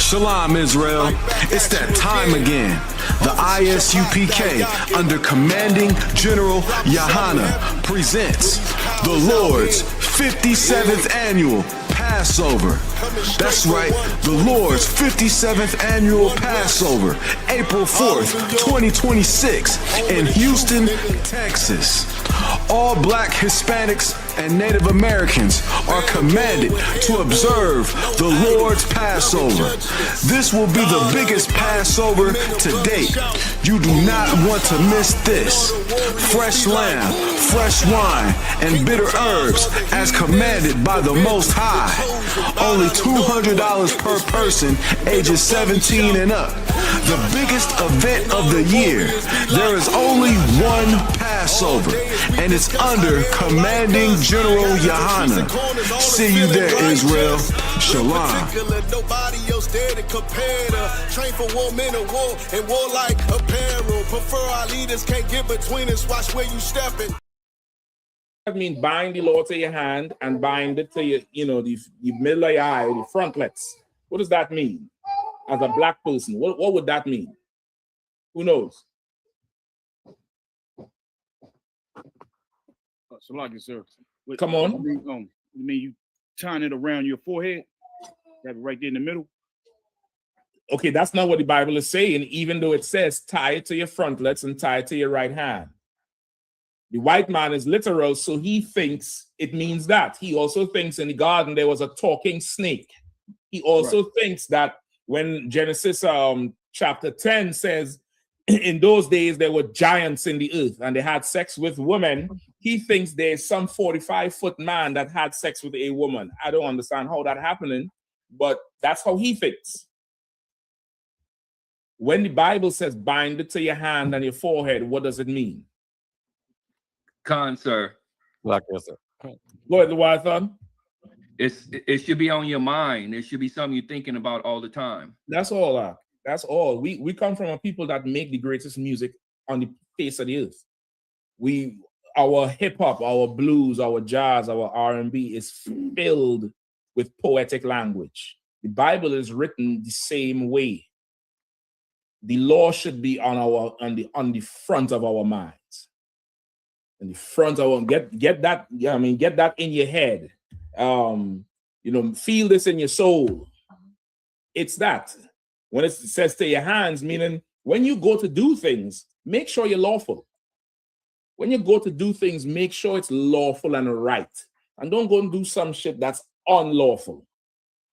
Shalom, Israel. It's that time again. The I.S.U.P.K. under Commanding General Yahanna presents the Lord's 57th Annual Passover. That's right, the Lord's 57th Annual Passover, April 4th, 2026 in Houston, Texas. All Black, Hispanics, and Native Americans are commanded to observe the Lord's Passover. This will be the biggest Passover to date. You do not want to miss this. Fresh lamb, fresh wine, and bitter herbs as commanded by the Most High. Only $200 per person, ages 17 and up. The biggest event of the year. There is only one Passover, and it's under Commanding General Yahanna. See you there, Israel. Shalom. Nobody else there to compare to. Train for war, men of war, and warlike apparel. Prefer our leaders, can't get between us. Watch where you stepping. I mean, bind the law to your hand and bind it to your, the middle of your eye, the frontlets. What does that mean? As a Black person, what would that mean? Who knows? Salaki, sir. Come on. You mean you tying it around your forehead? Have it right there in the middle? Okay, that's not what the Bible is saying, even though it says tie it to your frontlets and tie it to your right hand. The white man is literal, so he thinks it means that. He also thinks in the garden there was a talking snake. He also thinks that when Genesis chapter 10 says, in those days there were giants in the earth and they had sex with women, he thinks there's some 45-foot man that had sex with a woman. I don't understand how that happening, but that's how he thinks. When the Bible says bind it to your hand and your forehead, what does it mean? Khan, sir. Like yes, sir. Go ahead, Leviathan. It should be on your mind. It should be something you're thinking about all the time. That's all. That's all. We come from a people that make the greatest music on the face of the earth. Our hip hop, our blues, our jazz, our R&B is filled with poetic language. The Bible is written the same way. The law should be on the front of our minds. In the front of our get that. Yeah, I mean, get that in your head. Feel this in your soul. It's that. When it says to your hands, meaning when you go to do things, make sure you're lawful. When you go to do things, make sure it's lawful and right. And don't go and do some shit that's unlawful.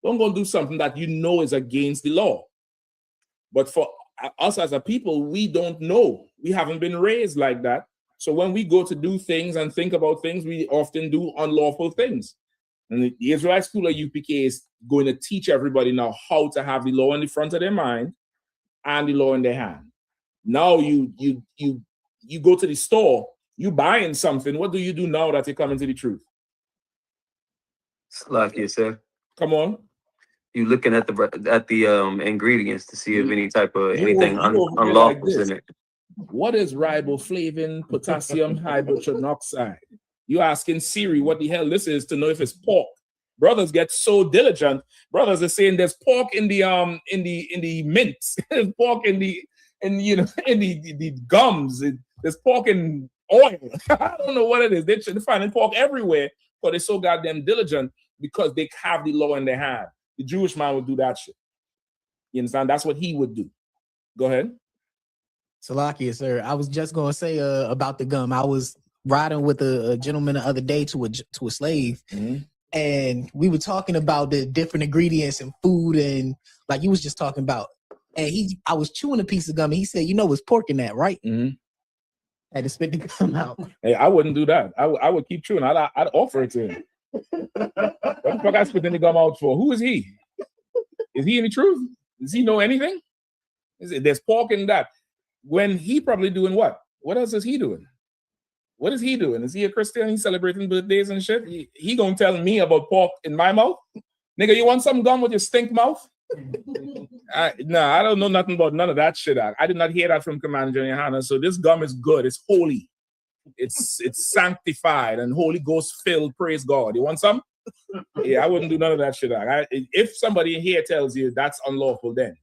Don't go and do something that you know is against the law. But for us as a people, we don't know. We haven't been raised like that. So when we go to do things and think about things, we often do unlawful things. And the Israelite school of UPK is going to teach everybody now how to have the law in the front of their mind and the law in their hand. Now you go to the store, you buying something. What do you do now that you come into the truth? Salaki, sir. Come on. You looking at the ingredients to see if any type of anything unlawful is in it. What is riboflavin, potassium hydroxide? You asking Siri what the hell this is to know if it's pork. Brothers get so diligent. Brothers are saying there's pork in the mints, there's pork in the gums, there's pork in oil. I don't know what it is. They're finding pork everywhere, but they're so goddamn diligent because they have the law in their hand. The Jewish man would do that shit. You understand? That's what he would do. Go ahead. Salakia, sir. I was just gonna say about the gum. I was riding with a gentleman the other day to a slave, and we were talking about the different ingredients in food, and like you was just talking about. And I was chewing a piece of gum, and he said, "It's pork in that, right?" I had to spit the gum out. Hey, I wouldn't do that. I would keep chewing. I'd offer it to him. What the fuck I spitting the gum out for? Who is he? Is he in the truth? Does he know anything? There's pork in that. When he probably doing what? What else is he doing? What is he doing? Is he a Christian? He's celebrating birthdays and shit? He gonna tell me about pork in my mouth? Nigga, you want some gum with your stink mouth? I don't know nothing about none of that shit. I did not hear that from Commander Yahanna. So this gum is good. It's holy. It's sanctified and Holy Ghost filled. Praise God. You want some? Yeah, I wouldn't do none of that shit. If somebody in here tells you that's unlawful, then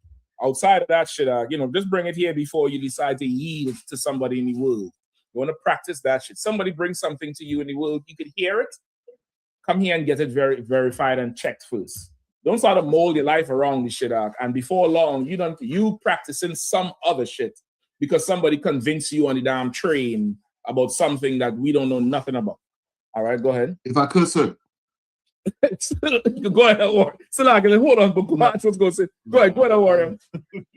outside of that shit, just bring it here before you decide to yield to somebody in the world. You want to practice that shit. Somebody brings something to you in the world, you could hear it. Come here and get it verified and checked first. Don't start to mold your life around this shit, and before long, you practicing some other shit because somebody convinced you on the damn train about something that we don't know nothing about. All right, go ahead. If I could, sir. Go ahead, Warren. Hold on, but what's going to say? Go ahead, Warren.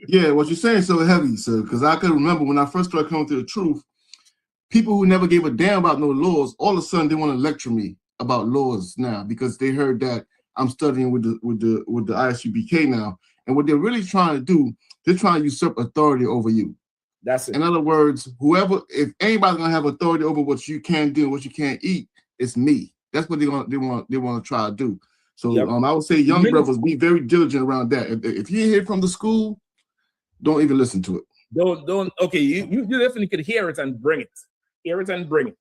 Yeah, what you're saying is so heavy, sir, because I can remember when I first started coming to the truth, people who never gave a damn about no laws, all of a sudden they want to lecture me about laws now because they heard that I'm studying with the I.S.U.P.K now. And what they're really trying to do, they're trying to usurp authority over you. That's it. In other words, if anybody's gonna have authority over what you can do and what you can't eat, it's me. That's what they want to try to do. So I would say young brothers, be very diligent around that. If you hear from the school, don't even listen to it. Don't. Okay, you definitely could hear it and bring it. Hear it and bring it.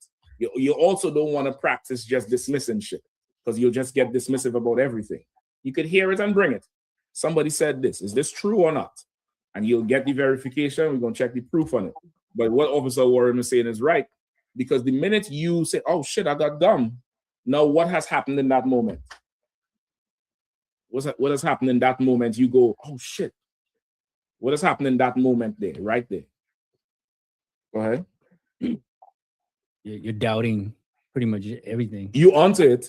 You also don't want to practice just dismissing shit because you'll just get dismissive about everything. You could hear it and bring it. Somebody said this. Is this true or not? And you'll get the verification. We're going to check the proof on it. But what Officer Warren is saying is right. Because the minute you say, oh, shit, I got dumb. Now, what has happened in that moment? What has happened in that moment? You go, oh, shit. What has happened in that moment there, right there? Go ahead. You're doubting pretty much everything. You answer it.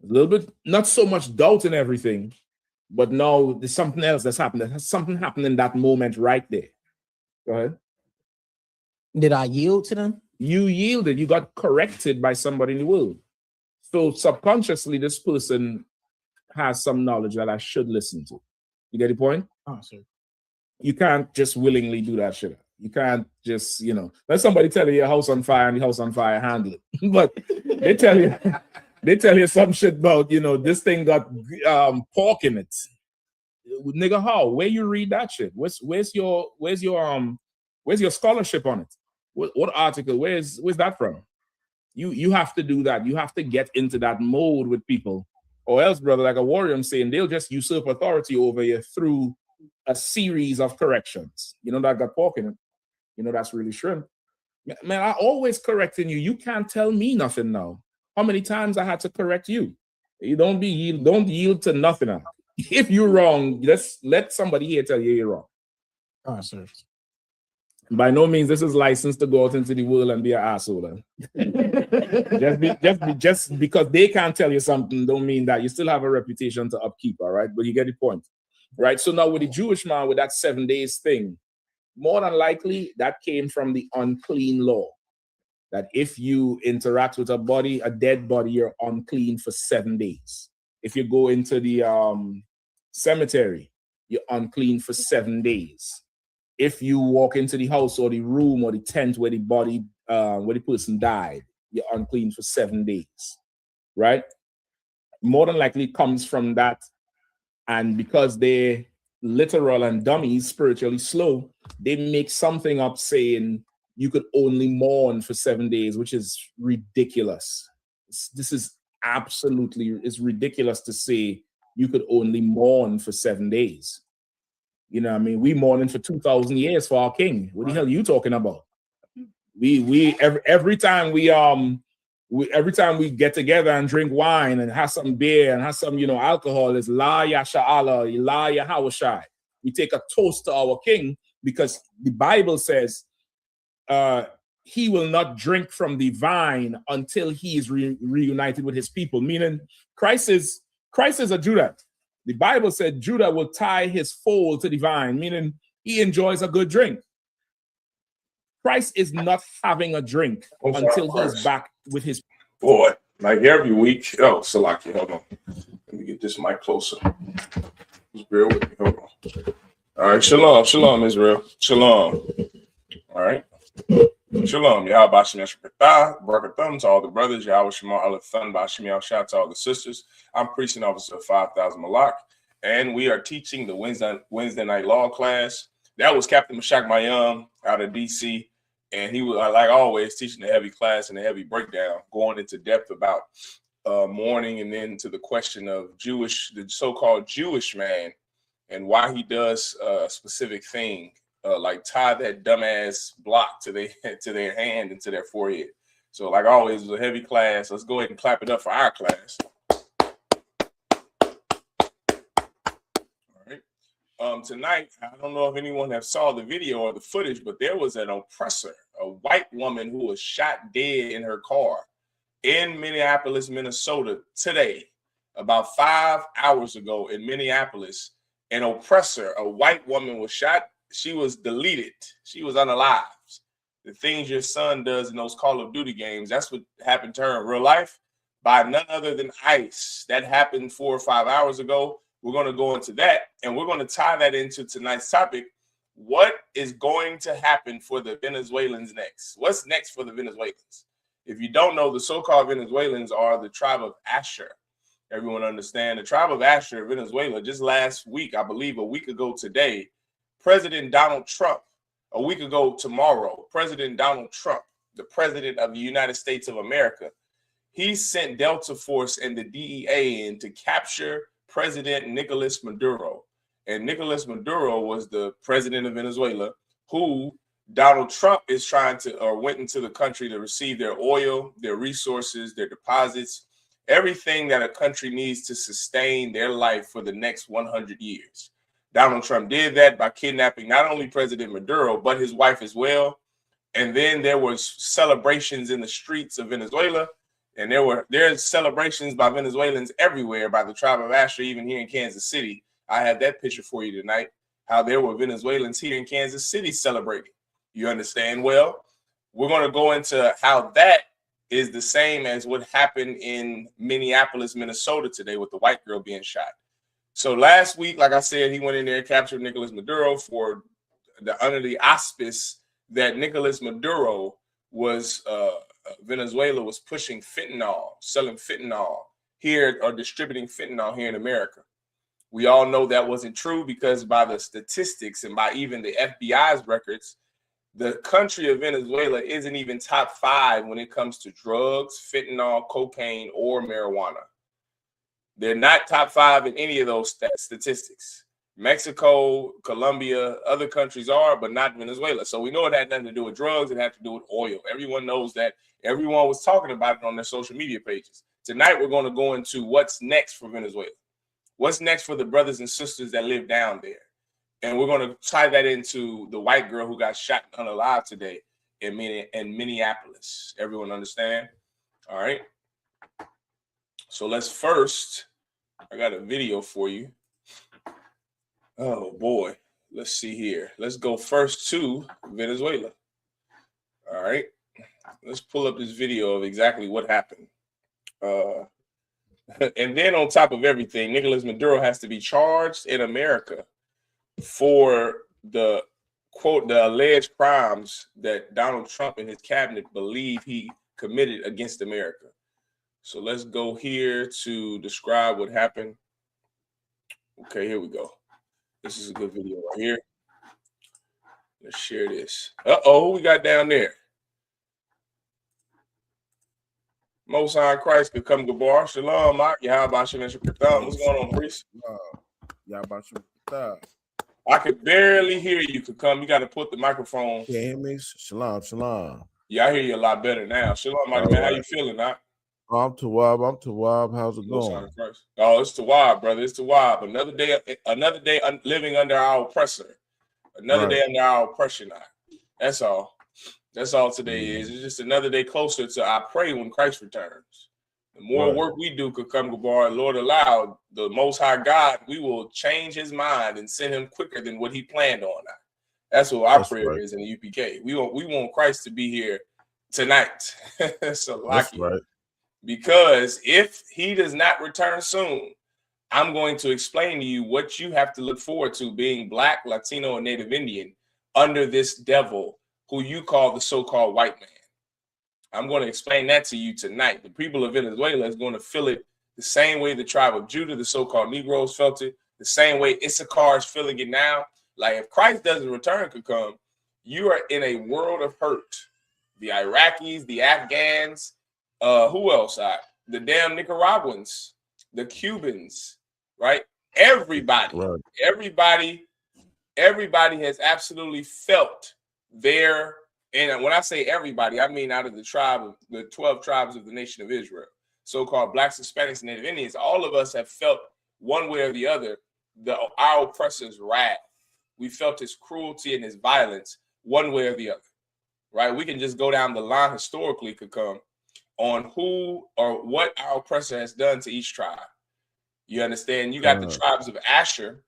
A little bit, not so much doubt in everything, but now there's something else that's happened. Something happened in that moment right there. Go ahead. Did I yield to them? You yielded. You got corrected by somebody in the world. So subconsciously, this person has some knowledge that I should listen to. You get the point? Oh, sir. You can't just willingly do that shit. You can't just, let somebody tell you your house on fire and the house on fire, handle it. But they tell you some shit about, this thing got pork in it. Nigga, how? Where you read that shit? Where's your scholarship on it? What article? Where's that from? You have to do that. You have to get into that mode with people, or else, brother, like a warrior, I'm saying, they'll just usurp authority over you through a series of corrections. That got pork in it. That's really shrimp. Man, I always correcting you. You can't tell me nothing now. How many times I had to correct you? You don't yield to nothing now. If you're wrong, let somebody here tell you you're wrong. Oh, sir. By no means this is licensed to go out into the world and be an asshole. just because they can't tell you something don't mean that you still have a reputation to upkeep, all right? But you get the point, right? So now with the Jewish man, with that 7 days thing, more than likely that came from the unclean law. That if you interact with a dead body, you're unclean for 7 days. If you go into the cemetery, you're unclean for 7 days. If you walk into the house or the room or the tent where the body, where the person died, you're unclean for 7 days, right? More than likely comes from that. And because they're literal and dummies, spiritually slow, they make something up saying you could only mourn for 7 days, which is ridiculous. This is it's ridiculous to say you could only mourn for 7 days. What I mean? We mourning for 2,000 years for our king. What the hell are you talking about? Every time we get together and drink wine and have some beer and have some, alcohol, is La Yasha'Allah, La Yahawashai. We take a toast to our king because the Bible says he will not drink from the vine until he is reunited with his people. Meaning Christ is a Judah. The Bible said Judah will tie his foal to the vine, meaning he enjoys a good drink. Christ is not having a drink until he's back with his boy. Like every week. Oh, Salaki, hold on. Let me get this mic closer. Just bear with me. Hold on. All right, shalom, Israel. Shalom. All right. Shalom. Yahweh Shem Yashpatah, Barakathum to all the brothers. Yahweh Shema Alathun Bashim Yahweh Shout to all the sisters. I'm preaching officer 5,000 Malak, and we are teaching the Wednesday night law class. That was Captain Mashak Mayum out of DC, and he was, like always, teaching a heavy class and a heavy breakdown, going into depth about morning, and then to the question of the so-called Jewish man, and why he does a specific thing, like tie that dumbass block to their hand and to their forehead. So like always, it was a heavy class. Let's go ahead and clap it up for our class. All right. Tonight, I don't know if anyone have saw the video or the footage, but there was an oppressor, a white woman who was shot dead in her car in Minneapolis, Minnesota today, about 5 hours ago in Minneapolis. An oppressor, a white woman, was shot. She was deleted. She was unalived. The things your son does in those Call of Duty games, that's what happened to her in real life by none other than ICE. That happened 4 or 5 hours ago. We're going to go into that, and we're going to tie that into tonight's topic. What is going to happen for the Venezuelans next? What's next for the Venezuelans? If you don't know, the so-called Venezuelans are the tribe of Asher. Everyone understand the tribe of Asher, Venezuela. Just last week, I believe a week ago today, President Donald Trump, a week ago tomorrow, President Donald Trump, the president of the United States of America, he sent Delta Force and the DEA in to capture President Nicolas Maduro. And Nicolas Maduro was the president of Venezuela, who Donald Trump is trying to, or went into the country to receive their oil, their resources, their deposits, everything that a country needs to sustain their life for the next 100 years. Donald Trump did that by kidnapping not only President Maduro, but his wife as well. And then there was celebrations in the streets of Venezuela. And there's celebrations by Venezuelans everywhere, by the tribe of Asher, even here in Kansas City. I have that picture for you tonight, how there were Venezuelans here in Kansas City celebrating. You understand? Well, we're going to go into how that is the same as what happened in Minneapolis, Minnesota today with the white girl being shot. So last week, like I said, he went in there and captured Nicolas Maduro under the auspice that Nicolas Maduro was, Venezuela was pushing fentanyl, selling fentanyl here, or distributing fentanyl here in America. We all know that wasn't true, because by the statistics and by even the FBI's records, the country of Venezuela isn't even top 5 when it comes to drugs, fentanyl, cocaine, or marijuana. They're not top 5 in any of those statistics. Mexico, Colombia, other countries are, but not Venezuela. So we know it had nothing to do with drugs. It had to do with oil. Everyone knows that. Everyone was talking about it on their social media pages. Tonight, we're going to go into what's next for Venezuela. What's next for the brothers and sisters that live down there? And we're going to tie that into the white girl who got shot unalive today in Minneapolis. Everyone understand? All right. So let's first, I got a video for you. Oh boy, let's see here. Let's go first to Venezuela. All right. Let's pull up this video of exactly what happened. And then on top of everything, Nicolas Maduro has to be charged in America for the quote, the alleged crimes that Donald Trump and his cabinet believe he committed against America. So let's go here to describe what happened. Okay, here we go. This is a good video right here. Let's share this. Uh-oh, who we got down there? Most High Christ could come Gabar. Shalom, Mark. What's going on, priest? I could barely hear you. Could come. You got to put the microphone. Can you hear me? Shalom, shalom. Yeah, I hear you a lot better now. Shalom, man. Right. How you feeling, Doc? I'm Tawab. How's it going? Oh, it's Tawab, brother. It's Tawab. Another day living under our oppressor. Another day under our oppression. That's all. That's all today is. It's just another day closer to I pray when Christ returns. The more work we do could come, Gabar, Lord allow, the Most High God, we will change his mind and send him quicker than what he planned on. That's what our prayer is in the UPK. We want Christ to be here tonight. So lucky. Because if he does not return soon, I'm going to explain to you what you have to look forward to being Black, Latino, and Native Indian under this devil who you call the so-called white man. I'm going to explain that to you tonight. The people of Venezuela is going to feel it the same way the tribe of Judah, the so-called Negroes, felt it, the same way Issachar is feeling it now. Like if Christ doesn't return, could come, you are in a world of hurt. The Iraqis, the Afghans, who else? the damn Nicaraguans, the Cubans, right? Everybody, Right. everybody has absolutely felt their, and when I say everybody, I mean out of the 12 tribes of the nation of Israel, so-called Blacks, Hispanics, and Native Indians, all of us have felt one way or the other our oppressor's wrath. We felt his cruelty and his violence one way or the other, right? We can just go down the line historically, could come on who or what our oppressor has done to each tribe. You understand? You got the tribes of Asher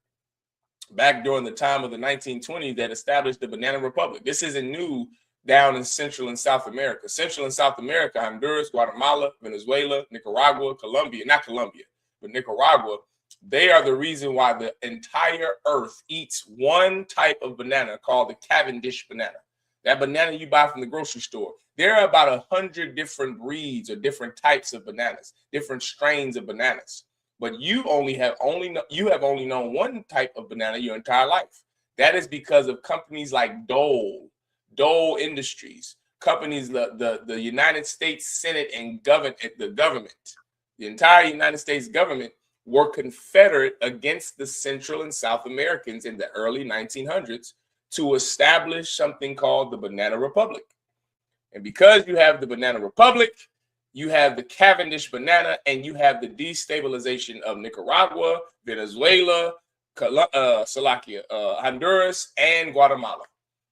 back during the time of the 1920s that established the Banana Republic. This isn't new down in Central and South America. Central and South America, Honduras, Guatemala, Venezuela, Nicaragua, Colombia, not Colombia, but Nicaragua, they are the reason why the entire earth eats one type of banana called the Cavendish banana. That banana you buy from the grocery store. There are about 100 different breeds or different types of bananas, different strains of bananas. But you have only known one type of banana your entire life. That is because of companies like Dole Industries, companies, the United States Senate and the government, the entire United States government were confederate against the Central and South Americans in the early 1900s to establish something called the Banana Republic. And because you have the Banana Republic, you have the Cavendish banana, and you have the destabilization of Nicaragua, Venezuela, Honduras, and Guatemala,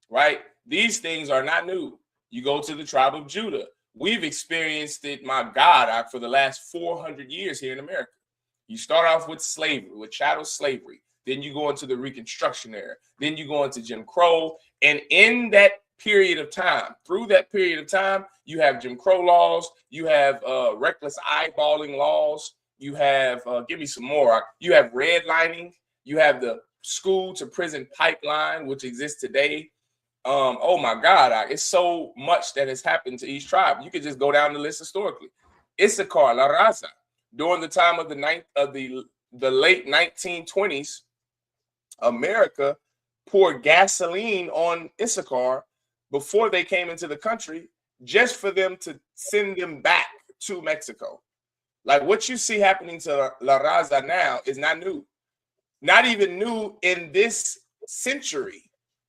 right? These things are not new. You go to the tribe of Judah. We've experienced it, my God, for the last 400 years here in America. You start off with slavery, with chattel slavery. Then you go into the Reconstruction era. Then you go into Jim Crow. And in that period of time, through that period of time, you have Jim Crow laws. You have reckless eyeballing laws. You have, give me some more. You have redlining. You have the school to prison pipeline, which exists today. Oh my God, it's so much that has happened to each tribe. You could just go down the list historically. Issachar, La Raza, during the time of the late 1920s, America poured gasoline on Issachar before they came into the country, just for them to send them back to Mexico. Like what you see happening to La Raza now is not new, not even new in this century.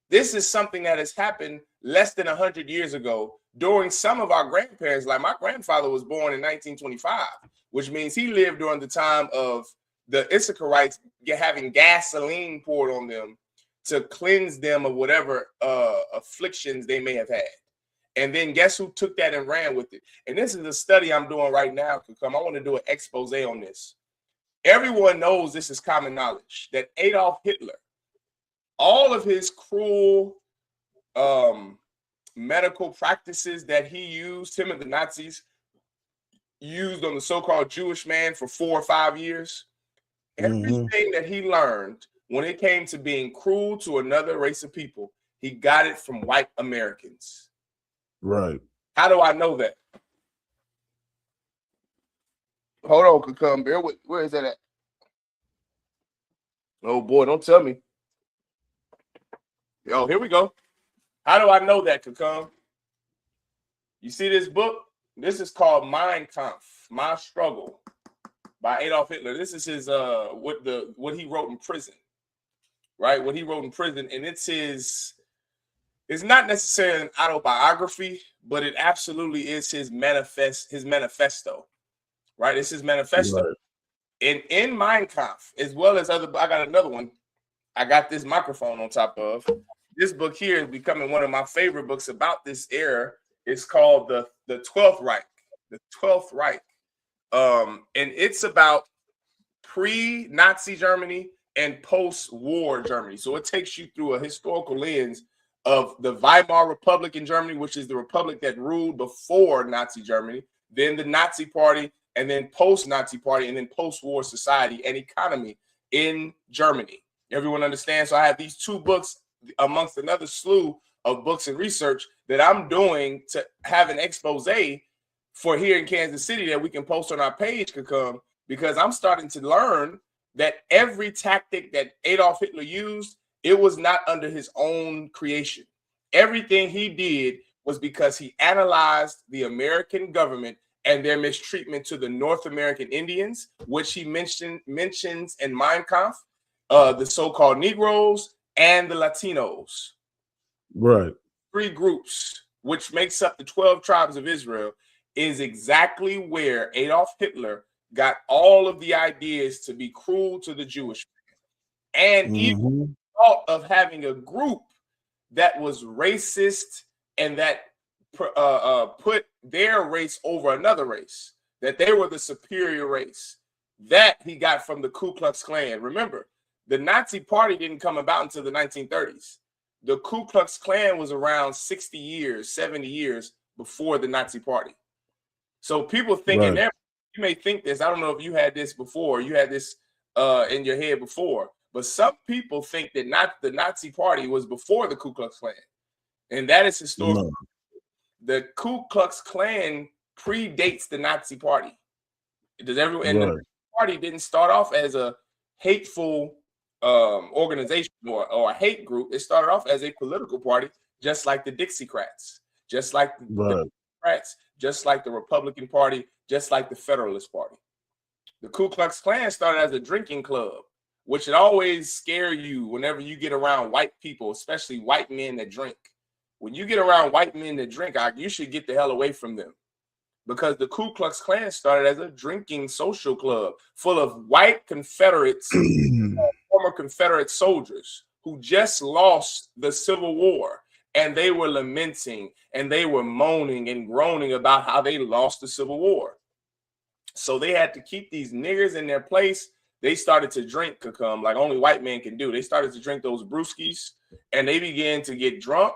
This is something that has happened less than 100 years ago during some of our grandparents. Like my grandfather was born in 1925, which means he lived during the time of the Issacharites having gasoline poured on them to cleanse them of whatever afflictions they may have had. And then guess who took that and ran with it? And this is a study I'm doing right now. I want to do an expose on this. Everyone knows, this is common knowledge, that Adolf Hitler, all of his cruel medical practices that he used, him and the Nazis used on the so-called Jewish man for 4 or 5 years, everything that he learned when it came to being cruel to another race of people, he got it from white Americans. Right. How do I know that? Hold on, Kakam Bear. Where is that at? Oh boy, don't tell me. Yo, here we go. How do I know that, Kakam? You see this book? This is called Mein Kampf, My Struggle, by Adolf Hitler. This is his what he wrote in prison, right? What he wrote in prison, and it's not necessarily an autobiography, but it absolutely is his manifesto, right? It's his manifesto. Right. And in Mein Kampf, as well as other, I got another one. I got this microphone on top of. This book here is becoming one of my favorite books about this era. It's called the 12th Reich. The 12th Reich. And it's about pre-Nazi Germany and post-war Germany. So it takes you through a historical lens of the Weimar Republic in Germany, which is the republic that ruled before Nazi Germany, then the Nazi Party, and then post-Nazi Party, and then post-war society and economy in Germany. Everyone understands? So I have these 2 books amongst another slew of books and research that I'm doing to have an expose for here in Kansas City that we can post on our page, Kakam, because I'm starting to learn that every tactic that Adolf Hitler used, it was not under his own creation. Everything he did was because he analyzed the American government and their mistreatment to the North American Indians, which he mentions in Mein Kampf, the so-called Negroes and the Latinos. Right. 3 groups, which makes up the 12 tribes of Israel, is exactly where Adolf Hitler got all of the ideas to be cruel to the Jewish man. And even thought of having a group that was racist and that put their race over another race, that they were the superior race. That he got from the Ku Klux Klan. Remember, the Nazi Party didn't come about until the 1930s. The Ku Klux Klan was around 60 years, 70 years before the Nazi Party. So people thinking, you may think this, I don't know if you had this before, you had this in your head before, but some people think that the Nazi Party was before the Ku Klux Klan. And that is historical. No. The Ku Klux Klan predates the Nazi Party. Does everyone? And the party didn't start off as a hateful organization or a hate group. It started off as a political party, just like the Dixiecrats, just like the Democrats, just like the Republican Party, just like the Federalist Party. The Ku Klux Klan started as a drinking club, which should always scare you whenever you get around white people, especially white men that drink. When you get around white men that drink, you should get the hell away from them. Because the Ku Klux Klan started as a drinking social club full of white Confederates, former Confederate soldiers who just lost the Civil War. And they were lamenting and they were moaning and groaning about how they lost the Civil War. So they had to keep these niggers in their place. They started to drink like only white men can do. They started to drink those brewskis and they began to get drunk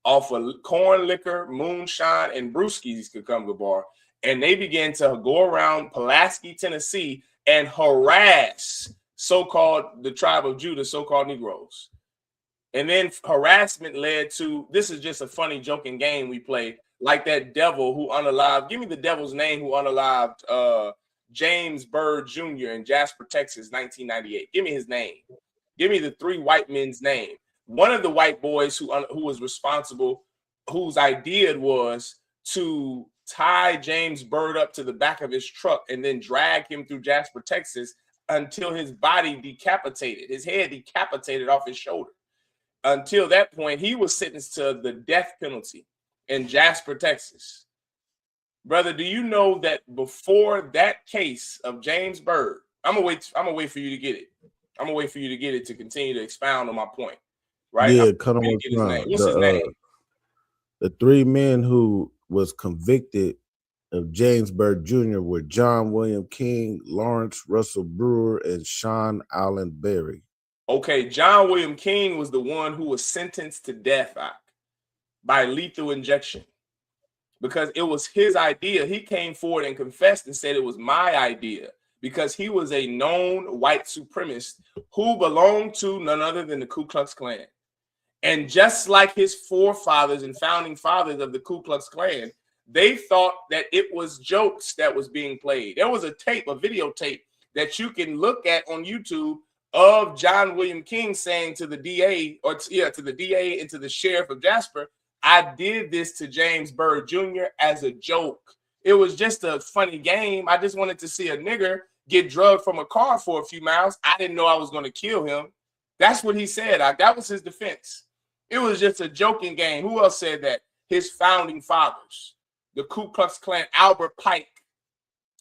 off of corn liquor, moonshine, and brewskis bar. And they began to go around Pulaski, Tennessee, and harass the tribe of Judah, so-called Negroes. And then harassment led to, this is just a funny joking game we play, like that devil who unalived, give me the devil's name who unalived James Byrd Jr. in Jasper, Texas, 1998. Give me his name. Give me the 3 white men's name. One of the white boys who was responsible, whose idea was to tie James Byrd up to the back of his truck and then drag him through Jasper, Texas, until his body decapitated, his head decapitated off his shoulder. Until that point, he was sentenced to the death penalty in Jasper, Texas. Brother, do you know that before that case of James Byrd, I'm gonna wait for you to get it. I'm gonna wait for you to get it to continue to expound on my point. Right? Yeah, cut him off. What's his name? The 3 men who was convicted of James Byrd Jr. were John William King, Lawrence Russell Brewer, and Sean Allen Berry. Okay, John William King was the one who was sentenced to death by lethal injection because it was his idea. He came forward and confessed and said it was my idea because he was a known white supremacist who belonged to none other than the Ku Klux Klan. And just like his forefathers and founding fathers of the Ku Klux Klan, they thought that it was jokes that was being played. There was a videotape that you can look at on YouTube of John William King saying to the DA to the DA and to the sheriff of Jasper, I did this to James Byrd Jr. as a joke. It was just a funny game. I just wanted to see a nigger get drugged from a car for a few miles. I didn't know I was going to kill him. That's what he said. That was his defense. It was just a joking game. Who else said that? His founding fathers, the Ku Klux Klan, Albert Pike,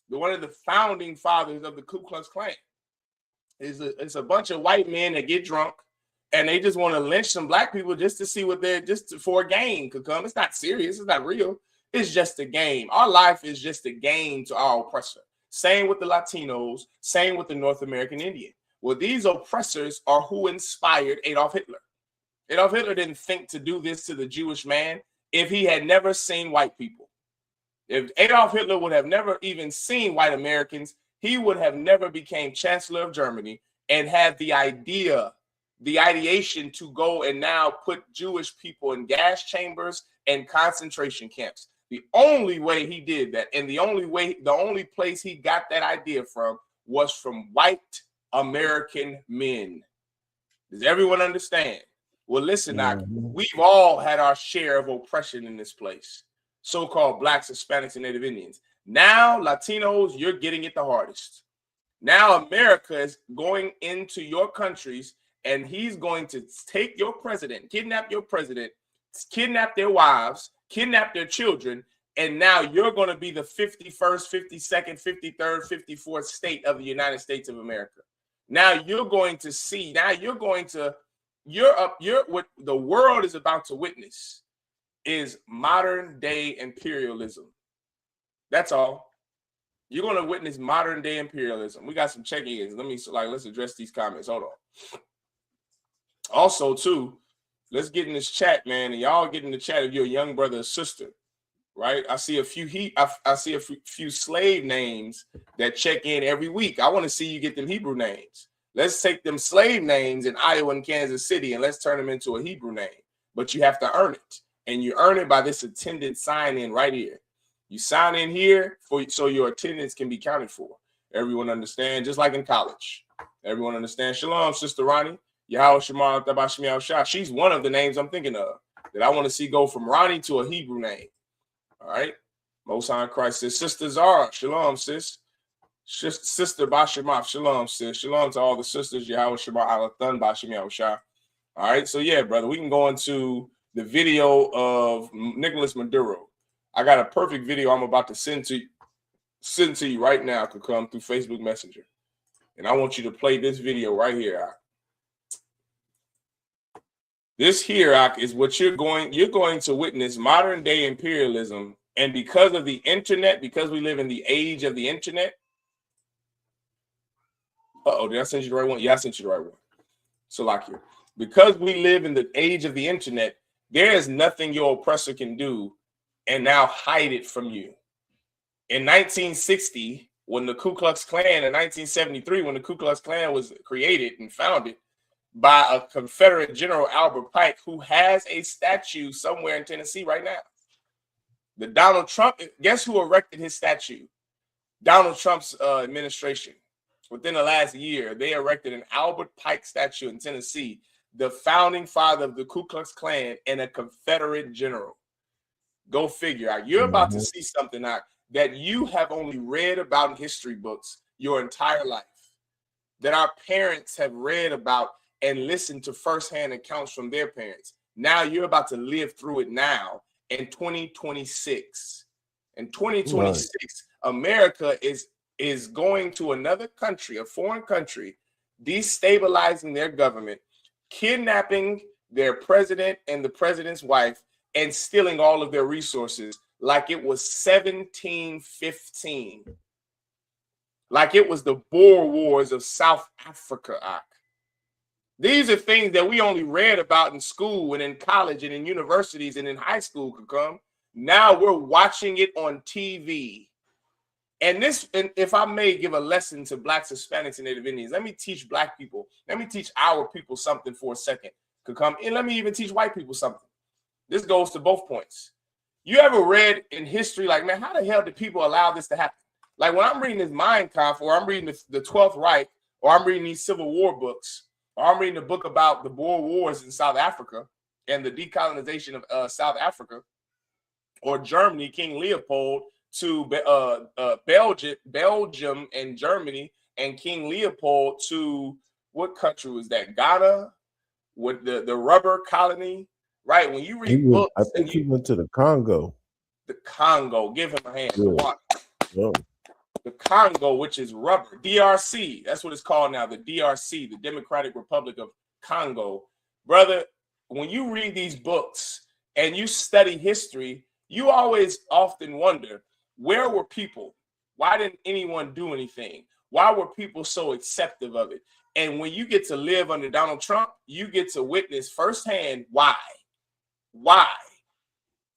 one of the founding fathers of the Ku Klux Klan. It's a bunch of white men that get drunk and they just want to lynch some black people just to see what they're for a game could come. It's not serious. It's not real. It's just a game. Our life is just a game to our oppressor. Same with the Latinos. Same with the North American Indian. Well, these oppressors are who inspired Adolf Hitler. Adolf Hitler didn't think to do this to the Jewish man if he had never seen white people. If Adolf Hitler would have never even seen white Americans, he would have never became Chancellor of Germany and had the ideation to go and now put Jewish people in gas chambers and concentration camps. The only way he did that, and the only place he got that idea from was from white American men. Does everyone understand? Well, listen, we've all had our share of oppression in this place. So-called blacks, Hispanics, and Native Indians. Now, Latinos, you're getting it the hardest. Now, America is going into your countries, and he's going to take your president, kidnap your president, kidnap their wives, kidnap their children, and now you're going to be the 51st, 52nd, 53rd, 54th state of the United States of America. Now you're going to see, what the world is about to witness is modern day imperialism. That's all. You're going to witness modern day imperialism. We got some check-ins. Let's address these comments. Hold on. Also, too, let's get in this chat, man, and y'all get in the chat of your young brother or sister, right? I see a few slave names that check in every week. I want to see you get them Hebrew names. Let's take them slave names in Iowa and Kansas City and let's turn them into a Hebrew name. But you have to earn it, and you earn it by this attendance sign in right here. You sign in here so your attendance can be counted for. Everyone understand, just like in college. Everyone understand. Shalom, Sister Ronnie. Yahweh Shema Tabashmi Shah. She's one of the names I'm thinking of that I want to see go from Ronnie to a Hebrew name. All right. Most High Christ says, Sister Zara. Shalom, sis. Sister Bashimah. Shalom, sis. Shalom to all the sisters. Yahweh Shema Alathan Bashmi Shah. All right. So, yeah, brother, we can go into the video of Nicolas Maduro. I got a perfect video I'm about to send to you right now. Could come through Facebook Messenger. And I want you to play this video right here. This here is what you're going to witness modern day imperialism. And because of the internet, because we live in the age of the internet. Did I send you the right one? Yeah, I sent you the right one. So like here, because we live in the age of the internet, there is nothing your oppressor can do and now hide it from you. In 1960, when the Ku Klux Klan, in 1973, when the Ku Klux Klan was created and founded by a Confederate General Albert Pike, who has a statue somewhere in Tennessee right now. The Donald Trump, guess who erected his statue? Donald Trump's administration. Within the last year, they erected an Albert Pike statue in Tennessee, the founding father of the Ku Klux Klan and a Confederate general. Go figure out. You're about to see something out that you have only read about in history books your entire life, that our parents have read about and listened to firsthand accounts from their parents. Now you're about to live through it now in 2026. In 2026, right. America is going to another country, a foreign country, destabilizing their government, kidnapping their president and the president's wife, and stealing all of their resources like it was 1715. Like it was the Boer Wars of South Africa. These are things that we only read about in school and in college and in universities and in high school could come. Now we're watching it on TV. And if I may give a lesson to Blacks, Hispanics, and Native Indians, let me teach Black people, let me teach our people something for a second. Could come, and let me even teach white people something. This goes to both points. You ever read in history, like, man, how the hell did people allow this to happen? Like when I'm reading this Mein Kampf, or I'm reading the 12th Reich, or I'm reading these Civil War books, or I'm reading a book about the Boer Wars in South Africa and the decolonization of South Africa, or Germany, King Leopold, to Belgium and Germany, and King Leopold to, what country was that? Ghana, with the rubber colony. Right, when you read books, I think he went to the Congo. The Congo, give him a hand. Yeah. Yeah. The Congo, which is rubber, DRC. That's what it's called now. The DRC, the Democratic Republic of Congo, brother. When you read these books and you study history, you always often wonder, where were people? Why didn't anyone do anything? Why were people so accepting of it? And when you get to live under Donald Trump, you get to witness firsthand why. Why?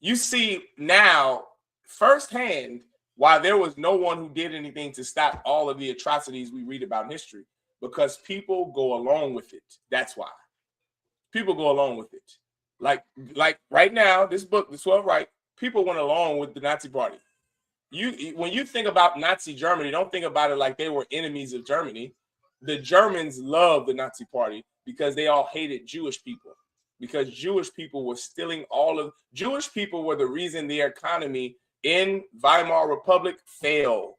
You see now firsthand why there was no one who did anything to stop all of the atrocities we read about in history, because people go along with it. That's why. People go along with it. Like right now, this book, the 12th Reich, people went along with the Nazi Party. When you think about Nazi Germany, don't think about it like they were enemies of Germany. The Germans loved the Nazi Party because they all hated Jewish people. Because Jewish people were stealing Jewish people were the reason their economy in Weimar Republic fell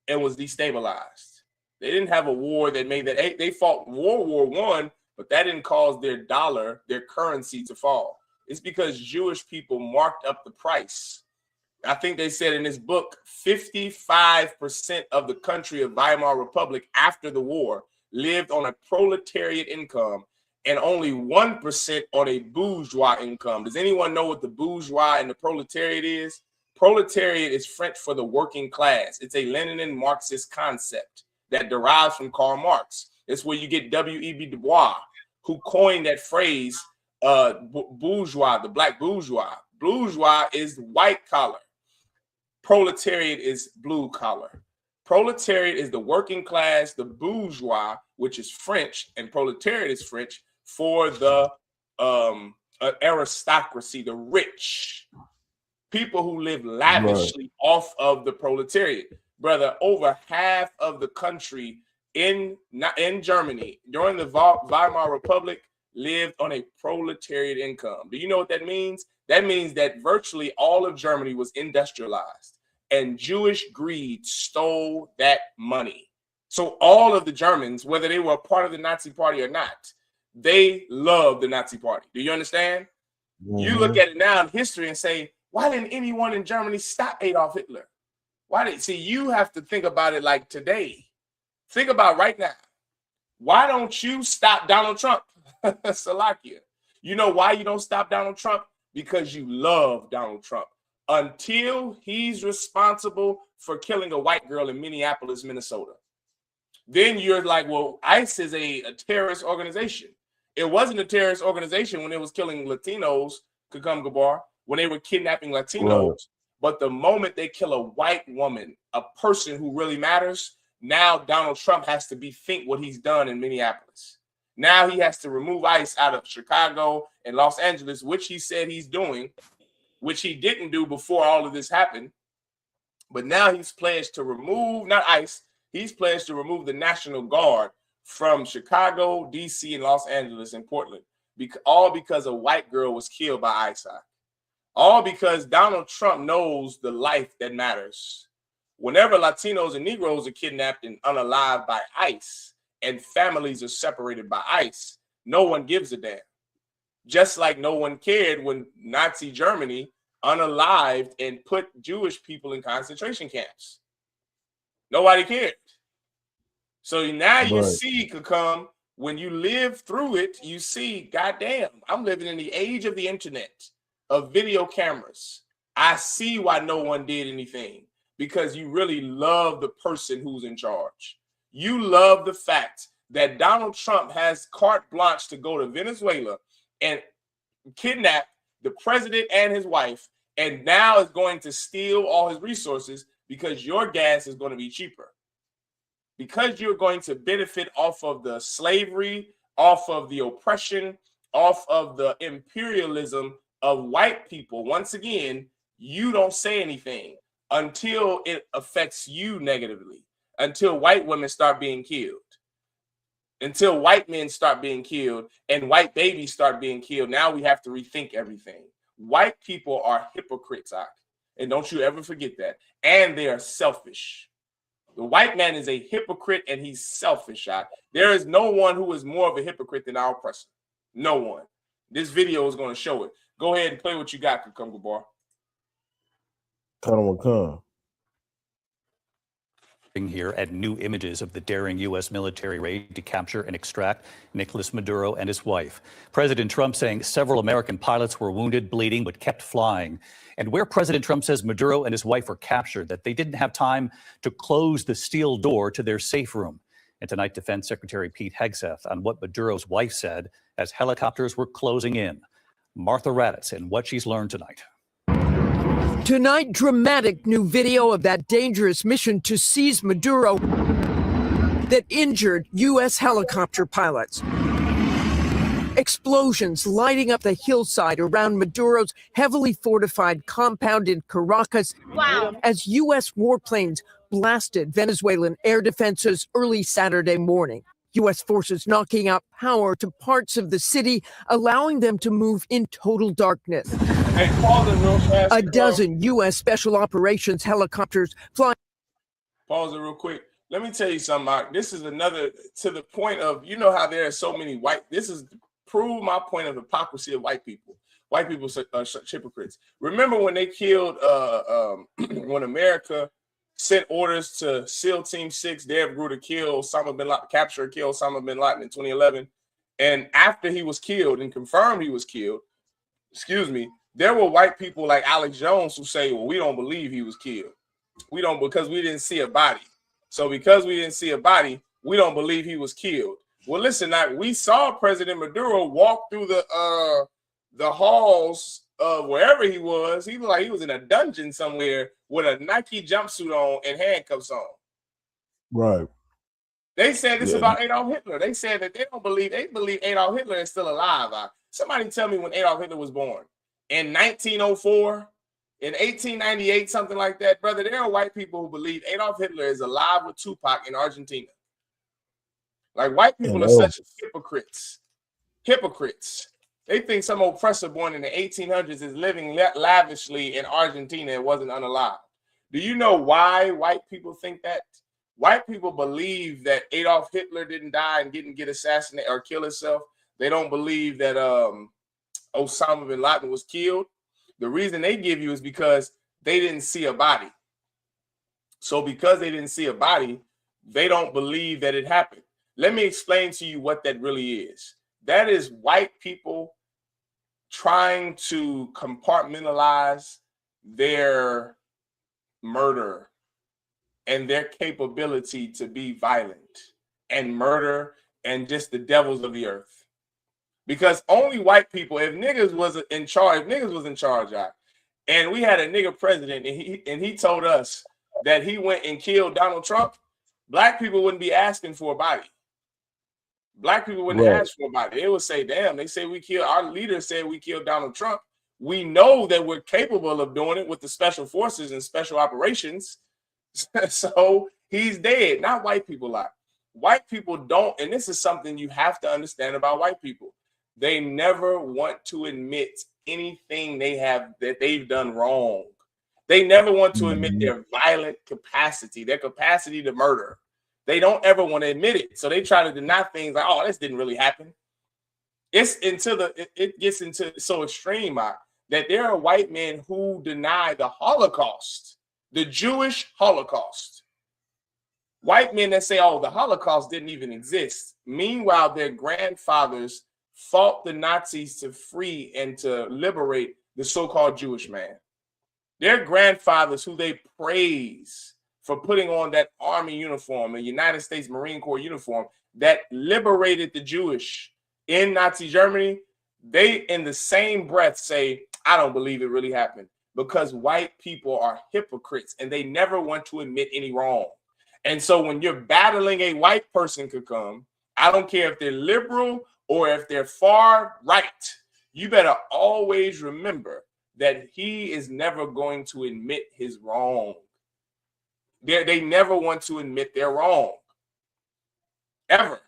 and was destabilized. They didn't have a war that made that. They fought World War I, but that didn't cause their dollar, their currency to fall. It's because Jewish people marked up the price. I think they said in this book, 55% of the country of Weimar Republic after the war lived on a proletariat income and only 1% on a bourgeois income. Does anyone know what the bourgeois and the proletariat is? Proletariat is French for the working class. It's a Leninist Marxist concept that derives from Karl Marx. It's where you get W.E.B. Du Bois, who coined that phrase, bourgeois, the black bourgeois. Bourgeois is white collar. Proletariat is blue collar. Proletariat is the working class. The bourgeois, which is French, and proletariat is French for the aristocracy, the rich, people who live lavishly off of the proletariat. Brother, over half of the country in Germany during the Weimar Republic lived on a proletariat income. Do you know what that means? That means that virtually all of Germany was industrialized, and Jewish greed stole that money. So all of the Germans, whether they were a part of the Nazi Party or not, they loved the Nazi Party. Do you understand? You look at it now in history and say, why didn't anyone in Germany stop Adolf Hitler? You have to think about it like today. Think about right now. Why don't you stop Donald Trump? Salakia. You know why you don't stop Donald Trump? Because you love Donald Trump. Until he's responsible for killing a white girl in Minneapolis, Minnesota. Then you're like, well, ICE is a terrorist organization. It wasn't a terrorist organization when it was killing Latinos, Kakam Gabar, when they were kidnapping Latinos. Right. But the moment they kill a white woman, a person who really matters, now Donald Trump has to bethink what he's done in Minneapolis. Now he has to remove ICE out of Chicago and Los Angeles, which he said he's doing, which he didn't do before all of this happened. But now he's pledged to remove, not ICE, he's pledged to remove the National Guard from Chicago, D.C., and Los Angeles and Portland, all because a white girl was killed by ICE. All because Donald Trump knows the life that matters. Whenever Latinos and Negroes are kidnapped and unalived by ICE and families are separated by ICE, no one gives a damn. Just like no one cared when Nazi Germany unalived and put Jewish people in concentration camps. Nobody cared. So now you see, Kakam, when you live through it, you see, goddamn, I'm living in the age of the internet, of video cameras. I see why no one did anything, because you really love the person who's in charge. You love the fact that Donald Trump has carte blanche to go to Venezuela and kidnap the president and his wife, and now is going to steal all his resources because your gas is going to be cheaper. Because you're going to benefit off of the slavery, off of the oppression, off of the imperialism of white people. Once again, you don't say anything until it affects you negatively, until white women start being killed, until white men start being killed and white babies start being killed. Now we have to rethink everything. White people are hypocrites, and don't you ever forget that. And they are selfish. The white man is a hypocrite and he's selfish. There is no one who is more of a hypocrite than our oppressor. No one. This video is going to show it. Go ahead and play what you got, Cucumber Bar. Come. Here at new images of the daring U.S. military raid to capture and extract Nicolas Maduro and his wife. President Trump saying several American pilots were wounded, bleeding, but kept flying. And where President Trump says Maduro and his wife were captured, that they didn't have time to close the steel door to their safe room. And tonight, Defense Secretary Pete Hegseth on what Maduro's wife said as helicopters were closing in. Martha Raddatz and what she's learned tonight. Tonight, dramatic new video of that dangerous mission to seize Maduro that injured U.S. helicopter pilots. Explosions lighting up the hillside around Maduro's heavily fortified compound in Caracas as U.S. warplanes blasted Venezuelan air defenses early Saturday morning. U.S. forces knocking out power to parts of the city, allowing them to move in total darkness. Hey, pause it real fast. A dozen U.S. Special Operations helicopters flying. Pause it real quick. Let me tell you something, Mark. This is another, to the point of, you know how there are so many white, this is prove my point of hypocrisy of white people. White people are hypocrites. Remember when they killed, when America sent orders to SEAL Team 6, Dave Grew to kill Osama bin Laden, capture and kill Osama bin Laden in 2011. And after he was killed and confirmed he was killed, excuse me, there were white people like Alex Jones who say, well, we don't believe he was killed. We don't, because we didn't see a body. So because we didn't see a body, we don't believe he was killed. Well, listen, we saw President Maduro walk through the halls of wherever he was. He looked like he was in a dungeon somewhere with a Nike jumpsuit on and handcuffs on. Right. They said this about Adolf Hitler. They said that they believe Adolf Hitler is still alive. Somebody tell me when Adolf Hitler was born. In 1904, in 1898, something like that, brother. There are white people who believe Adolf Hitler is alive with Tupac in Argentina. Like, white people are such hypocrites. Hypocrites. They think some oppressor born in the 1800s is living lavishly in Argentina and wasn't unalive. Do you know why white people think that? White people believe that Adolf Hitler didn't die and didn't get assassinated or kill himself. They don't believe that Osama bin Laden was killed. The reason they give you is because they didn't see a body. So because they didn't see a body, they don't believe that it happened. Let me explain to you what that really is. That is white people trying to compartmentalize their murder and their capability to be violent and murder and just the devils of the earth. Because only white people, if niggas was in charge, and we had a nigga president and he told us that he went and killed Donald Trump, black people wouldn't be asking for a body. Black people wouldn't ask for a body. They would say, damn, they say we killed, our leader said we killed Donald Trump. We know that we're capable of doing it with the special forces and special operations. So he's dead. Not white people lie. White people don't, and this is something you have to understand about white people. They never want to admit anything that they've done wrong. They never want to admit their violent capacity, their capacity to murder. They don't ever want to admit it. So they try to deny things like, oh, this didn't really happen. It gets into so extreme that there are white men who deny the Holocaust, the Jewish Holocaust. White men that say, oh, the Holocaust didn't even exist. Meanwhile, their grandfathers fought the Nazis to free and to liberate the so-called Jewish man. Their grandfathers, who they praise for putting on that army uniform, a United States Marine Corps uniform that liberated the Jewish in Nazi Germany, they in the same breath say, I don't believe it really happened, because white people are hypocrites and they never want to admit any wrong. And so when you're battling a white person could come, I don't care if they're liberal or if they're far right, you better always remember that he is never going to admit his wrong. They never want to admit they're wrong. Ever.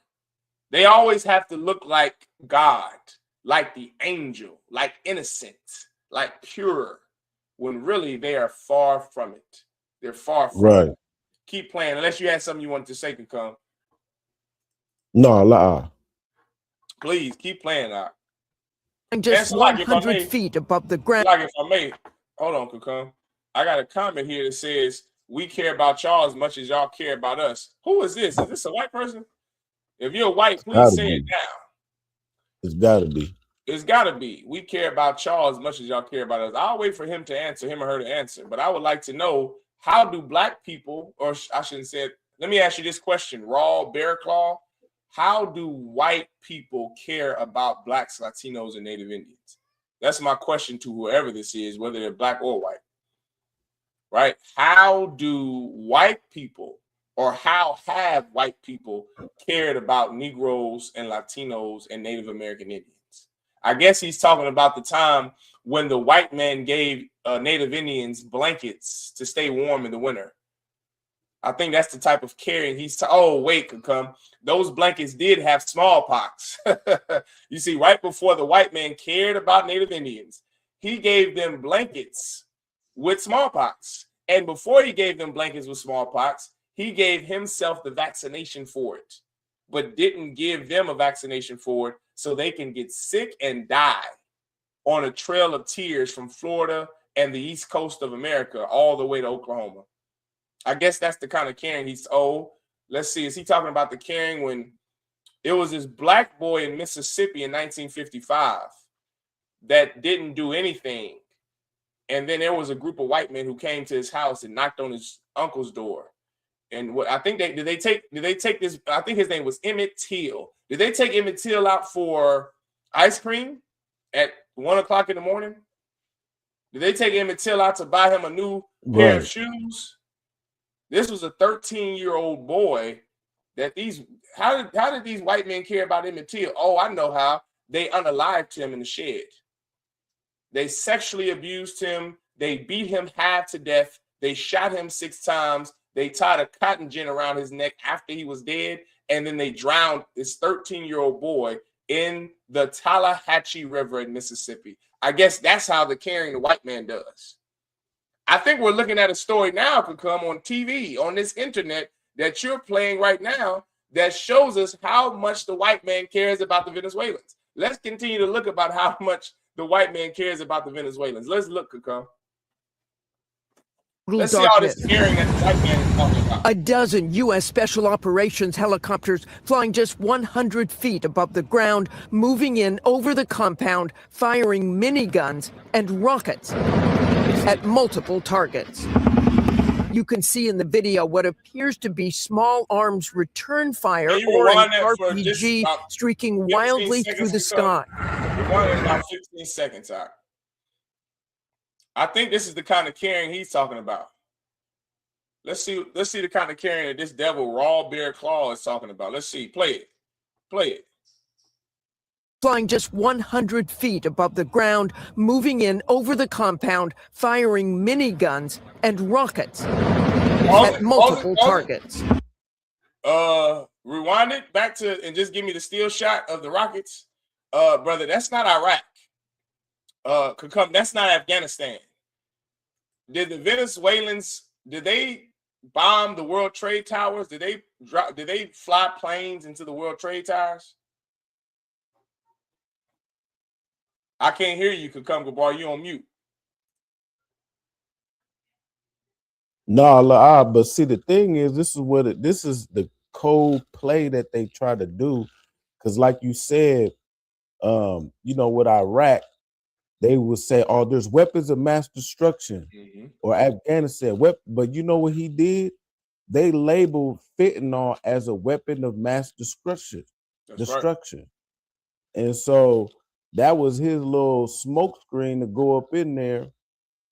They always have to look like God, like the angel, like innocent, like pure, when really they are far from it. They're far from it. Keep playing, unless you had something you wanted to say, could come. No, Please keep playing out. And just 100 feet above the ground. Like, if I may, hold on, Kakam. I got a comment here that says, we care about y'all as much as y'all care about us. Who is this? Is this a white person? If you're white, please say it now. It's gotta be. It's gotta be. We care about y'all as much as y'all care about us. I'll wait for him to answer, him or her to answer. But I would like to know, how do black people, or I shouldn't say it, let me ask you this question, Raw Bear Claw. How do white people care about blacks, Latinos, and Native Indians? That's my question to whoever this is, whether they're black or white. Right? How do white people, or how have white people cared about Negroes and Latinos and Native American Indians? I guess he's talking about the time when the white man gave Native Indians blankets to stay warm in the winter. I think that's the type of caring he's oh, wait, could come. Those blankets did have smallpox. You see, right before the white man cared about Native Indians, he gave them blankets with smallpox. And before he gave them blankets with smallpox, he gave himself the vaccination for it, but didn't give them a vaccination for it so they can get sick and die on a trail of tears from Florida and the East Coast of America all the way to Oklahoma. I guess that's the kind of caring he's let's see, is he talking about the caring when it was this black boy in Mississippi in 1955 that didn't do anything? And then there was a group of white men who came to his house and knocked on his uncle's door. And what I think did they take this? I think his name was Emmett Till. Did they take Emmett Till out for ice cream at 1 o'clock in the morning? Did they take Emmett Till out to buy him a new pair of shoes? This was a 13-year-old boy that how did these white men care about Emmett Till? Oh, I know how. They unalived him in the shed. They sexually abused him. They beat him half to death. They shot him 6 times. They tied a cotton gin around his neck after he was dead. And then they drowned this 13-year-old boy in the Tallahatchie River in Mississippi. I guess that's how the caring the white man does. I think we're looking at a story now could come on TV, on this internet that you're playing right now that shows us how much the white man cares about the Venezuelans. Let's continue to look about how much the white man cares about the Venezuelans. Let's look, Kakam. Let's see all this caring that the white man is talking about. A dozen U.S. Special Operations helicopters flying just 100 feet above the ground, moving in over the compound, firing miniguns and rockets at multiple targets. You can see in the video what appears to be small arms return fire or an RPG streaking wildly through the sky. About 15 seconds out. I think this is the kind of caring he's talking about. Let's see the kind of caring that this devil Raw Bear Claw is talking about. Let's see. Play it. Flying just 100 feet above the ground, moving in over the compound, firing miniguns and rockets at multiple targets. Rewind it back to and just give me the still shot of the rockets. Brother, that's not Iraq. That's not Afghanistan. Did the Venezuelans, did they bomb the World Trade Towers? Did they fly planes into the World Trade Towers? I can't hear you, Kakumba, you on mute. No, but see, the thing is, this is the cold play that they try to do. Because like you said, with Iraq, they would say, oh, there's weapons of mass destruction, or Afghanistan. But you know what he did? They labeled fentanyl as a weapon of mass destruction. Right. And so that was his little smoke screen to go up in there,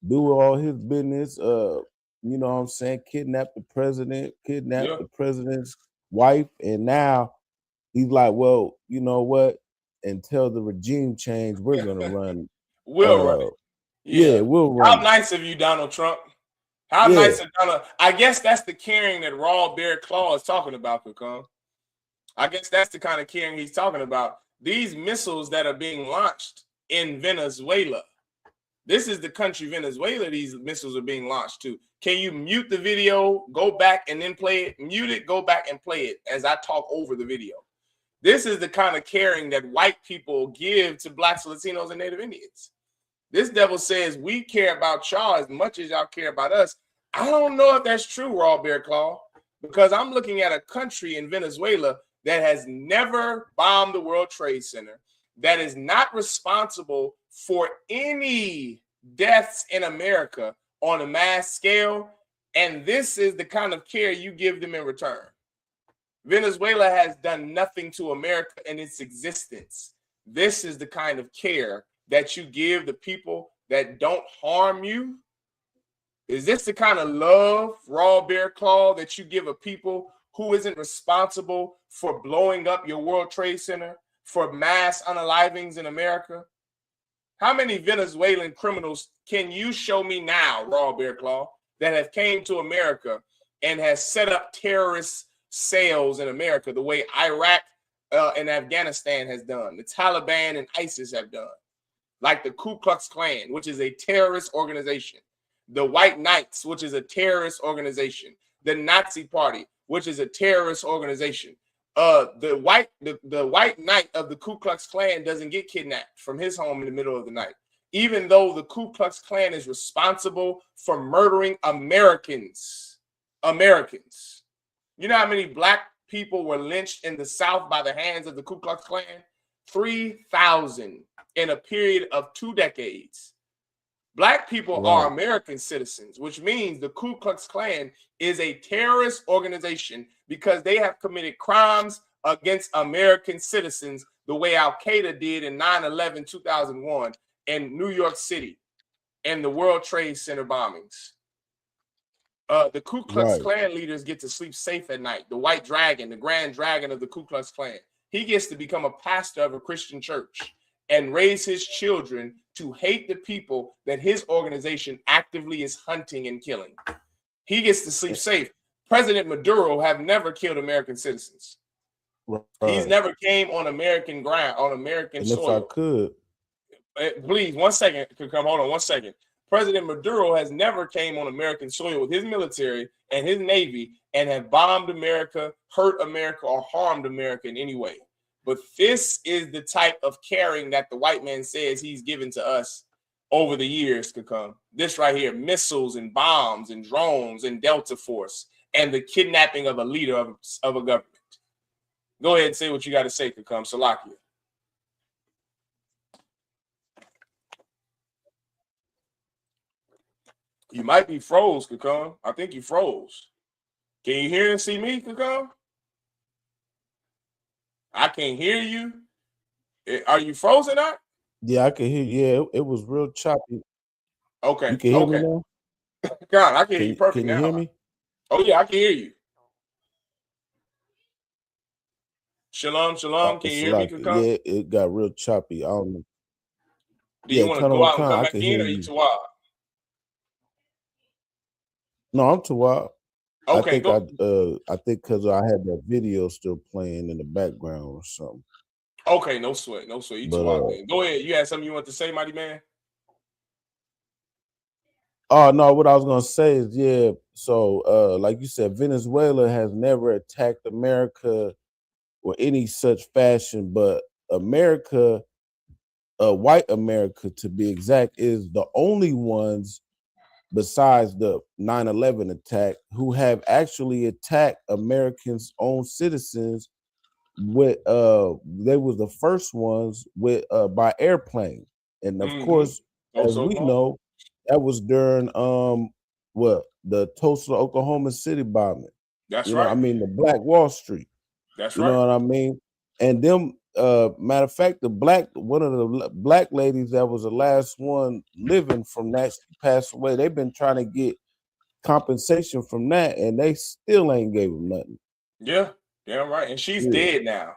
do all his business, you know what I'm saying, kidnap the president, the president's wife, and now he's like, well, you know what? Until the regime change, we're gonna run. We'll run it. Yeah, we'll run. How nice of you, Donald Trump. How nice of Donald. I guess that's the caring that Raw Bear Claw is talking about, Kakam. I guess that's the kind of caring he's talking about. These missiles that are being launched in Venezuela. This is the country Venezuela these missiles are being launched to. Can you mute the video, go back and then play it? Mute it, go back and play it as I talk over the video. This is the kind of caring that white people give to Blacks, Latinos, and Native Indians. This devil says we care about y'all as much as y'all care about us. I don't know if that's true, Raw Bear Claw, because I'm looking at a country in Venezuela that has never bombed the World Trade Center, that is not responsible for any deaths in America on a mass scale. And this is the kind of care you give them in return. Venezuela has done nothing to America in its existence. This is the kind of care that you give the people that don't harm you. Is this the kind of love, Raw Bear Claw, that you give a people who isn't responsible for blowing up your World Trade Center, for mass unalivings in America? How many Venezuelan criminals can you show me now, Raw Bear Claw, that have came to America and has set up terrorist cells in America the way Iraq and Afghanistan has done, the Taliban and ISIS have done? like the Ku Klux Klan, which is a terrorist organization, the White Knights, which is a terrorist organization, the Nazi Party, which is a terrorist organization. The white knight of the Ku Klux Klan doesn't get kidnapped from his home in the middle of the night, even though the Ku Klux Klan is responsible for murdering Americans. Americans. You know how many black people were lynched in the South by the hands of the Ku Klux Klan? 3,000 in a period of 2 decades. Black people are American citizens, which means the Ku Klux Klan is a terrorist organization because they have committed crimes against American citizens the way Al-Qaeda did in 9/11, 2001 in New York City and the World Trade Center bombings. The Ku Klux Klan leaders get to sleep safe at night. The White Dragon, the Grand Dragon of the Ku Klux Klan, he gets to become a pastor of a Christian church and raise his children to hate the people that his organization actively is hunting and killing. He gets to sleep safe. President Maduro have never killed American citizens. He's never came on American ground, on American soil. If I could, please, 1 second, hold on 1 second. President Maduro has never came on American soil with his military and his Navy and have bombed America, hurt America, or harmed America in any way. But this is the type of caring that the white man says he's given to us over the years to come. This right here, missiles and bombs and drones and Delta Force and the kidnapping of a leader of a government. Go ahead and say what you got to say, Kakam Salakia. You might be froze, Kakam. I think you froze. Can you hear and see me, Kakam? I can't hear you. Are you frozen out? Yeah, I can hear you. Yeah, it was real choppy. Okay. You can hear me now? God, I can hear you perfect now. Can you hear me? Oh, yeah, I can hear you. Shalom, shalom. Can you hear me, Kakam? Yeah, it got real choppy. I don't know. Do you want to go out and come back in, or you too wild? No, I'm too wild. Okay, I think because I had that video still playing in the background or something. Okay, no sweat, no sweat. You too wild, man. Go ahead. You had something you want to say, mighty man? Oh no, what I was gonna say is, yeah. So, like you said, Venezuela has never attacked America or any such fashion, but America, white America to be exact, is the only ones besides the 9/11 attack who have actually attacked Americans' own citizens with they was the first ones with by airplane. And of course, as we know, that was during the Tulsa, Oklahoma City bombing. That's right. I mean, the Black Wall Street. That's right. You know what I mean? And them matter of fact, one of the black ladies that was the last one living from that, she passed away. They've been trying to get compensation from that, and they still ain't gave them nothing. Yeah, damn right. And she's dead now,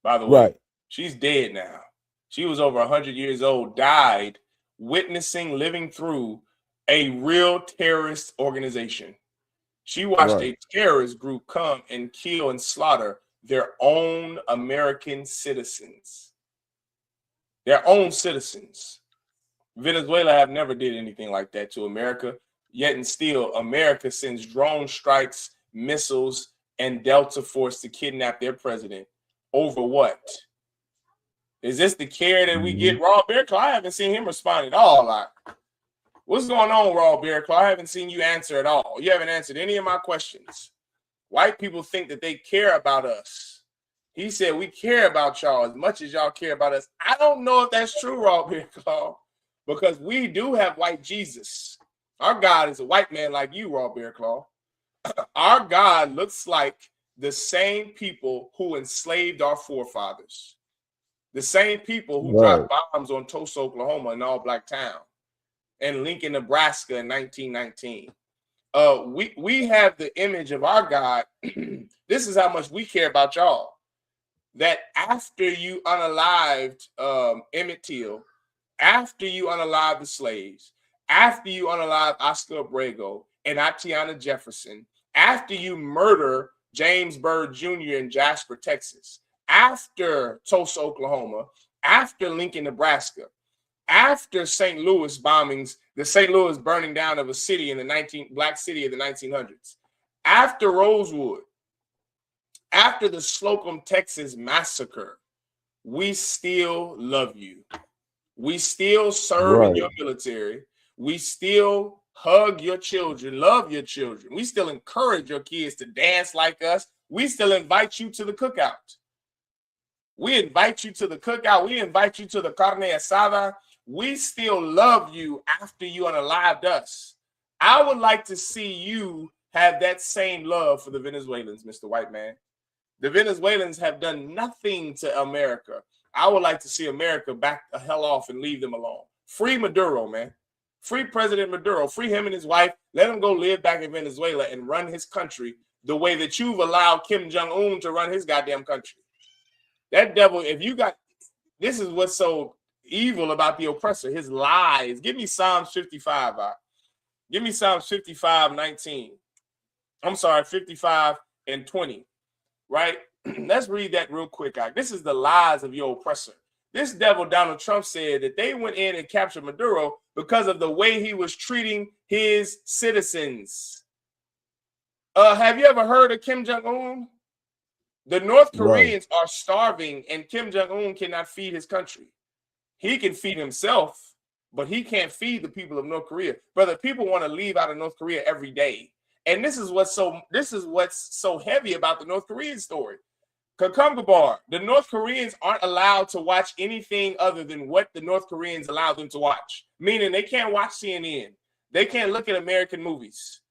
by the way. Right. She's dead now. She was over 100 years old, died witnessing, living through a real terrorist organization. She watched a terrorist group come and kill and slaughter their own American citizens. Their own citizens. Venezuela have never did anything like that to America, yet and still America sends drone strikes, missiles, and Delta Force to kidnap their president. Over what? Is this the care that we get? Raw Bear Claw, I haven't seen him respond at all. What's going on, Raw Bear Claw? I haven't seen you answer at all. You haven't answered any of my questions. White people think that they care about us. He said we care about y'all as much as y'all care about us. I don't know if that's true, Raw Bear Claw, because we do have white Jesus. Our God is a white man like you, Raw Bear Claw. Our God looks like the same people who enslaved our forefathers. The same people who dropped bombs on Tulsa, Oklahoma, an all-black town, and Lincoln, Nebraska in 1919. We have the image of our God. This is how much we care about y'all. That after you unalived Emmett Till, after you unalived the slaves, after you unalived Oscar Abrego and Atiana Jefferson, after you murder James Byrd Jr. in Jasper, Texas, after Tulsa, Oklahoma, after Lincoln, Nebraska, after St. Louis bombings, the St. Louis burning down of a city in the black city of the 1900s, after Rosewood, after the Slocum, Texas massacre, we still love you. We still serve in your military. We still hug your children, love your children. We still encourage your kids to dance like us. We still invite you to the cookout. We invite you to the cookout. We invite you to the carne asada. We still love you after you unalived us. I would like to see you have that same love for the Venezuelans, Mr. White Man. The Venezuelans have done nothing to America. I would like to see America back the hell off and leave them alone. Free Maduro, man. Free President Maduro. Free him and his wife. Let him go live back in Venezuela and run his country the way that you've allowed Kim Jong-un to run his goddamn country. That devil, if you got, this is what's so evil about the oppressor, his lies. Give me Psalms 55. Give me Psalms 55:19. I'm sorry, 55:20. Right? Let's read that real quick. This is the lies of your oppressor. This devil, Donald Trump, said that they went in and captured Maduro because of the way he was treating his citizens. Have you ever heard of Kim Jong-un? The North Koreans are starving, and Kim Jong-un cannot feed his country. He can feed himself, but he can't feed the people of North Korea. Brother, people want to leave out of North Korea every day. And this is what's so heavy about the North Korean story. Kakumgabar, the North Koreans aren't allowed to watch anything other than what the North Koreans allow them to watch. Meaning they can't watch CNN. They can't look at American movies.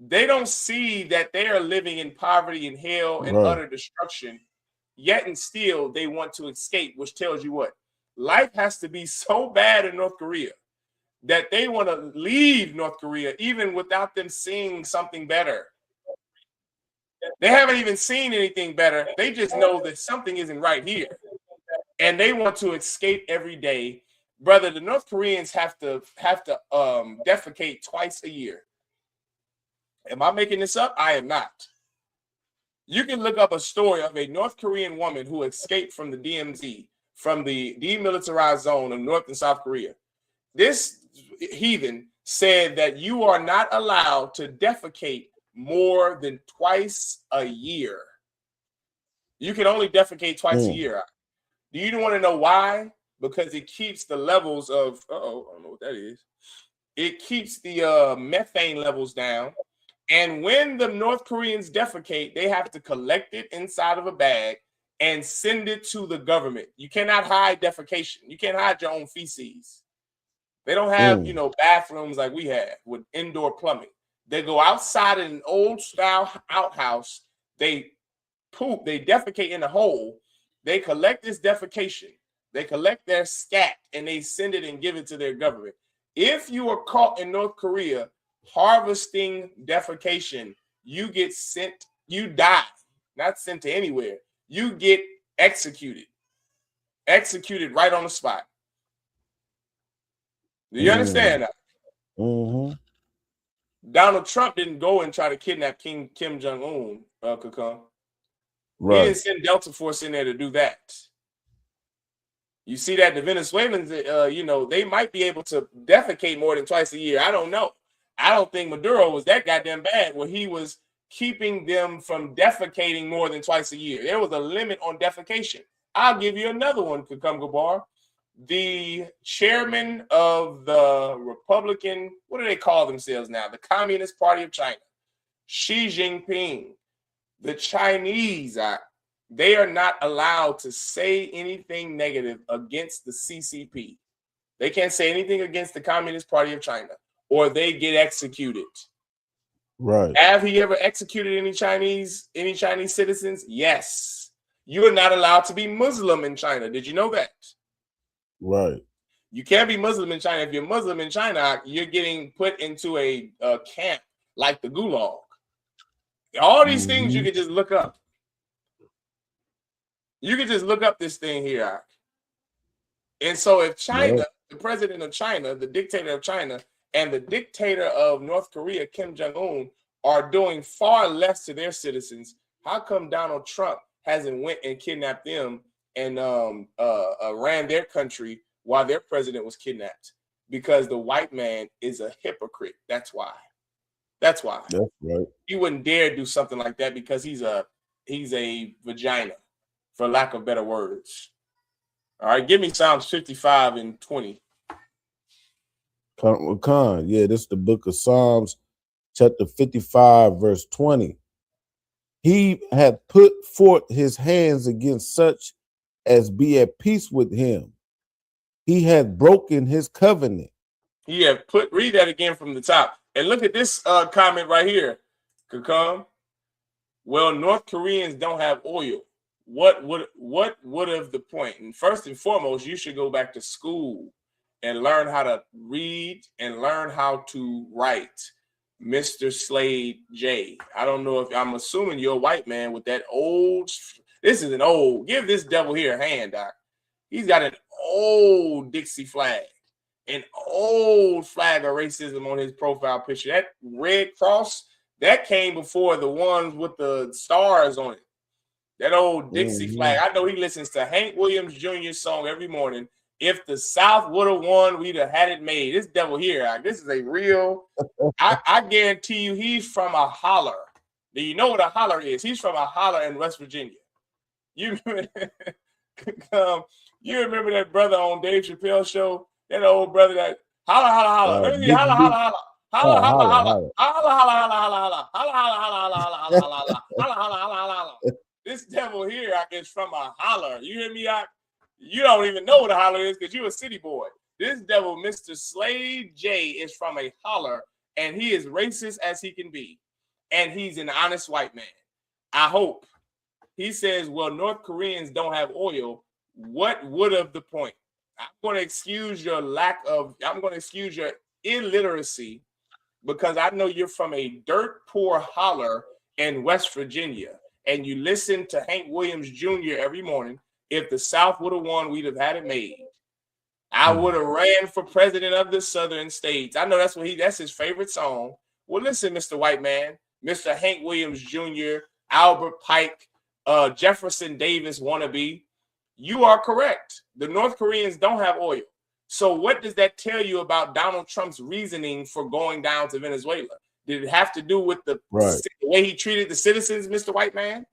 They don't see that they are living in poverty and hell and utter destruction. Yet and still they want to escape, which tells you what? Life has to be so bad in North Korea that they want to leave North Korea even without them seeing something better. They haven't even seen anything better. They just know that something isn't right here. And they want to escape every day. Brother, the North Koreans have to defecate twice a year. Am I making this up? I am not. You can look up a story of a North Korean woman who escaped from the DMZ, from the demilitarized zone of North and South Korea. This heathen said that you are not allowed to defecate more than twice a year. You can only defecate twice a year. Do you want to know why? Because it keeps the levels of, I don't know what that is. It keeps the methane levels down. And when the North Koreans defecate, they have to collect it inside of a bag and send it to the government. You cannot hide defecation. You can't hide your own feces. They don't have, bathrooms like we have with indoor plumbing. They go outside in an old style outhouse. They poop. They defecate in a hole. They collect this defecation. They collect their scat and they send it and give it to their government. If you are caught in North Korea harvesting defecation, you get sent, you die, not sent to anywhere. You get executed right on the spot. Do you understand that? Donald Trump didn't go and try to kidnap Kim Jong-un, He didn't send Delta Force in there to do that. You see that the Venezuelans, they might be able to defecate more than twice a year. I don't know. I don't think Maduro was that goddamn bad where he was keeping them from defecating more than twice a year. There was a limit on defecation. I'll give you another one, Kakumgabar. The chairman of the Republican, what do they call themselves now? The Communist Party of China, Xi Jinping. The Chinese, they are not allowed to say anything negative against the CCP. They can't say anything against the Communist Party of China, or they get executed. Right. Have he ever executed any Chinese citizens? Yes. You are not allowed to be Muslim in China. Did you know that? Right. You can't be Muslim in China. If you're Muslim in China, you're getting put into a camp like the Gulag. All these things you can just look up. You can just look up this thing here. And so if China, the president of China, the dictator of China, and the dictator of North Korea, Kim Jong-un, are doing far less to their citizens, how come Donald Trump hasn't went and kidnapped them and ran their country why their president was kidnapped, because the white man is a hypocrite. That's why. That's why. That's right. He wouldn't dare do something like that because he's a vagina, for lack of better words. All right, give me Psalms 55 and 20. Yeah, this is the book of Psalms, chapter 55, verse 20. He had put forth his hands against such as be at peace with him. He had broken his covenant. He had read that again from the top. And look at this comment right here. Kakam. Well, North Koreans don't have oil. What would have the point? And first and foremost, you should go back to school and learn how to read and learn how to write. Mr. Slade J. I don't know if I'm assuming you're a white man with that old. This is an old. Give this devil here a hand, Doc. He's got an old Dixie flag, an old flag of racism on his profile picture. That red cross that came before the ones with the stars on it. That old Dixie flag. I know he listens to Hank Williams Jr.'s song every morning. If the South would have won, we'd have had it made. This devil here, this is a real. I guarantee you, he's from a holler. Do you know what a holler is? He's from a holler in West Virginia. You remember that brother on Dave Chappelle's show? That old brother that holler, holler, holler. Let me see, holler, holler, holler. Holla, holla, holla. Holla, holla, holla, holla, holla. Holla, holla, holla, holla, holla, holla. Holla, holla, holla, holla. This devil here is from a holler. You hear me? You don't even know what a holler is because you're a city boy. This devil, Mr. Slade J, is from a holler, and he is racist as he can be. And he's an honest white man. I hope. He says, well, North Koreans don't have oil. What would have the point? I'm going to excuse your illiteracy because I know you're from a dirt poor holler in West Virginia, and you listen to Hank Williams Jr. every morning. If the South would have won, we'd have had it made. I would have ran for president of the Southern states. I know that's his favorite song. Well, listen, Mr. White Man, Mr. Hank Williams Jr., Albert Pike, Jefferson Davis wannabe, you are correct. The North Koreans don't have oil. So what does that tell you about Donald Trump's reasoning for going down to Venezuela? Did it have to do with the way he treated the citizens, Mr. White Man?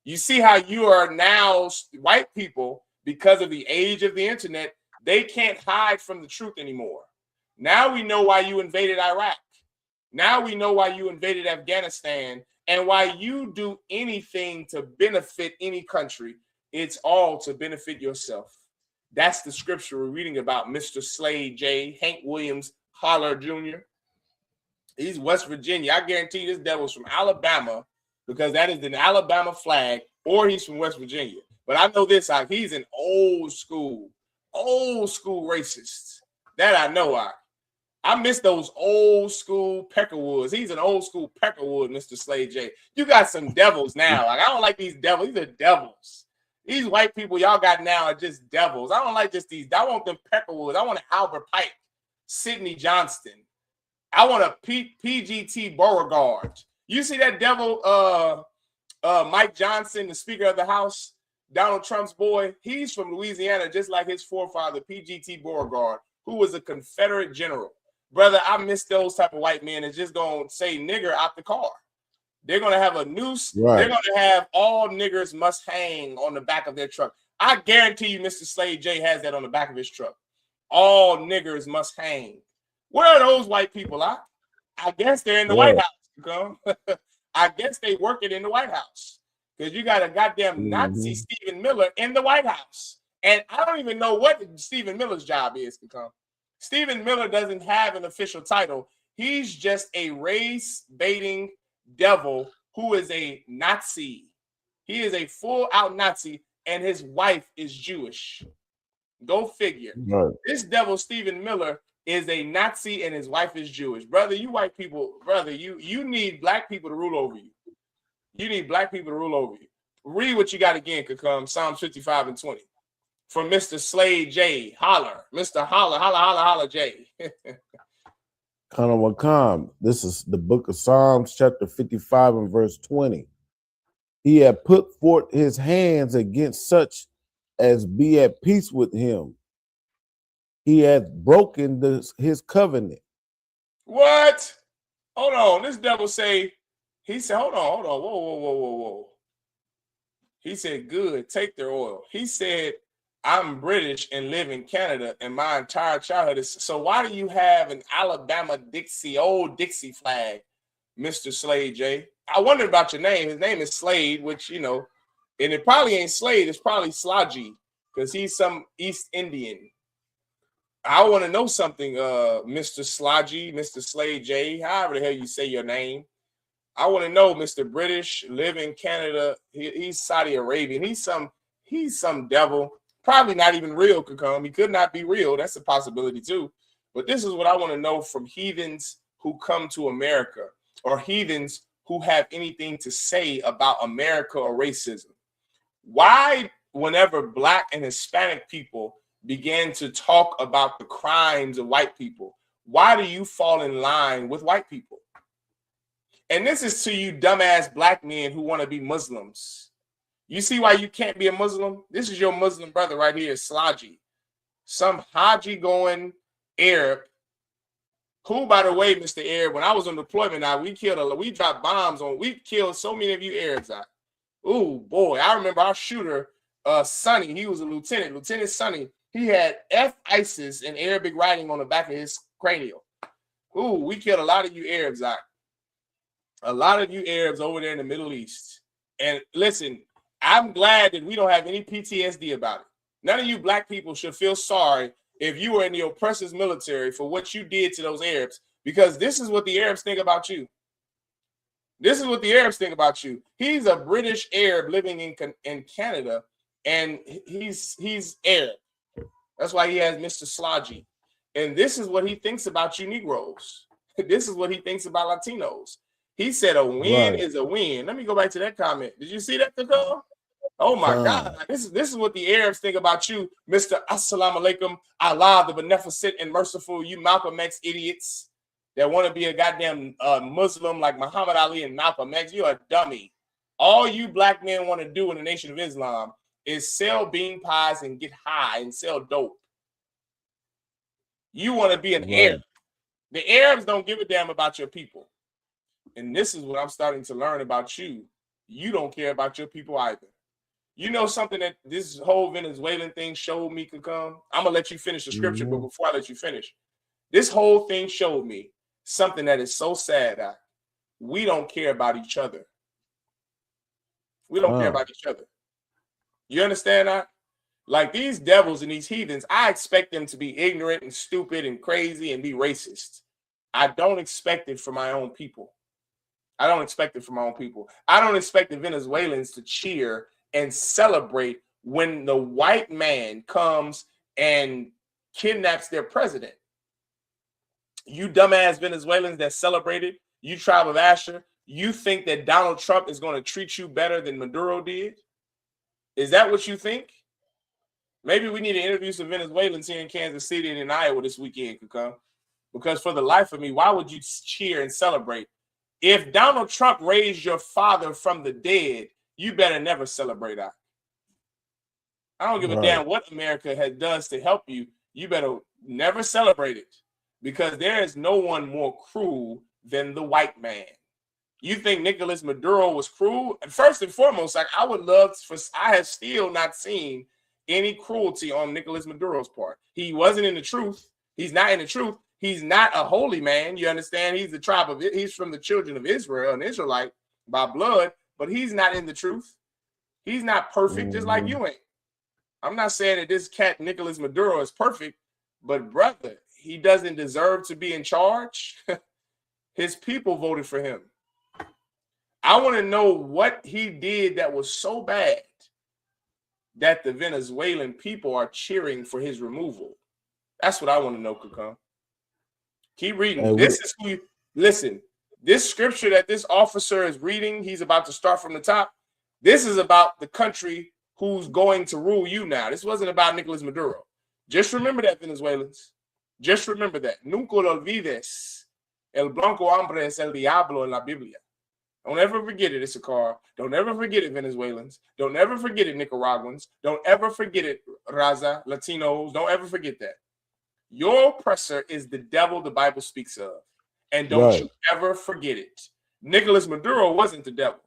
You see how you are now, white people, because of the age of the internet, they can't hide from the truth anymore. Now we know why you invaded Iraq. Now we know why you invaded Afghanistan and why you do anything to benefit any country. It's all to benefit yourself. That's the scripture we're reading about, Mr. Slade J. Hank Williams Holler Jr. He's West Virginia. I guarantee this devil's from Alabama, because that is an Alabama flag, or he's from West Virginia. But I know this, he's an old school racist. That I know. I miss those old school Peckerwoods. He's an old school Peckerwood, Mr. Slade J. You got some devils now. Like, I don't like these devils. These are devils. These white people y'all got now are just devils. I don't like just these. I want them Peckerwoods. I want an Albert Pike, Sidney Johnston. I want a PGT Beauregard. You see that devil, Mike Johnson, the Speaker of the House, Donald Trump's boy? He's from Louisiana, just like his forefather, PGT Beauregard, who was a Confederate general. Brother, I miss those type of white men that's just going to say nigger out the car. They're going to have a noose. Right. They're going to have all niggers must hang on the back of their truck. I guarantee you Mr. Slade J has that on the back of his truck. All niggers must hang. Where are those white people at? I guess they're in the White House. I guess they working in the White House because you got a goddamn Nazi Stephen Miller in the White House. And I don't even know what Stephen Miller's job is. Stephen Miller doesn't have an official title. He's just a race-baiting devil who is a Nazi. He is a full-out Nazi, and his wife is Jewish. Go figure. Right. This devil, Stephen Miller, is a Nazi, and his wife is Jewish. Brother, you white people, brother, you need black people to rule over you. You need black people to rule over you. Read what you got again, Kakam, Psalms 55 and 20. From Mr. Slade J. Holler. Mr. Holler, holler, holler, holler, J. Wakam. This is the book of Psalms, chapter 55 and verse 20. He had put forth his hands against such as be at peace with him. he had broken his covenant. What? Hold on. This devil say, he said, hold on. Whoa. He said, good, take their oil. He said, I'm British and live in Canada, and my entire childhood is. So why do you have an Alabama Dixie, old Dixie flag, Mr. Slade J? I wondered about your name. His name is Slade, which, you know, and it probably ain't Slade. It's probably Slodgy, because he's some East Indian. I want to know something, Mr. Slodgy, Mr. Slade J, however the hell you say your name. I want to know, Mr. British, live in Canada. He's Saudi Arabian. He's some devil. Probably not even real could come. He could not be real. That's a possibility too. But this is what I want to know from heathens who come to America, or heathens who have anything to say about America or racism. Why, whenever Black and Hispanic people began to talk about the crimes of white people, why do you fall in line with white people? And this is to you dumbass Black men who want to be Muslims. You see why you can't be a Muslim? This is your Muslim brother right here, Slodgy. Some Haji going Arab. Who, by the way, Mr. Arab, when I was on deployment, we dropped bombs on, we killed so many of you Arabs out. Ooh, boy, I remember our shooter, Sonny, he was a Lieutenant Sonny. He had F-ISIS in Arabic writing on the back of his cranial. Ooh, we killed a lot of you Arabs out. A lot of you Arabs over there in the Middle East. And listen, I'm glad that we don't have any PTSD about it. None of you Black people should feel sorry if you were in the oppressor's military for what you did to those Arabs, because this is what the Arabs think about you. This is what the Arabs think about you. He's a British Arab living in Canada, and he's Arab. That's why he has Mr. Slodgy. And this is what he thinks about you Negroes. This is what he thinks about Latinos. He said a win is a win. Let me go back to that comment. Did you see that, Kakao? Oh my God. This is what the Arabs think about you, Mr. Assalamu alaikum, Allah, the beneficent and merciful, you Malcolm X idiots that want to be a goddamn Muslim like Muhammad Ali and Malcolm X. You're a dummy. All you Black men want to do in the Nation of Islam is sell bean pies and get high and sell dope. You want to be an Arab. The Arabs don't give a damn about your people. And this is what I'm starting to learn about you. You don't care about your people either. You know something that this whole Venezuelan thing showed me could come? I'm going to let you finish the scripture, but before I let you finish, this whole thing showed me something that is so sad that we don't care about each other. We don't care about each other. You understand that? Like these devils and these heathens, I expect them to be ignorant and stupid and crazy and be racist. I don't expect it for my own people. I don't expect it from my own people. I don't expect the Venezuelans to cheer and celebrate when the white man comes and kidnaps their president. You dumbass Venezuelans that celebrated, you tribe of Asher, you think that Donald Trump is going to treat you better than Maduro did? Is that what you think? Maybe we need to interview some Venezuelans here in Kansas City and in Iowa this weekend, Kakao. Because for the life of me, why would you cheer and celebrate? If Donald Trump raised your father from the dead, you better never celebrate that. I don't give a damn what America does to help you. You better never celebrate it, because there is no one more cruel than the white man. You think Nicolas Maduro was cruel? And first and foremost, like I have still not seen any cruelty on Nicolas Maduro's part. He wasn't in the truth. He's not in the truth. He's not a holy man. You understand? He's the tribe of it. He's from the children of Israel, an Israelite by blood, but he's not in the truth. He's not perfect, just like you ain't. I'm not saying that this cat Nicolas Maduro is perfect, but brother, he doesn't deserve to be in charge. His people voted for him. I want to know what he did that was so bad that the Venezuelan people are cheering for his removal. That's what I want to know, Kakao. Keep reading. This is who you listen. This scripture that this officer is reading, he's about to start from the top. This is about the country who's going to rule you now. This wasn't about Nicolas Maduro. Just remember that, Venezuelans. Just remember that. Nunca lo olvides. El blanco hombre es el diablo en la Biblia. Don't ever forget it, Issachar. Don't ever forget it, Venezuelans. Don't ever forget it, Nicaraguans. Don't ever forget it, Raza, Latinos. Don't ever forget that. Your oppressor is the devil the Bible speaks of. And don't you ever forget it. Nicolas Maduro wasn't the devil,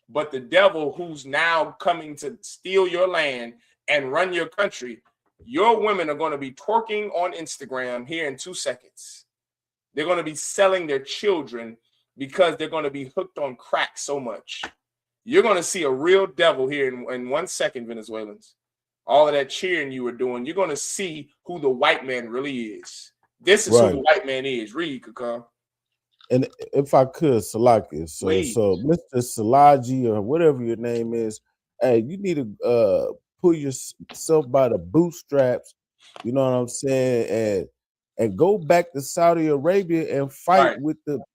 but the devil who's now coming to steal your land and run your country. Your women are going to be twerking on Instagram here in 2 seconds. They're going to be selling their children because they're going to be hooked on crack so much. You're going to see a real devil here in 1 second, Venezuelans. All of that cheering you were doing, you're going to see who the white man really is. This is who the white man is. Read, Kakam. And if I could, Salaki, so Mr. Salaji or whatever your name is, hey, you need to pull yourself by the bootstraps, you know what I'm saying, and go back to Saudi Arabia and fight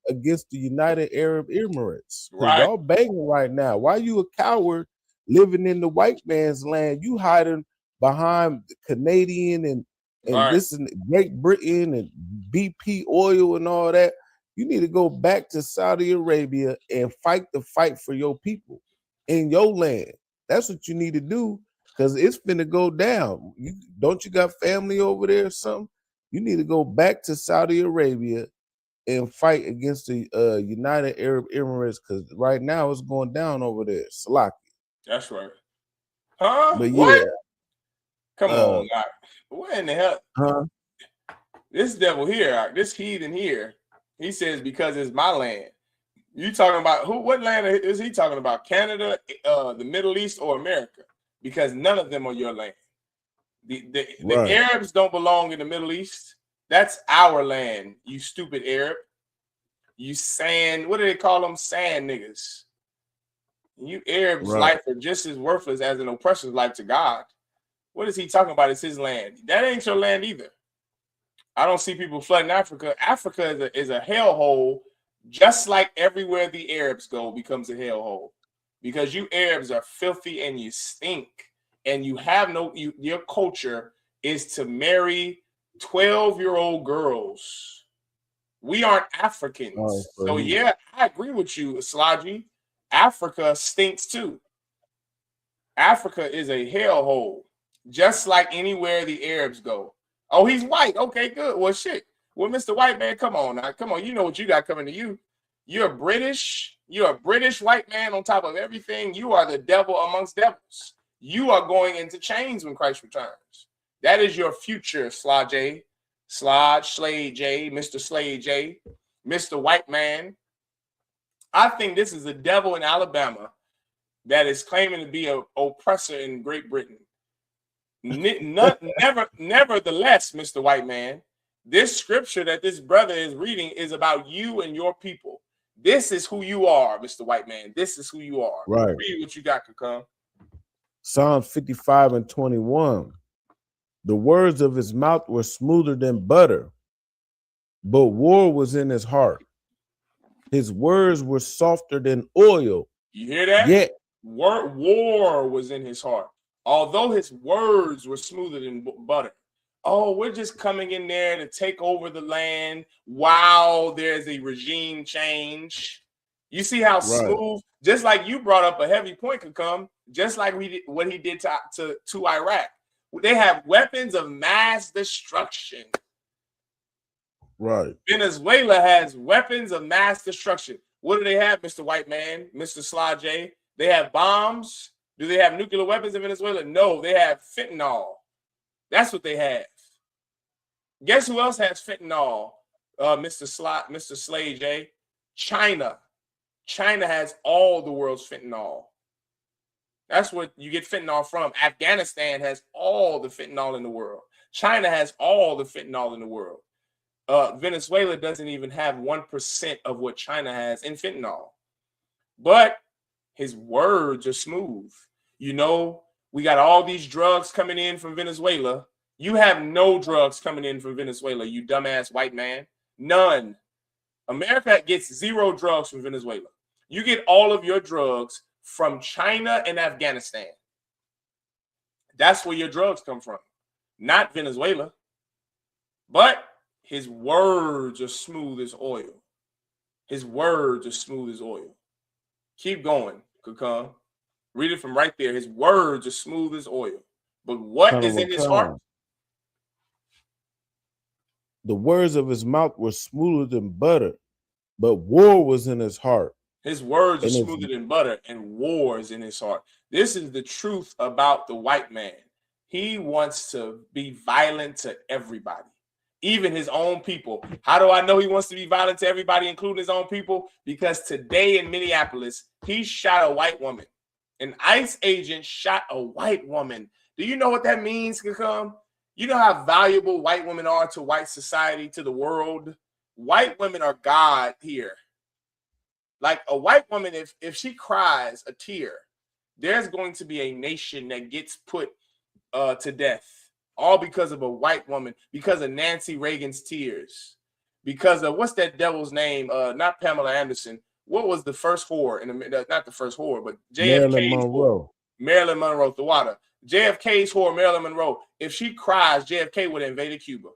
against the United Arab Emirates. Because y'all banging right now. Why you a coward living in the white man's land? You hiding behind Canadian and this and Great Britain and BP oil and all that. You need to go back to Saudi Arabia and fight the fight for your people in your land. That's what you need to do, because it's finna go down. Don't you got family over there or something? You need to go back to Saudi Arabia and fight against the United Arab Emirates, because right now it's going down over there. Salaki. That's right. Huh? But what? Yeah. Come on, God. What in the hell? Huh? This devil here, this heathen here, he says, because it's my land. You talking about who? What land is he talking about? Canada, the Middle East, or America? Because none of them are your land. The Arabs don't belong in the Middle East. That's our land, you stupid Arab. You sand, what do they call them? Sand niggas. You Arabs' life are just as worthless as an oppressor's life to God. What is he talking about? It's his land. That ain't your land either. I don't see people flooding Africa. Africa is a hellhole, just like everywhere the Arabs go becomes a hellhole. Because you Arabs are filthy and you stink. And you have your culture is to marry 12-year-old girls. We aren't Africans. So yeah, I agree with you, Slaji. Africa stinks too. Africa is a hellhole, just like anywhere the Arabs go. Oh, he's white. Okay, good. Well, shit. Well, Mr. White Man, come on now. Come on. You know what you got coming to you. You're British. You're a British white man on top of everything. You are the devil amongst devils. You are going into chains when Christ returns. That is your future, Slade J, Mr. Slade J, Mr. White Man. I think this is a devil in Alabama that is claiming to be an oppressor in Great Britain. Nevertheless, Mr. White Man, this scripture that this brother is reading is about you and your people. This is who you are, Mr. White Man. This is who you are. Right. Read what you got, Kakam. Psalm 55:21. The words of his mouth were smoother than butter, but war was in his heart. His words were softer than oil. You hear that? Yet war was in his heart. Although his words were smoother than butter. Oh, we're just coming in there to take over the land while there's a regime change. You see how smooth, just like you brought up a heavy point could come, just like we did what he did to Iraq. They have weapons of mass destruction. Right. Venezuela has weapons of mass destruction. What do they have, Mr. White Man, Mr. Slade? They have bombs. Do they have nuclear weapons in Venezuela? No, they have fentanyl. That's what they have. Guess who else has fentanyl, Mr. Slade J? China. China has all the world's fentanyl. That's what you get fentanyl from. Afghanistan has all the fentanyl in the world. China has all the fentanyl in the world. Venezuela doesn't even have 1% of what China has in fentanyl. But his words are smooth. You know, we got all these drugs coming in from Venezuela. You have no drugs coming in from Venezuela, you dumbass white man. None. America gets 0 drugs from Venezuela. You get all of your drugs from China and Afghanistan. That's where your drugs come from, not Venezuela. But his words are smooth as oil. His words are smooth as oil. Keep going, Kakam. Read it from right there. His words are smooth as oil. But what is in his heart? the words of his mouth were smoother than butter, but war was in his heart. His words are And his, smoother than butter, and war is in his heart. This is the truth about the white man. He wants to be violent to everybody, even his own people. How do I know he wants to be violent to everybody, including his own people? Because today in Minneapolis, he shot a white woman. An ICE agent shot a white woman. Do you know what that means, Kakam? You know how valuable white women are to white society, to the world? White women are God here. Like a white woman, if she cries a tear, there's going to be a nation that gets put to death, all because of a white woman, because of Nancy Reagan's tears, because of what's that devil's name? Not Pamela Anderson. What was the first whore in the not the first whore, but JFK's Marilyn Monroe. Whore. Marilyn Monroe, the water. JFK's whore, Marilyn Monroe. If she cries, JFK would have invaded Cuba.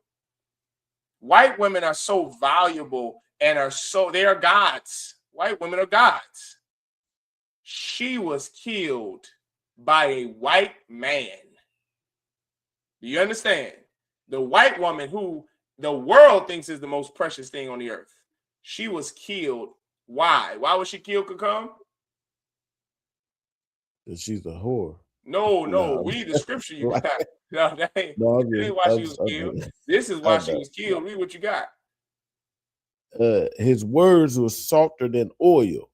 White women are so valuable and they are gods. White women are gods. She was killed by a white man. Do you understand? The white woman who the world thinks is the most precious thing on the earth. She was killed. Why? Why was she killed, Kakam? Because she's a whore. No. Read the scripture you got. No, that ain't why she was killed. This is why she was killed. Read what you got. His words were softer than oil,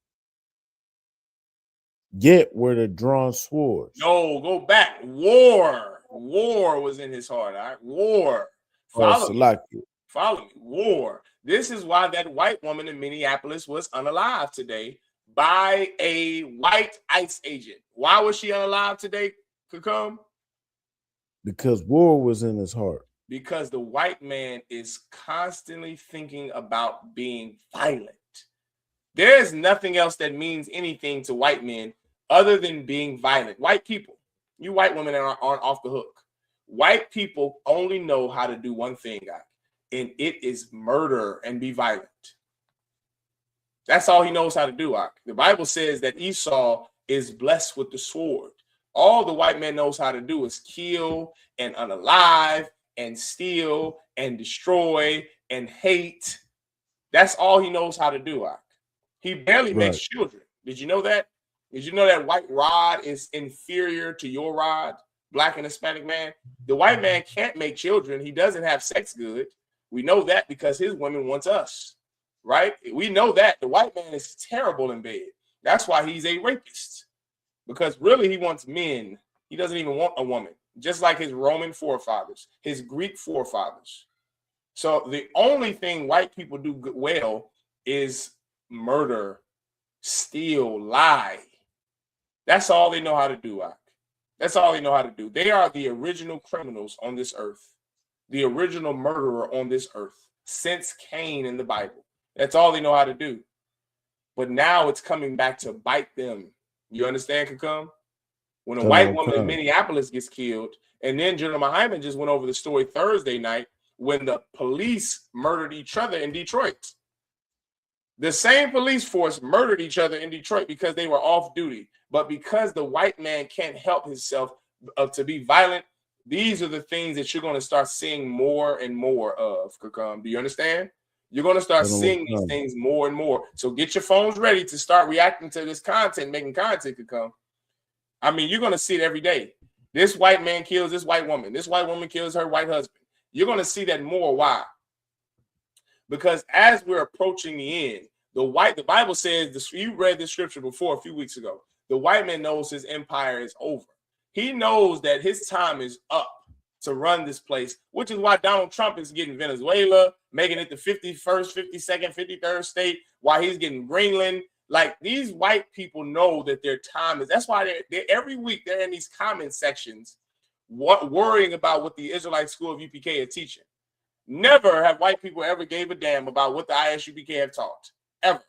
yet were the drawn swords. No, go back. War was in his heart. All right? War. Follow me. War. This is why that white woman in Minneapolis was unalive today by a white ICE agent. Why was she unalive today, Kakam? Because war was in his heart. Because the white man is constantly thinking about being violent. There's nothing else that means anything to white men other than being violent. White people, you white women aren't off the hook. White people only know how to do one thing, and it is murder and be violent. That's all he knows how to do. The Bible says that Esau is blessed with the sword. All the white man knows how to do is kill and unalive and steal and destroy and hate. That's all he knows how to do. He barely makes children. Did you know that? Did you know that white rod is inferior to your rod, black and Hispanic man? The white man can't make children. He doesn't have sex good. We know that because his women wants us, right? We know that. The white man is terrible in bed. That's why he's a rapist, because really he wants men. He doesn't even want a woman, just like his Roman forefathers, his Greek forefathers. So the only thing white people do well is murder, steal, lie. That's all they know how to do, That's all they know how to do. They are the original criminals on this earth, the original murderer on this earth since Cain in the Bible. That's all they know how to do. But now it's coming back to bite them. You understand, Kakam? When a white woman in Minneapolis gets killed, and then General Hyman just went over the story Thursday night when the police murdered each other in Detroit. The same police force murdered each other in Detroit because they were off duty. But because the white man can't help himself to be violent, these are the things that you're going to start seeing more and more of, Kakam. Do you understand? You're going to start seeing these things more and more. So get your phones ready to start reacting to this content, making content, Kakam. I mean, you're going to see it every day. This white man kills this white woman. This white woman kills her white husband. You're going to see that more. Why? Because as we're approaching the end, the Bible says, you read this scripture before a few weeks ago, the white man knows his empire is over. He knows that his time is up to run this place, which is why Donald Trump is getting Venezuela, making it the 51st, 52nd, 53rd state, while he's getting Greenland. Like, these white people know that their time is, that's why they're every week they're in these comment sections worrying about what the Israelite School of UPK are teaching. Never have white people ever gave a damn about what the ISUPK have taught, ever.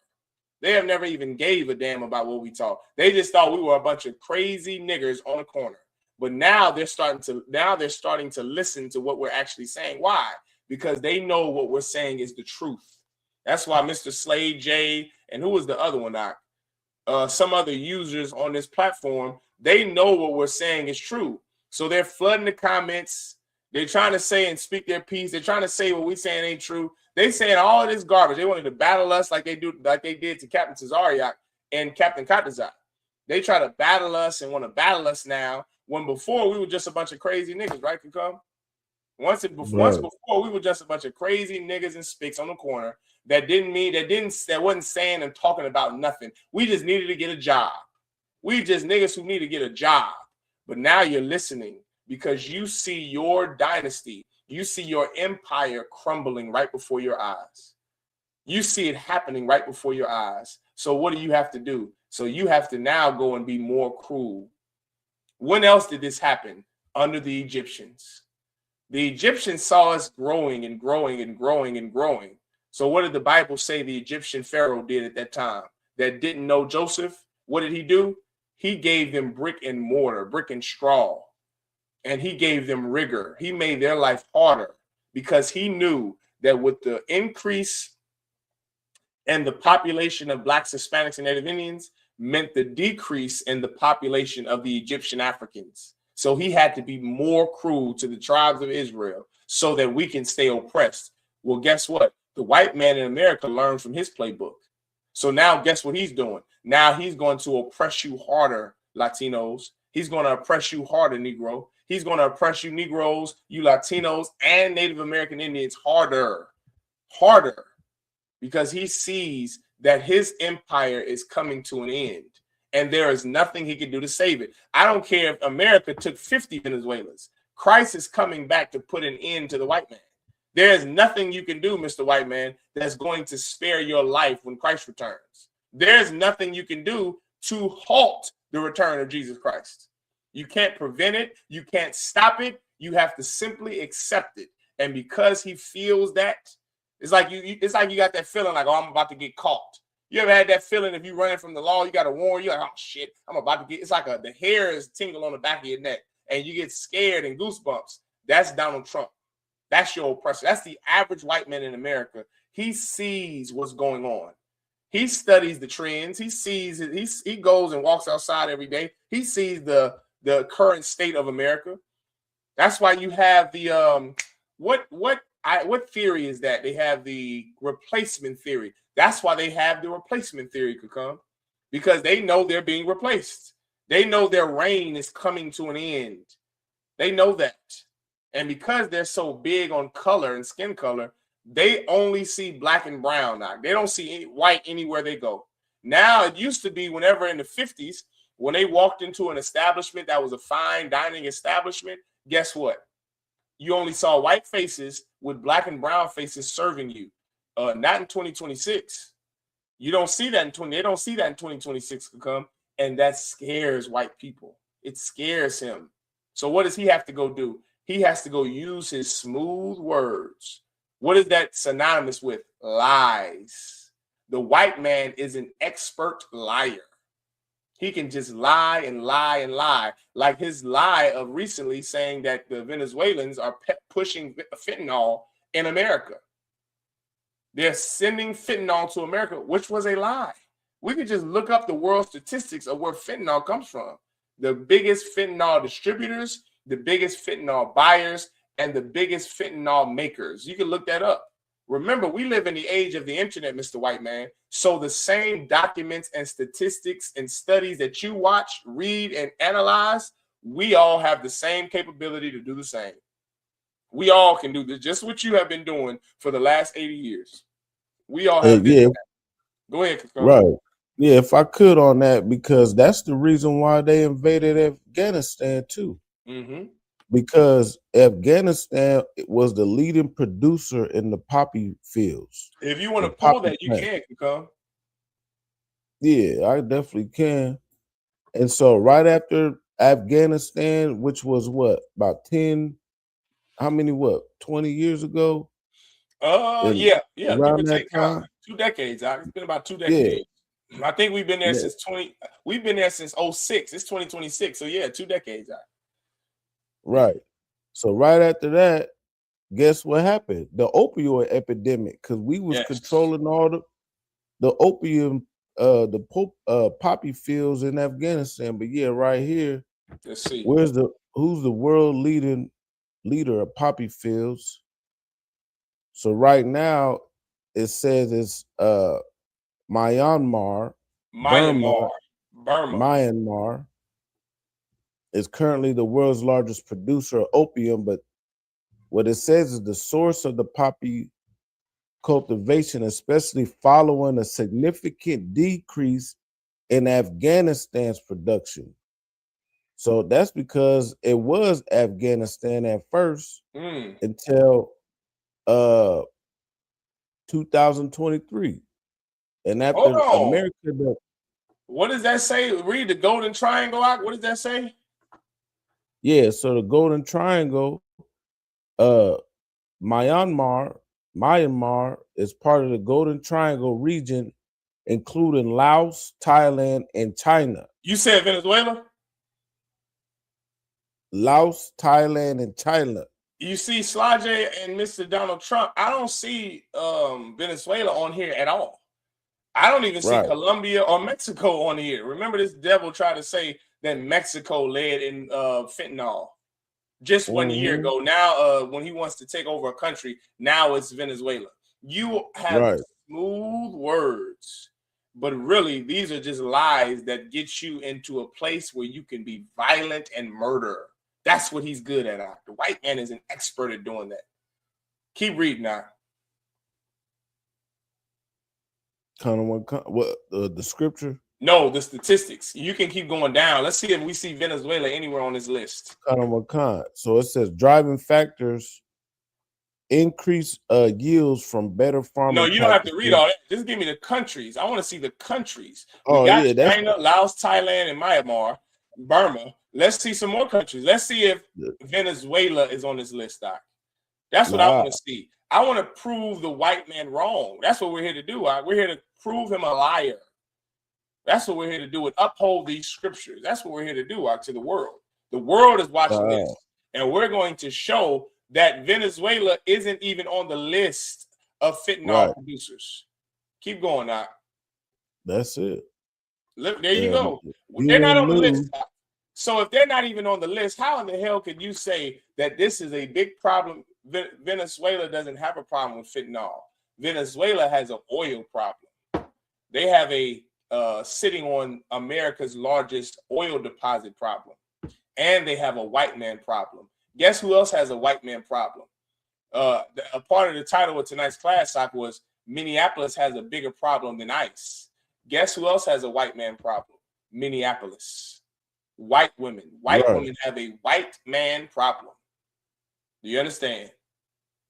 They have never even gave a damn about what we taught. They just thought we were a bunch of crazy niggers on a corner. But now they're starting to listen to what we're actually saying. Why? Because they know what we're saying is the truth. That's why Mr. Slade J and who was the other one? Some other users on this platform, they know what we're saying is true. So they're flooding the comments They're trying to say and speak their piece. They're trying to say what we saying ain't true. They saying all of this garbage. They wanted to battle us like they did to Captain Tazariak and Captain Katazak. They try to battle us and want to battle us now, when before we were just a bunch of crazy niggas, right, Kakam? Once before we were just a bunch of crazy niggas and spicks on the corner that wasn't saying and talking about nothing. We just needed to get a job. We just niggas who need to get a job. But now you're listening because you see your dynasty, you see your empire crumbling right before your eyes. You see it happening right before your eyes. So what do you have to do? So you have to now go and be more cruel. When else did this happen? Under the Egyptians. The Egyptians saw us growing and growing and growing and growing. So what did the Bible say the Egyptian Pharaoh did at that time that didn't know Joseph? What did he do? He gave them brick and mortar, brick and straw, and he gave them rigor. He made their life harder because he knew that with the increase and the population of Blacks, Hispanics, and Native Indians meant the decrease in the population of the Egyptian Africans. So he had to be more cruel to the tribes of Israel so that we can stay oppressed. Well, guess what? The white man in America learned from his playbook. So now guess what he's doing? Now he's going to oppress you harder, Latinos. He's going to oppress you harder, Negro. He's going to oppress you Negroes, you Latinos, and Native American Indians harder, because he sees that his empire is coming to an end. And there is nothing he can do to save it. I don't care if America took 50 Venezuelans. Christ is coming back to put an end to the white man. There is nothing you can do, Mr. White Man, that's going to spare your life when Christ returns. There's nothing you can do to halt the return of Jesus Christ. You can't prevent it. You can't stop it. You have to simply accept it. And because he feels that, it's like you got that feeling like, oh, I'm about to get caught. You ever had that feeling if you're running from the law, you got to warn you like, oh shit, I'm about to get, it's like the hairs tingle on the back of your neck and you get scared and goosebumps. That's Donald Trump. That's your oppressor. That's the average white man in America. He sees what's going on. He studies the trends. He sees it. He goes and walks outside every day. He sees the current state of America. That's why you have the what theory is that? They have the replacement theory. That's why they have the replacement theory, could come, because they know they're being replaced. They know their reign is coming to an end. They know that. And because they're so big on color and skin color, they only see black and brown now. They don't see any white anywhere they go. Now, it used to be whenever in the 50s, when they walked into an establishment that was a fine dining establishment, guess what? You only saw white faces with black and brown faces serving you. Not in 2026. You don't see that they don't see that in 2026 to come. And that scares white people. It scares him. So what does he have to go do? He has to go use his smooth words. What is that synonymous with? Lies. The white man is an expert liar. He can just lie and lie and lie. Like his lie of recently saying that the Venezuelans are pushing fentanyl in America. They're sending fentanyl to America, which was a lie. We could just look up the world statistics of where fentanyl comes from. The biggest fentanyl distributors, the biggest fentanyl buyers, and the biggest fentanyl makers. You can look that up. Remember, we live in the age of the internet, Mr. White Man. So the same documents and statistics and studies that you watch, read, and analyze, we all have the same capability to do the same. We all can do this, just what you have been doing for the last 80 years. We all have been doing that. Go ahead, Kakam. Right. Yeah, if I could on that, because that's the reason why they invaded Afghanistan too. Mm-hmm. Because Afghanistan was the leading producer in the poppy fields. If you want to pull that, you can, Kakam. Yeah, I definitely can. And so right after Afghanistan, which was what, about 10, how many, 20 years ago? Yeah, around that time. 2 decades. It's been about 2 decades. Yeah. I think we've been there since 06. It's 2026. So yeah, 2 decades. Right. So right after that, guess what happened? The opioid epidemic, because we was controlling all the opium, poppy fields in Afghanistan. But yeah, right here, let's see. who's the world leading leader of poppy fields. So right now it says it's Myanmar, Burma, Myanmar is currently the world's largest producer of opium, but what it says is the source of the poppy cultivation, especially following a significant decrease in Afghanistan's production. So that's because it was Afghanistan at first until 2023. And after America, what does that say? Read the Golden Triangle out. What does that say? Yeah, so the Golden Triangle, Myanmar is part of the Golden Triangle region, including Laos, Thailand, and China. You said Venezuela? Laos, Thailand, and China. You see Slajay and Mr. Donald Trump. I don't see Venezuela on here at all. I don't even see Colombia or Mexico on here. Remember, this devil tried to say that Mexico led in fentanyl just 1 year ago. Now, when he wants to take over a country, now it's Venezuela. You have smooth words, but really, these are just lies that get you into a place where you can be violent and murder. That's what he's good at. The white man is an expert at doing that. Keep reading now. What the scripture? No, the statistics. You can keep going down. Let's see if we see Venezuela anywhere on this list. So it says driving factors increase yields from better farming. No, you don't have to read all that. Just give me the countries. I want to see the countries. We got China, Laos, Thailand, and Myanmar, Burma. Let's see some more countries. Let's see if Venezuela is on this list, Doc. That's what I want to see. I want to prove the white man wrong. That's what we're here to do. We're here to prove him a liar. That's what we're here to do, and uphold these scriptures. That's what we're here to do out to the world. The world is watching this, and we're going to show that Venezuela isn't even on the list of fentanyl producers. Keep going now. That's it. Look, there you go. They're not on the list. So if they're not even on the list, how in the hell could you say that this is a big problem? Venezuela doesn't have a problem with fentanyl. Venezuela has an oil problem. They have a sitting on America's largest oil deposit problem. And they have a white man problem. Guess who else has a white man problem? A part of the title of tonight's class talk was Minneapolis has a bigger problem than ICE. Guess who else has a white man problem? Minneapolis. White women. White women have a white man problem. Do you understand?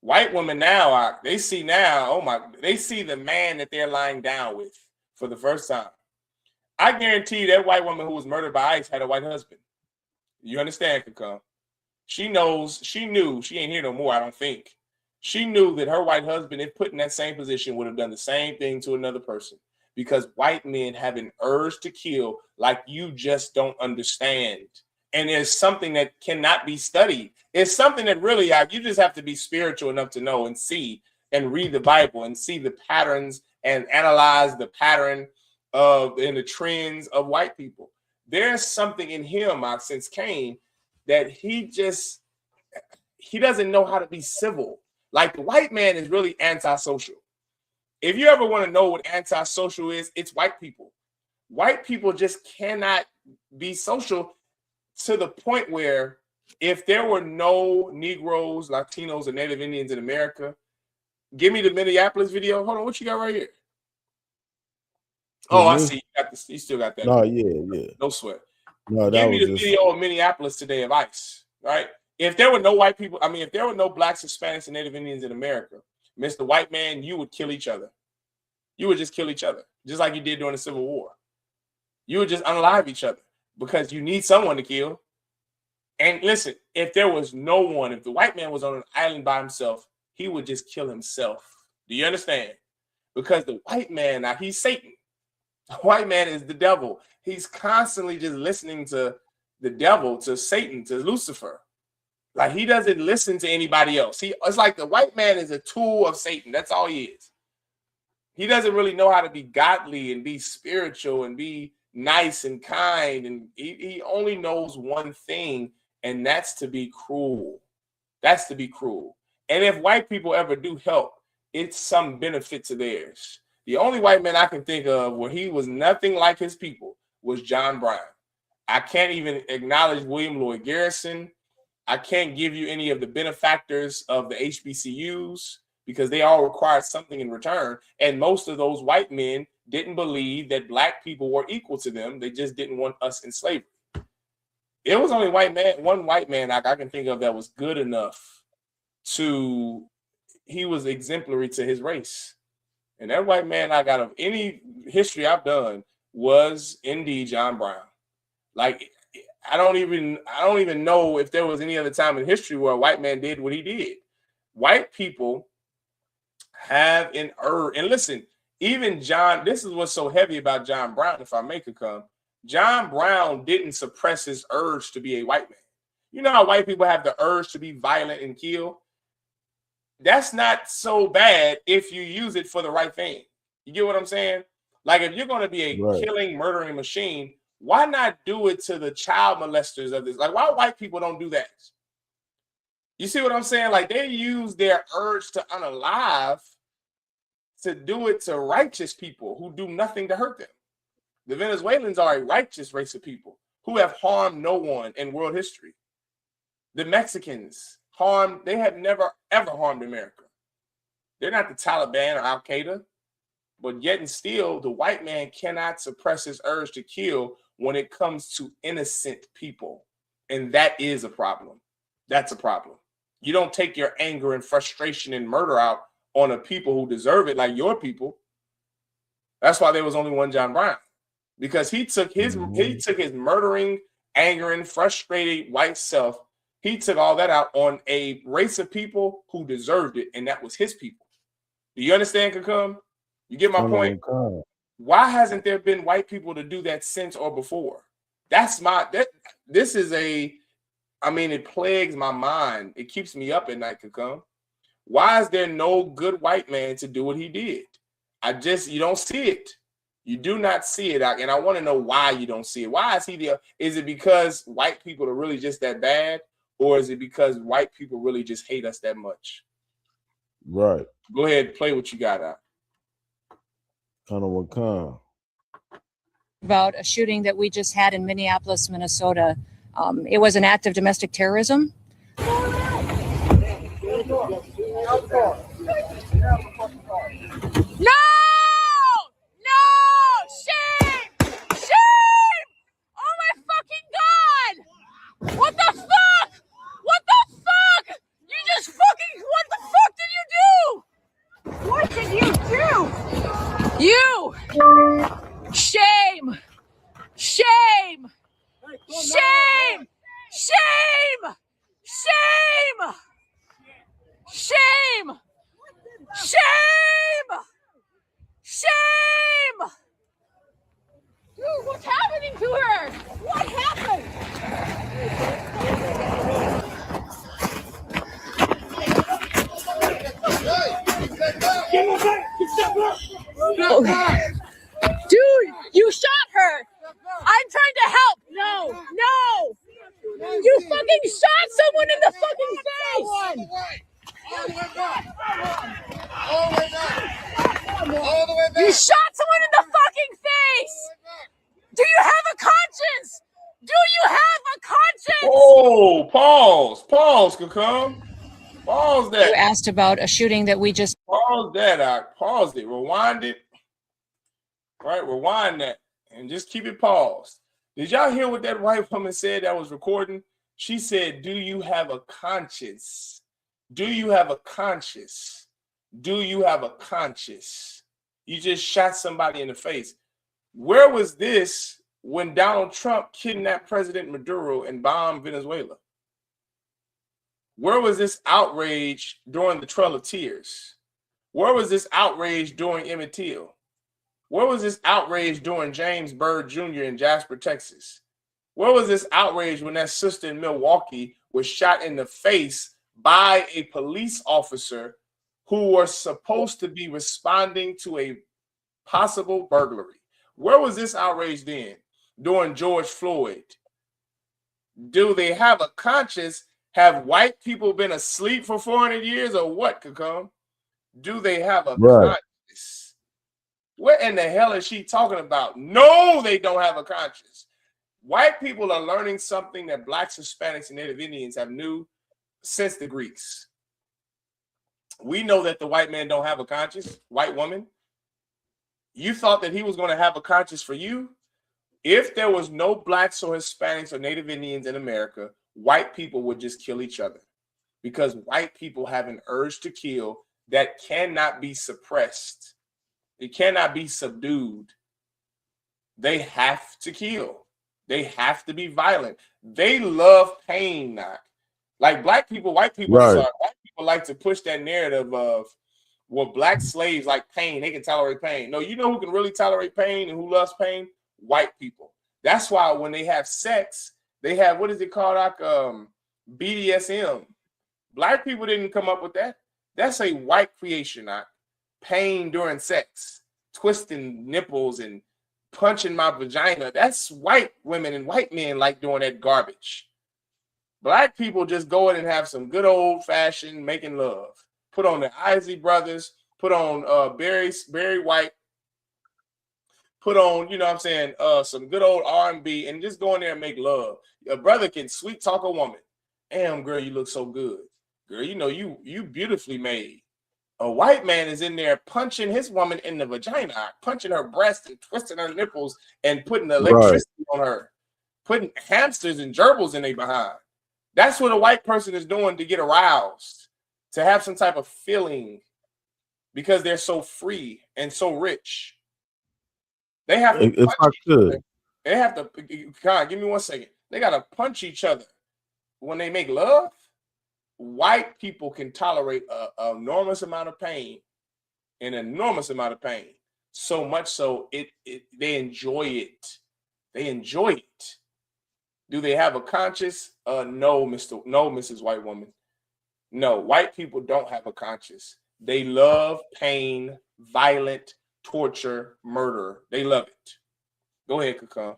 White women now they see the man that they're lying down with for the first time. I guarantee that white woman who was murdered by ICE had a white husband. You understand, Kakam? She knew, she ain't here no more, I don't think. She knew that her white husband, if put in that same position, would have done the same thing to another person. Because white men have an urge to kill like you just don't understand. And there's something that cannot be studied. It's something that really, you just have to be spiritual enough to know and see and read the Bible and see the patterns and analyze the pattern and the trends of white people. There's something in him since Cain that he doesn't know how to be civil. Like the white man is really antisocial. If you ever want to know what antisocial is, it's white people. White people just cannot be social to the point where if there were no Negroes, Latinos, or Native Indians in America, give me the Minneapolis video. Hold on, what you got right here? Oh, I see. You still got that. No, yeah. No sweat. No, give me the video of Minneapolis today of ICE, right? If there were no white people, if there were no blacks, Hispanics, and Native Indians in America, Mr. White Man, you would kill each other. You would just kill each other, just like you did during the Civil War. You would just unalive each other because you need someone to kill. And listen, if there was no one, if the white man was on an island by himself, he would just kill himself. Do you understand? Because the white man, now he's Satan. The white man is the devil. He's constantly just listening to the devil, to Satan, to Lucifer. Like he doesn't listen to anybody else. It's like the white man is a tool of Satan. That's all he is. He doesn't really know how to be godly and be spiritual and be nice and kind. And he only knows one thing, and that's to be cruel. That's to be cruel. And if white people ever do help, it's some benefit to theirs. The only white man I can think of where he was nothing like his people was John Brown. I can't even acknowledge William Lloyd Garrison. I can't give you any of the benefactors of the HBCUs because they all required something in return. And most of those white men didn't believe that black people were equal to them. They just didn't want us in slavery. It was only one white man I can think of that was good enough to, he was exemplary to his race. And that white man I got of any history I've done was indeed John Brown. Like, I don't even know if there was any other time in history where a white man did what he did. White people have an urge, and listen, even John, this is what's so heavy about John Brown, if I may come. John Brown didn't suppress his urge to be a white man. You know how white people have the urge to be violent and kill? That's not so bad if you use it for the right thing. You get what I'm saying? Like, if you're going to be a killing, murdering machine, why not do it to the child molesters of this? Like, why white people don't do that? You see what I'm saying? Like, they use their urge to unalive to do it to righteous people who do nothing to hurt them. The Venezuelans are a righteous race of people who have harmed no one in world history. The Mexicans they have never, ever harmed America. They're not the Taliban or Al-Qaeda, but yet and still, the white man cannot suppress his urge to kill when it comes to innocent people. And that is a problem. That's a problem. You don't take your anger and frustration and murder out on a people who deserve it, like your people. That's why there was only one John Brown, because he took his murdering, angering, frustrated white self. He took all that out on a race of people who deserved it, and that was his people. Do you understand, Kakum? You get my point? Why hasn't there been white people to do that since or before? This is it plagues my mind. It keeps me up at night, Kakum. Why is there no good white man to do what he did? You don't see it. You do not see it. And I want to know why you don't see it. Why is he there? Is it because white people are really just that bad? Or is it because white people really just hate us that much? Right. Go ahead, play what you got out. About a shooting that we just had in Minneapolis, Minnesota. It was an act of domestic terrorism. No! Shame! Shame! Oh my fucking God! What the fuck? What the fuck? You just fucking, what the fuck did you do? What did you do? You! Shame! Shame! Shame! Shame! Shame! Shame! Shame! Shame! Dude, what's happening to her? What happened? Okay. Dude, you shot her. I'm trying to help. No. You fucking shot someone in the fucking face. You shot someone in the fucking face. Do you have a conscience? Do you have a conscience? Oh, pause, Kakum. Pause that. You asked about a shooting that we just... Pause that. Pause it. Rewind it. Right, rewind that. And just keep it paused. Did y'all hear what that white woman said that was recording? She said, do you have a conscience? Do you have a conscience? Do you have a conscience? You just shot somebody in the face. Where was this when Donald Trump kidnapped President Maduro and bombed Venezuela? Where was this outrage during the Trail of Tears? Where was this outrage during Emmett Till? Where was this outrage during James Byrd Jr. in Jasper, Texas? Where was this outrage when that sister in Milwaukee was shot in the face by a police officer who was supposed to be responding to a possible burglary? Where was this outrage then during George Floyd? Do they have a conscience? Have white people been asleep for 400 years or what, Kakam? Do they have a Right. conscience? What in the hell is she talking about? No, they don't have a conscience. White people are learning something that blacks, Hispanics, and Native Indians have knew since the Greeks. We know that the white man don't have a conscience, white woman. You thought that he was going to have a conscience for you? If there was no blacks or Hispanics or Native Indians in America, white people would just kill each other because white people have an urge to kill that cannot be suppressed. It cannot be subdued. They have to kill. They have to be violent. They love pain, not like black people, white people. Right. Sorry, white people like to push that narrative of, well, black slaves like pain. They can tolerate pain. No, you know who can really tolerate pain and who loves pain? White people. That's why when they have sex, they have, what is it called? BDSM. Black people didn't come up with that. That's a white creation. Pain during sex, twisting nipples and punching my vagina. That's white women and white men like doing that garbage. Black people just go in and have some good old fashioned making love. Put on the Isley Brothers, put on Barry White, put on, you know what I'm saying, some good old R&B, and just go in there and make love. Your brother can sweet talk a woman. Damn, girl, you look so good. Girl, you know, you beautifully made. A white man is in there punching his woman in the vagina, punching her breast and twisting her nipples and putting electricity on her, putting hamsters and gerbils in their behind. That's what a white person is doing to get aroused, to have some type of feeling, because they're so free and so rich. They have to If I could. They have to, God, give me 1 second. They got to punch each other when they make love. White people can tolerate an enormous amount of pain, so much so they enjoy it. They enjoy it. Do they have a conscience? No, Mrs. White Woman. No, white people don't have a conscience. They love pain, violent, torture, murder. They love it. Go ahead, Kakam.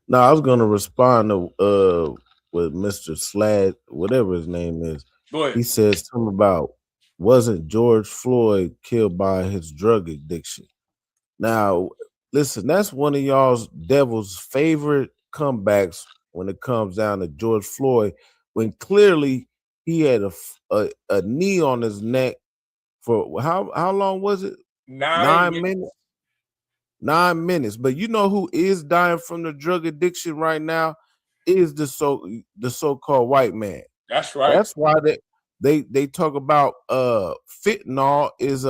No, I was gonna respond to with Mr. Slad, whatever his name is. Go ahead. He says something about, wasn't George Floyd killed by his drug addiction? Now, listen, that's one of y'all's devil's favorite comebacks when it comes down to George Floyd, when clearly he had a knee on his neck for how long was it? 9 minutes. 9 minutes. But you know who is dying from the drug addiction right now is the so-called white man. That's right. That's why they talk about fentanyl is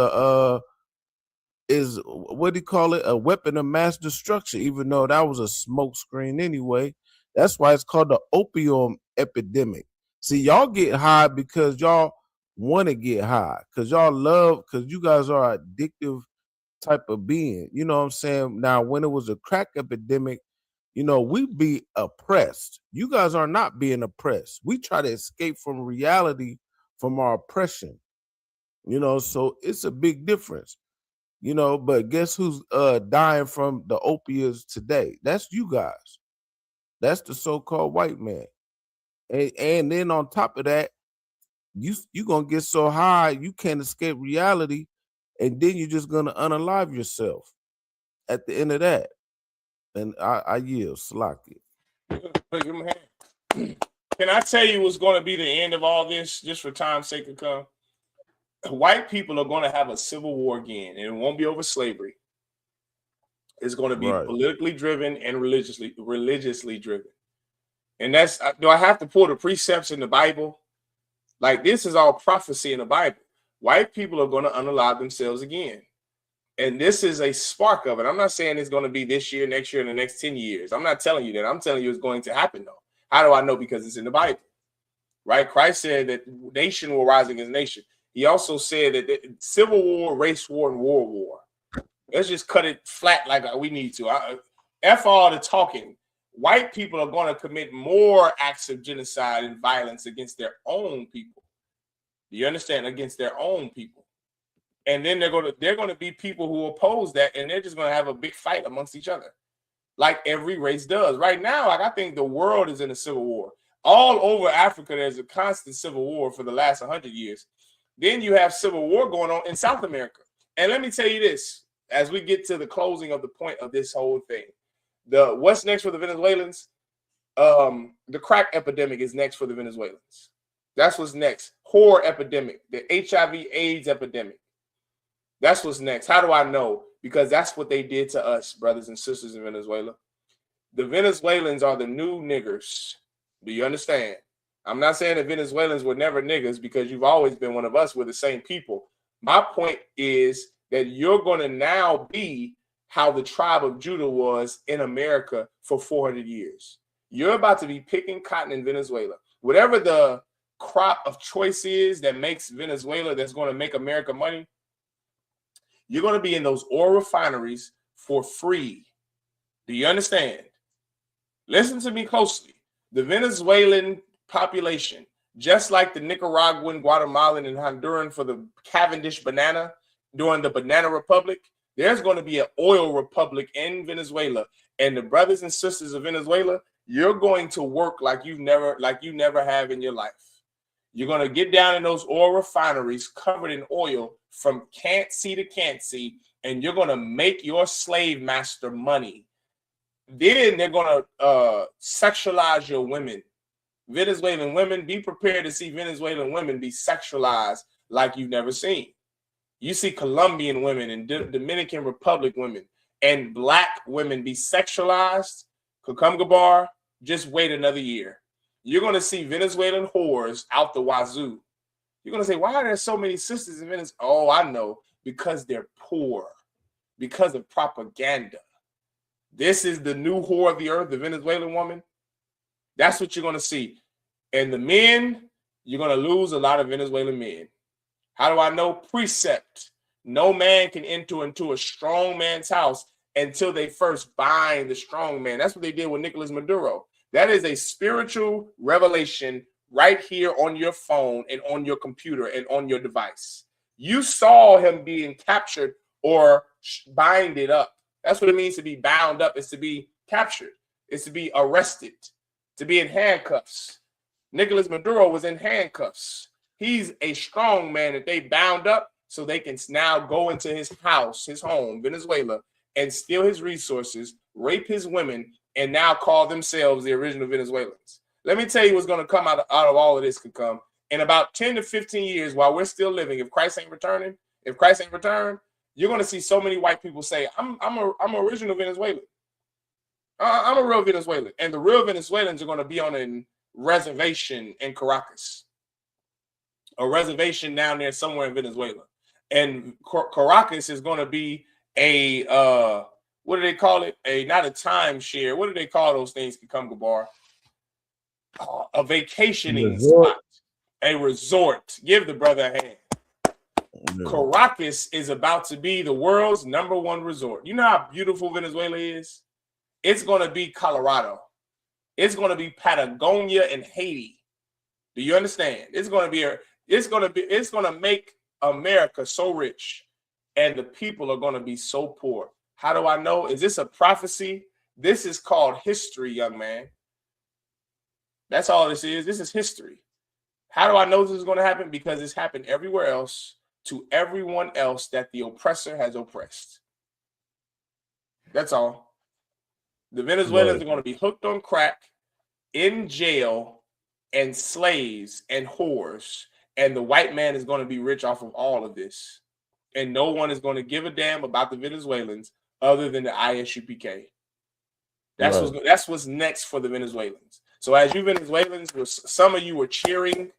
what do you call it? A weapon of mass destruction, even though that was a smoke screen anyway. That's why it's called the opium epidemic. See, y'all get high because y'all want to get high, because y'all love, because you guys are addictive type of being. You know what I'm saying? Now, when it was a crack epidemic, you know, we be oppressed. You guys are not being oppressed. We try to escape from reality, from our oppression. You know, so it's a big difference. You know, but guess who's dying from the opiates today? That's you guys. That's the so-called white man. And then on top of that, you gonna get so high you can't escape reality, and then you're just gonna unalive yourself at the end of that. And I yield, Salaki. Can I tell you what's going to be the end of all this, just for time's sake to come? White people are going to have a civil war again, and it won't be over slavery. It's going to be politically driven and religiously driven. And that's, do I have to pull the precepts in the Bible? Like, this is all prophecy in the Bible. White people are going to unalive themselves again. And this is a spark of it. I'm not saying it's going to be this year, next year, and the next 10 years. I'm not telling you that. I'm telling you it's going to happen, though. How do I know? Because it's in the Bible, right? Christ said that nation will rise against nation. He also said that civil war, race war, and world war. Let's just cut it flat like we need to. F all the talking. White people are going to commit more acts of genocide and violence against their own people. Do you understand? Against their own people. And then they're going to be people who oppose that, and they're just going to have a big fight amongst each other, like every race does right now. Like, I think the world is in a civil war. All over Africa, there's a constant civil war for the last 100 years. Then you have civil war going on in South America. And let me tell you this, as we get to the closing of the point of this whole thing, what's next for the Venezuelans? The crack epidemic is next for the Venezuelans. That's what's next. Whore epidemic, the HIV/AIDS epidemic. That's what's next. How do I know? Because that's what they did to us, brothers and sisters in Venezuela. The Venezuelans are the new niggers. Do you understand? I'm not saying that Venezuelans were never niggers, because you've always been one of us. We're the same people. My point is that you're going to now be how the tribe of Judah was in America for 400 years. You're about to be picking cotton in Venezuela. Whatever the crop of choice is that makes Venezuela, that's going to make America money, you're going to be in those oil refineries for free. Do you understand? Listen to me closely. The Venezuelan population, just like the Nicaraguan, Guatemalan, and Honduran for the Cavendish banana during the Banana Republic, there's going to be an oil republic in Venezuela. And the brothers and sisters of Venezuela, you're going to work like you never have in your life. You're going to get down in those oil refineries covered in oil from can't see to can't see, and you're going to make your slave master money. Then they're going to sexualize your women. Venezuelan women, be prepared to see Venezuelan women be sexualized like you've never seen. You see Colombian women and Dominican Republic women and black women be sexualized. Kukumgabar, just wait another year. You're going to see Venezuelan whores out the wazoo. You're going to say, why are there so many sisters in Venezuela? Oh, I know. Because they're poor. Because of propaganda. This is the new whore of the earth, the Venezuelan woman. That's what you're going to see. And the men, you're going to lose a lot of Venezuelan men. How do I know? Precept. No man can enter into a strong man's house until they first bind the strong man. That's what they did with Nicolas Maduro. That is a spiritual revelation right here on your phone and on your computer and on your device. You saw him being captured or binded up. That's what it means to be bound up, is to be captured. It's to be arrested, to be in handcuffs. Nicolas Maduro was in handcuffs. He's a strong man that they bound up so they can now go into his house, his home, Venezuela, and steal his resources, rape his women, and now call themselves the original Venezuelans. Let me tell you what's going to come out of all of this could come. In about 10 to 15 years, while we're still living, if Christ ain't returned, you're going to see so many white people say, I'm an original Venezuelan. I'm a real Venezuelan. And the real Venezuelans are going to be on a reservation in Caracas. A reservation down there somewhere in Venezuela. And Caracas is going to be a, what do they call it? Not a timeshare. What do they call those things? Kukumgabar. A vacationing spot. A resort. Give the brother a hand. No. Caracas is about to be the world's #1 resort. You know how beautiful Venezuela is? It's going to be Colorado. It's going to be Patagonia and Haiti. Do you understand? It's going to make America so rich, and the people are going to be so poor. How do I know? Is this a prophecy? This is called history, young man. That's all this is. This is history. How do I know this is going to happen? Because it's happened everywhere else to everyone else that the oppressor has oppressed. That's all. The Venezuelans are going to be hooked on crack, in jail, and slaves and whores. And the white man is going to be rich off of all of this. And no one is going to give a damn about the Venezuelans other than the ISUPK. That's what's next for the Venezuelans. So as you Venezuelans, some of you were cheering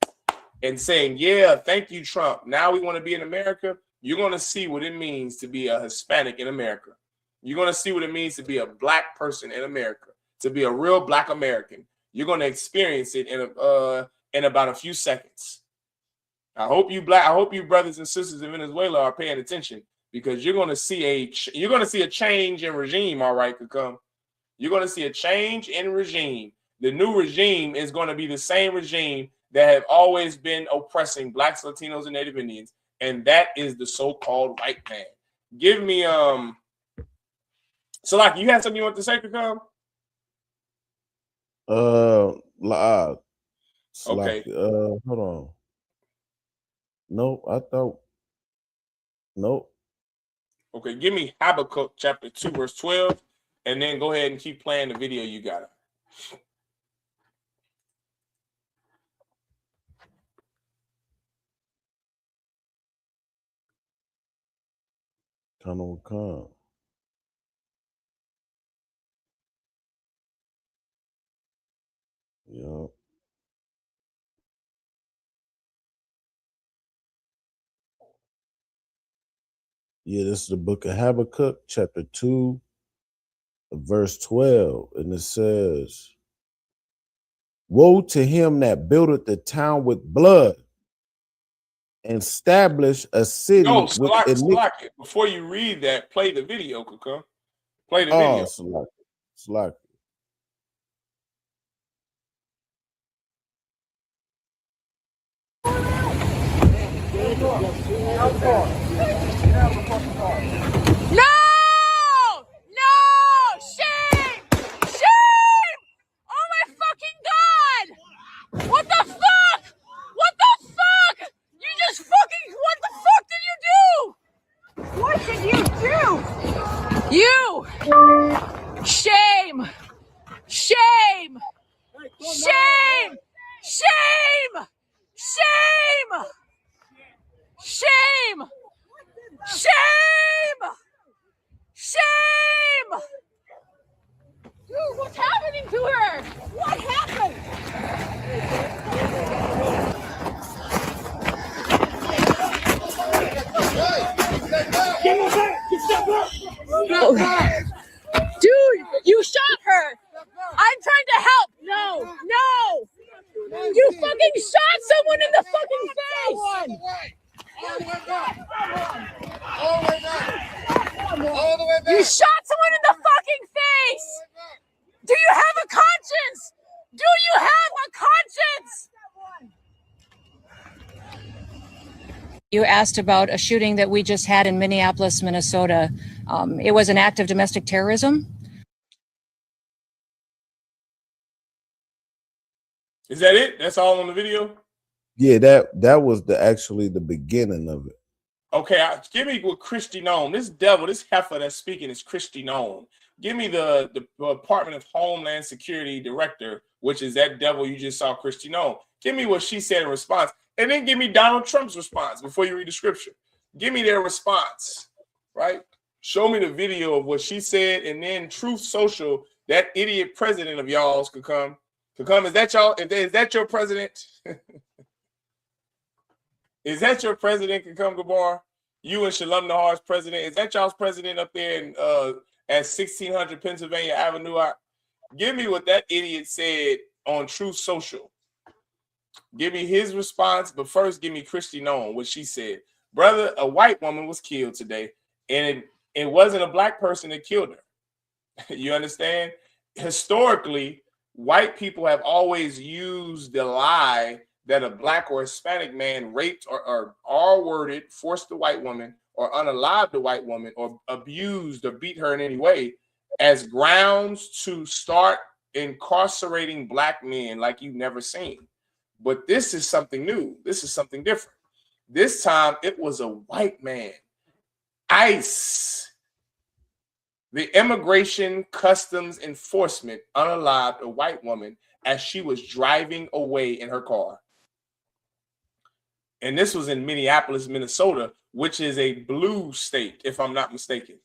and saying, yeah, thank you, Trump. Now we want to be in America. You're going to see what it means to be a Hispanic in America. You're going to see what it means to be a black person in America, to be a real black American. You're going to experience it in about a few seconds. I hope you brothers and sisters in Venezuela are paying attention, because you're going to see a change in regime. All right, could come. You're going to see a change in regime. The new regime is going to be the same regime that have always been oppressing blacks, Latinos, and Native Indians, and that is the so-called white man. Give me Salaki, you had something you want to say, to come? Okay. Hold on. Nope, I thought. Nope. Okay, give me Habakkuk chapter 2, verse 12, and then go ahead and keep playing the video you got. Come. Yeah. Yeah, this is the book of Habakkuk, chapter 2, verse 12. And it says, woe to him that buildeth the town with blood and establish a city No, with iniquity. before you read that, play the video, Kuka. Play the Oh, video. Salaki. No! No! Shame! Shame! Oh my fucking god! What the fuck? What the fuck? You just fucking, what the fuck did you do? What did you do? You! Shame! Shame! Shame! Shame! Shame! Shame! Shame! Shame! Dude, what's happening to her? What happened? Dude, you shot her! I'm trying to help! No! No! You fucking shot someone in the fucking face! You shot someone in the fucking face! Do you have a conscience? Do you have a conscience? You asked about a shooting that we just had in Minneapolis, Minnesota. It was an act of domestic terrorism. Is that it? That's all on the video? Yeah, that was actually the beginning of it. Okay, give me what Christy known. This devil, this heifer that's speaking is Christy known. Give me the Department of Homeland Security director, which is that devil you just saw, Christy known. Give me what she said in response, and then give me Donald Trump's response before you read the scripture. Give me their response, right? Show me the video of what she said, and then Truth Social, that idiot president of y'all's could come. Is that y'all? Is that your president? Is that your president, Kakam Gabar? You and Shalom Nahar's president. Is that y'all's president up there in at 1600 Pennsylvania Avenue? Give me what that idiot said on Truth Social. Give me his response, but first give me Christy Known, what she said. Brother, a white woman was killed today, and it wasn't a black person that killed her. You understand? Historically, white people have always used the lie that a black or Hispanic man raped or R-worded, forced a white woman, or unalived a white woman, or abused or beat her in any way as grounds to start incarcerating black men like you've never seen. But this is something new. This is something different. This time it was a white man. ICE, the Immigration Customs Enforcement, unalived a white woman as she was driving away in her car. And this was in Minneapolis, Minnesota, which is a blue state, if I'm not mistaken.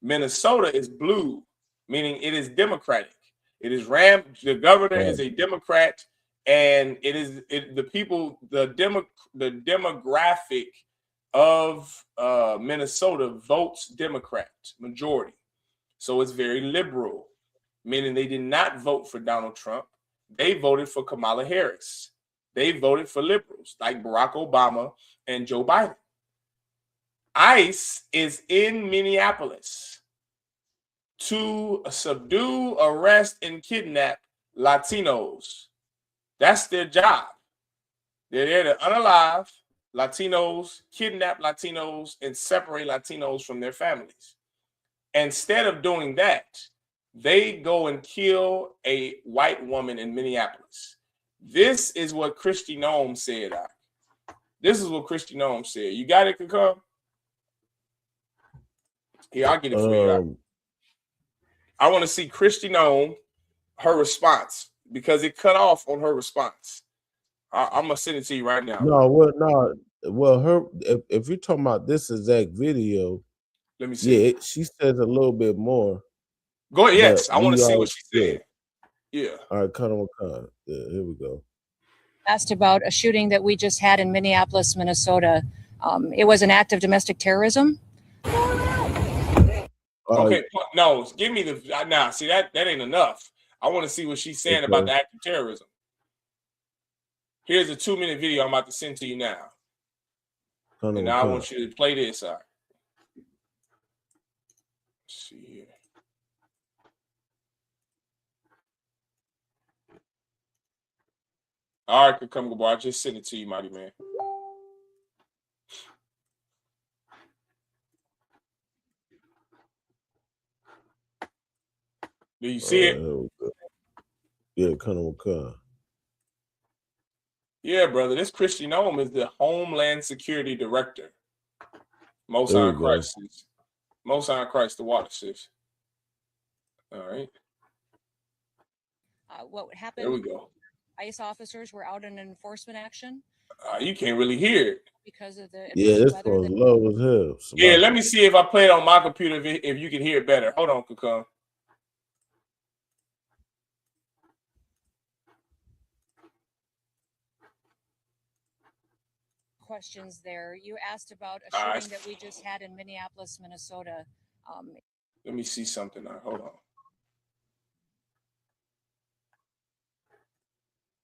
Minnesota is blue, meaning it is Democratic. It is the governor is a Democrat, and the demographic of Minnesota votes Democrat majority. So it's very liberal, meaning they did not vote for Donald Trump. They voted for Kamala Harris. They voted for liberals like Barack Obama and Joe Biden. ICE is in Minneapolis to subdue, arrest, and kidnap Latinos. That's their job. They're there to unalive Latinos, kidnap Latinos, and separate Latinos from their families. Instead of doing that, they go and kill a white woman in Minneapolis. This is what Christy Nome said. This is what Christy Nome said. You got it, Concur? Here, I'll get it for you. I want to see Christy Nome, her response, because it cut off on her response. I'm gonna send it to you right now. Well, her if you're talking about this exact video, let me see. Yeah, she says a little bit more. Go ahead. Yes, I want to see what she said. Yeah. All right, cut on. Yeah, here we go. Asked about a shooting that we just had in Minneapolis, Minnesota. It was an act of domestic terrorism. Okay, no, give me the now. See that ain't enough. I want to see what she's saying about the act of terrorism. Here's a 2-minute video I'm about to send to you now. And now I want you to play this. All right. Let's see here. All right, come boy. I just sent it to you, mighty man. Do you see it? Yeah, come. Yeah, brother. This Christy Nome is the Homeland Security Director. Most High Christ. Most High Christ, the water sis. All right. What happened? There we go. ICE officers were out in enforcement action. You can't really hear it. Because of the this was low as hell. Yeah, let me see if I play it on my computer if you can hear it better. Hold on, Kakam. Questions there. You asked about a shooting that we just had in Minneapolis, Minnesota. Let me see something now. Hold on.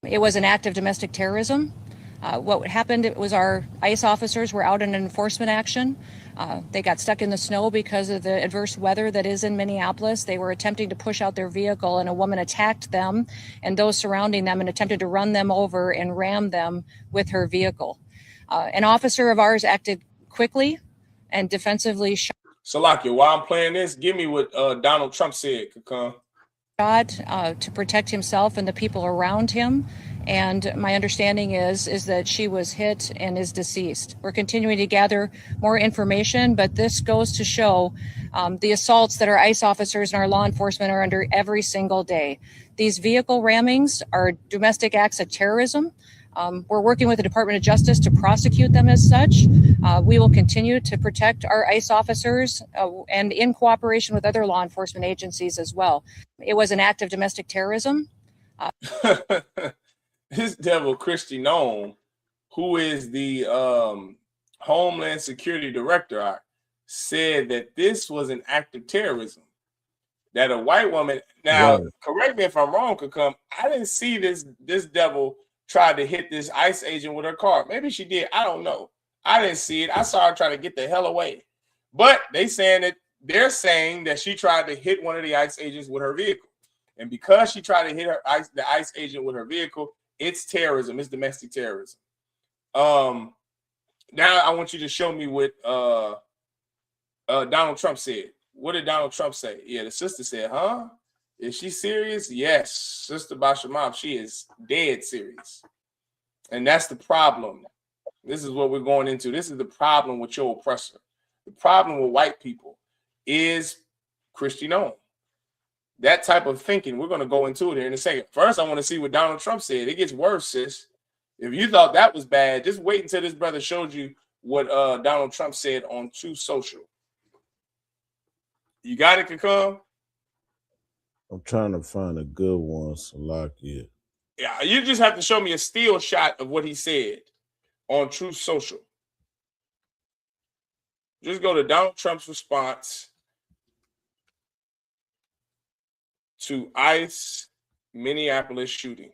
It was an act of domestic terrorism. What happened, it was our ICE officers were out in enforcement action. They got stuck in the snow because of the adverse weather that is in Minneapolis. They were attempting to push out their vehicle, and a woman attacked them and those surrounding them and attempted to run them over and ram them with her vehicle. An officer of ours acted quickly and defensively shot. Salakia, while I'm playing this, give me what Donald Trump said, Kakam. To protect himself and the people around him. And my understanding is that she was hit and is deceased. We're continuing to gather more information, but this goes to show the assaults that our ICE officers and our law enforcement are under every single day. These vehicle rammings are domestic acts of terrorism. We're working with the Department of Justice to prosecute them as such. We will continue to protect our ICE officers and in cooperation with other law enforcement agencies as well. It was an act of domestic terrorism. This devil, Christy Nome, who is the Homeland Security Director, said that this was an act of terrorism. That a white woman, now, correct me if I'm wrong, Kakam, I didn't see this devil tried to hit this ICE agent with her car. Maybe she did. I don't know. I didn't see it. I saw her trying to get the hell away. But they're saying that she tried to hit one of the ICE agents with her vehicle. And because she tried to hit the ICE agent with her vehicle, it's terrorism. It's domestic terrorism. Now I want you to show me what Donald Trump said. What did Donald Trump say? Yeah, the sister said, huh? Is she serious? Yes, Sister Bashamab, she is dead serious. And that's the problem. This is what we're going into. This is the problem with your oppressor. The problem with white people is Christy Nome. That type of thinking, we're going to go into it here in a second. First, I want to see what Donald Trump said. It gets worse, sis. If you thought that was bad, just wait until this brother showed you what Donald Trump said on Truth Social. You got it, Kakam? I'm trying to find a good one, Salakia. Yeah, you just have to show me a still shot of what he said on Truth Social. Just go to Donald Trump's response to ICE Minneapolis shooting.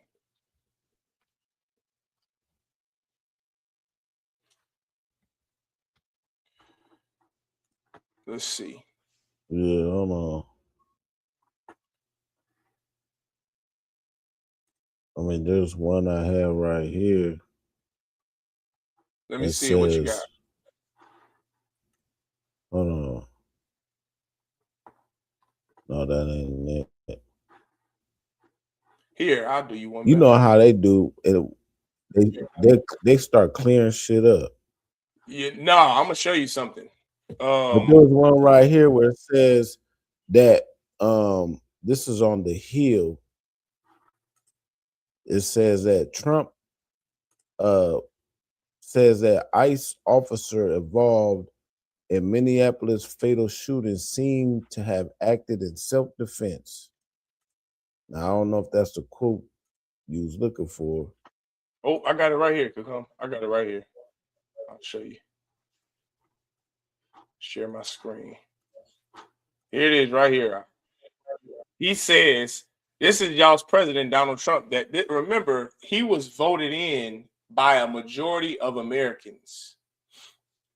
Let's see. Yeah, hold on. I mean, there's one I have right here. Let me see what you got. Hold on. No, that ain't it. Here, I'll do you one You better. know how they do it. They start clearing shit up. Yeah, no, I'm gonna show you something. But there's one right here where it says that this is on the Hill. It says that Trump says that ICE officer involved in Minneapolis fatal shooting seemed to have acted in self-defense. Now I don't know if that's the quote you was looking for. Oh, I got it right here. Come, I got it right here. I'll show you. Share my screen. Here it is, right here. He says, "This is y'all's president, Donald Trump." That remember, he was voted in by a majority of Americans.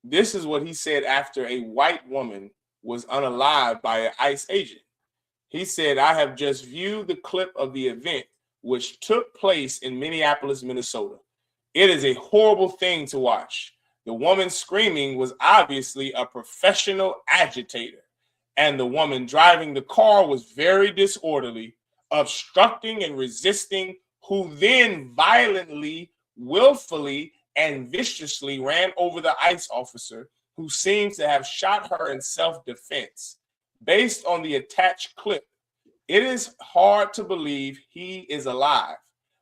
This is what he said after a white woman was unalived by an ICE agent. He said, "I have just viewed the clip of the event which took place in Minneapolis, Minnesota. It is a horrible thing to watch. The woman screaming was obviously a professional agitator, and the woman driving the car was very disorderly, obstructing and resisting, who then violently, willfully, and viciously ran over the ICE officer, who seems to have shot her in self-defense. Based on the attached clip, it is hard to believe he is alive,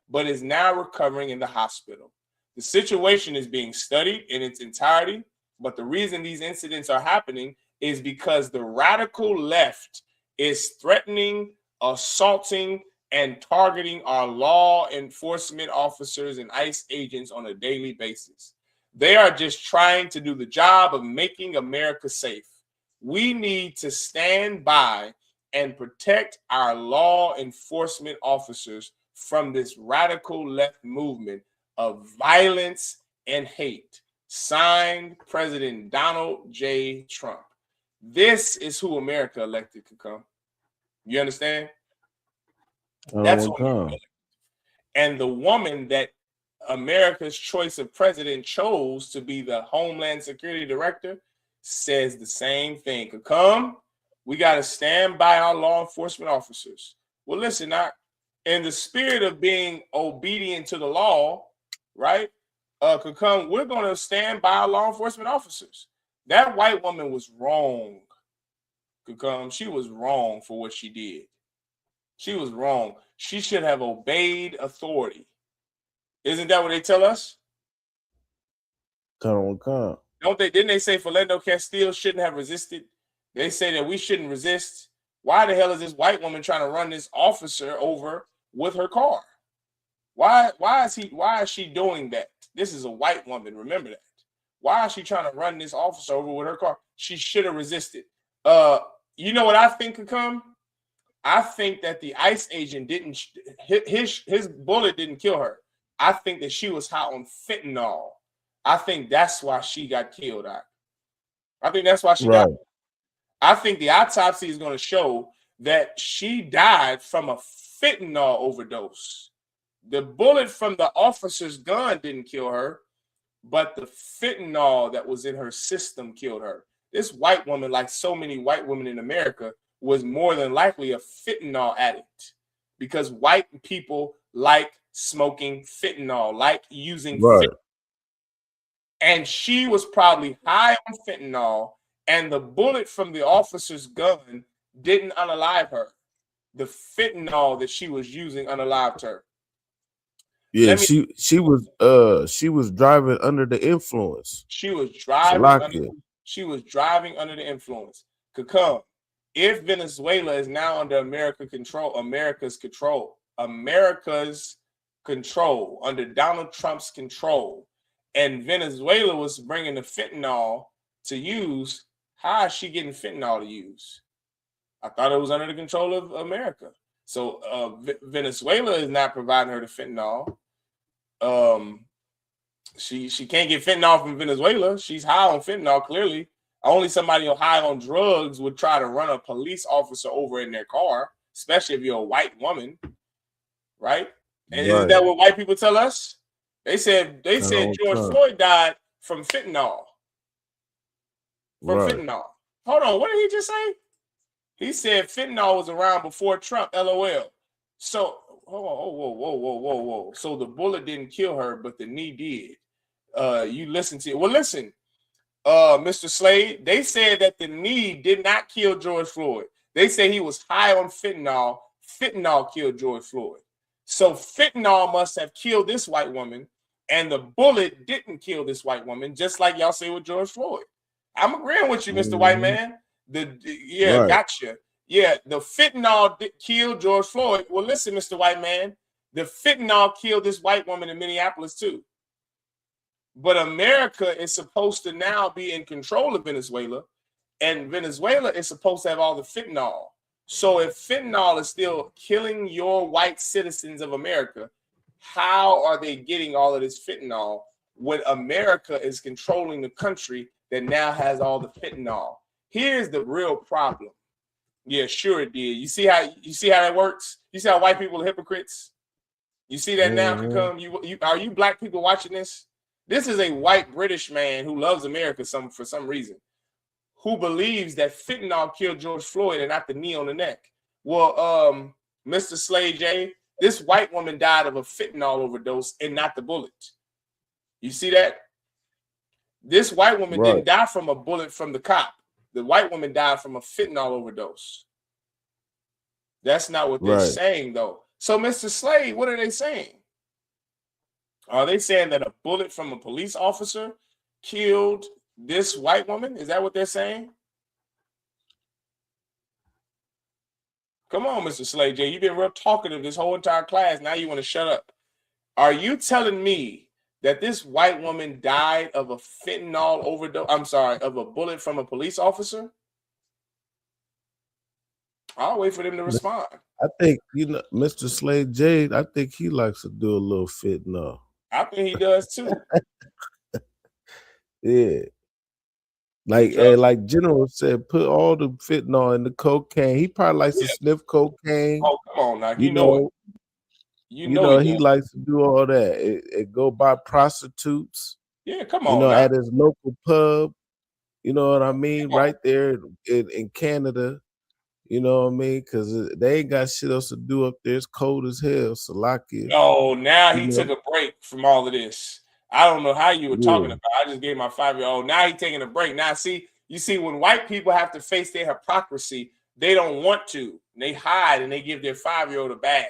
but is now recovering in the hospital. The situation is being studied in its entirety, but the reason these incidents are happening is because the radical left is threatening, assaulting, and targeting our law enforcement officers and ICE agents on a daily basis. They are just trying to do the job of making America safe. We need to stand by and protect our law enforcement officers from this radical left movement of violence and hate." Signed, President Donald J. Trump. This is who America elected to come. You understand? That's who. And the woman that America's choice of president chose to be the Homeland Security Director says the same thing. Come, we got to stand by our law enforcement officers. Well, listen, in the spirit of being obedient to the law, right? We're going to stand by our law enforcement officers. That white woman was wrong. She was wrong for what she did. She was wrong. She should have obeyed authority. Isn't that what they tell us? Don't they? Didn't they say Philando Castile shouldn't have resisted? They say that we shouldn't resist. Why the hell is this white woman trying to run this officer over with her car? Why is she doing that? This is a white woman, remember that. Why is she trying to run this officer over with her car? She should have resisted. You know what I think could come? I think that the ICE agent didn't, his bullet didn't kill her. I think that she was high on fentanyl. I think that's why she got killed. I think that's why she died. I think the autopsy is going to show that she died from a fentanyl overdose. The bullet from the officer's gun didn't kill her, but the fentanyl that was in her system killed her. This white woman, like so many white women in America, was more than likely a fentanyl addict, because white people like smoking fentanyl, like using fentanyl. And she was probably high on fentanyl, and the bullet from the officer's gun didn't unalive her. The fentanyl that she was using unalived her. Yeah, she was driving under the influence. She was driving under the influence. If Venezuela is now under America's control, under Donald Trump's control, and Venezuela was bringing the fentanyl to use, how is she getting fentanyl to use? I thought it was under the control of America. So Venezuela is not providing her the fentanyl. She can't get fentanyl from Venezuela. She's high on fentanyl, clearly. Only somebody high on drugs would try to run a police officer over in their car, especially if you're a white woman, right? And isn't that what white people tell us? They said George Floyd died from fentanyl. Fentanyl. Hold on, what did he just say? He said fentanyl was around before Trump, LOL. So Whoa. So the bullet didn't kill her, but the knee did. You listen to it. Well, listen, Mr. Slade, they said that the knee did not kill George Floyd. They say he was high on fentanyl. Fentanyl killed George Floyd. So fentanyl must have killed this white woman, and the bullet didn't kill this white woman, just like y'all say with George Floyd. I'm agreeing with you, Mr. White Man. Right. Gotcha. Yeah, the fentanyl killed George Floyd. Well, listen, Mr. White Man, the fentanyl killed this white woman in Minneapolis too. But America is supposed to now be in control of Venezuela, and Venezuela is supposed to have all the fentanyl. So if fentanyl is still killing your white citizens of America, how are they getting all of this fentanyl when America is controlling the country that now has all the fentanyl? Here's the real problem. Yeah, sure it did. You see how that works? You see how white people are hypocrites? You see that now? Are you black people watching this? This is a white British man who loves America for some reason, who believes that fentanyl killed George Floyd and not the knee on the neck. Well, Mr. Slade J, this white woman died of a fentanyl overdose and not the bullet. You see that? This white woman didn't die from a bullet from the cop. The white woman died from a fentanyl overdose. That's not what they're saying, though. So, Mr. Slade, what are they saying? Are they saying that a bullet from a police officer killed this white woman? Is that what they're saying? Come on, Mr. Slade J. You've been real talkative this whole entire class. Now you want to shut up. Are you telling me that this white woman died of a fentanyl overdose? I'm sorry, of a bullet from a police officer? I'll wait for them to respond. I think, Mr. Slade J, I think he likes to do a little fentanyl. I think he does too. Yeah. Like General said, put all the fentanyl in the cocaine. He probably likes to sniff cocaine. Oh, come on now. You know it. You know he likes to do all that. It go by prostitutes. Yeah, come on. At his local pub. You know what I mean? Right there in Canada. You know what I mean? Because they ain't got shit else to do up there. It's cold as hell. Salakia. No, now he took a break from all of this. I don't know how you were talking about. I just gave my 5-year-old. Now he's taking a break. Now, you see, when white people have to face their hypocrisy, they don't want to. They hide and they give their 5-year-old a bath.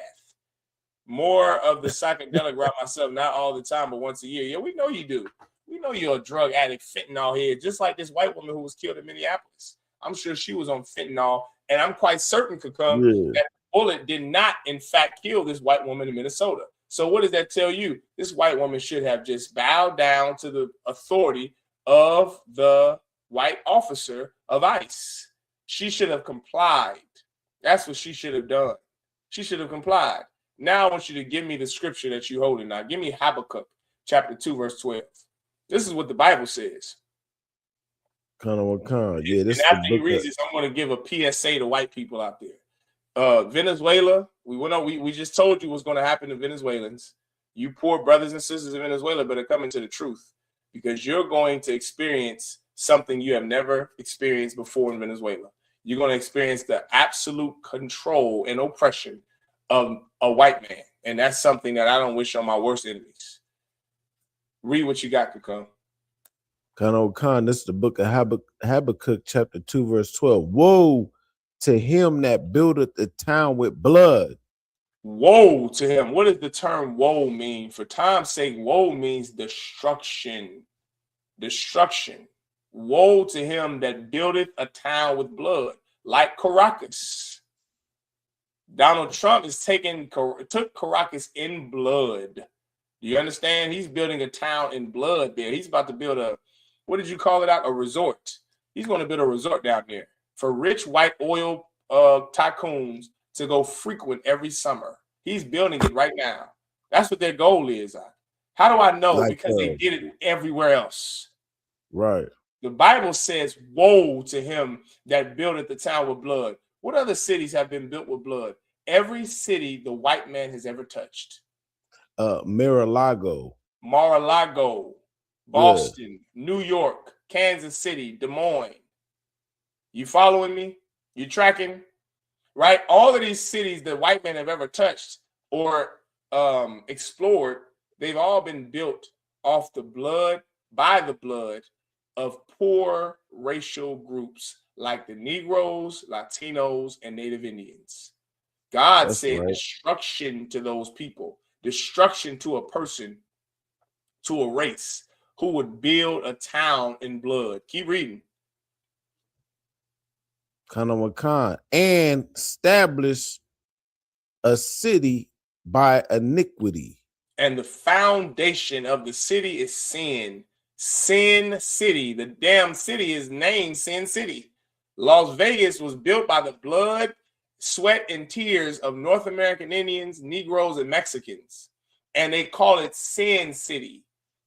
More of the psychedelic route myself, not all the time, but once a year. Yeah, we know you do. We know you're a drug addict, fentanyl here, just like this white woman who was killed in Minneapolis. I'm sure she was on fentanyl, and I'm quite certain, that the bullet did not, in fact, kill this white woman in Minnesota. So what does that tell you? This white woman should have just bowed down to the authority of the white officer of ICE. She should have complied. That's what she should have done. She should have complied. Now I want you to give me the scripture that you're holding now. Give me Habakkuk chapter 2, verse 12. This is what the Bible says. Yeah, this and after he reads this, I'm going to give a PSA to white people out there. Venezuela, we just told you what's going to happen to Venezuelans. You poor brothers and sisters in Venezuela better come into the truth, because you're going to experience something you have never experienced before in Venezuela. You're going to experience the absolute control and oppression of a white man. And that's something that I don't wish on my worst enemies. Read what you got, Kakam. Khan, this is the book of Habakkuk, chapter 2, verse 12. Woe to him that buildeth the town with blood. Woe to him. What does the term woe mean? For time's sake, woe means destruction. Destruction. Woe to him that buildeth a town with blood, like Caracas. Donald Trump took Caracas in blood. Do you understand? He's building a town in blood there. He's about to build what did you call it out? A resort. He's going to build a resort down there for rich white oil tycoons to go frequent every summer. He's building it right now. That's what their goal is. How do I know? Because they did it everywhere else. Right. The Bible says, woe to him that buildeth the town with blood. What other cities have been built with blood? Every city the white man has ever touched. Mar-a-Lago, Boston, New York, Kansas City, Des Moines. You following me? You tracking? Right? All of these cities that white men have ever touched, or explored, they've all been built off the blood, by the blood of poor racial groups like the Negroes, Latinos, and Native Indians. God said destruction to those people, destruction to a person, to a race who would build a town in blood. Keep reading. And establish a city by iniquity. And the foundation of the city is sin. Sin City. The damn city is named Sin City. Las Vegas was built by the blood, sweat, and tears of North American Indians, Negroes, and Mexicans. And they call it Sin City.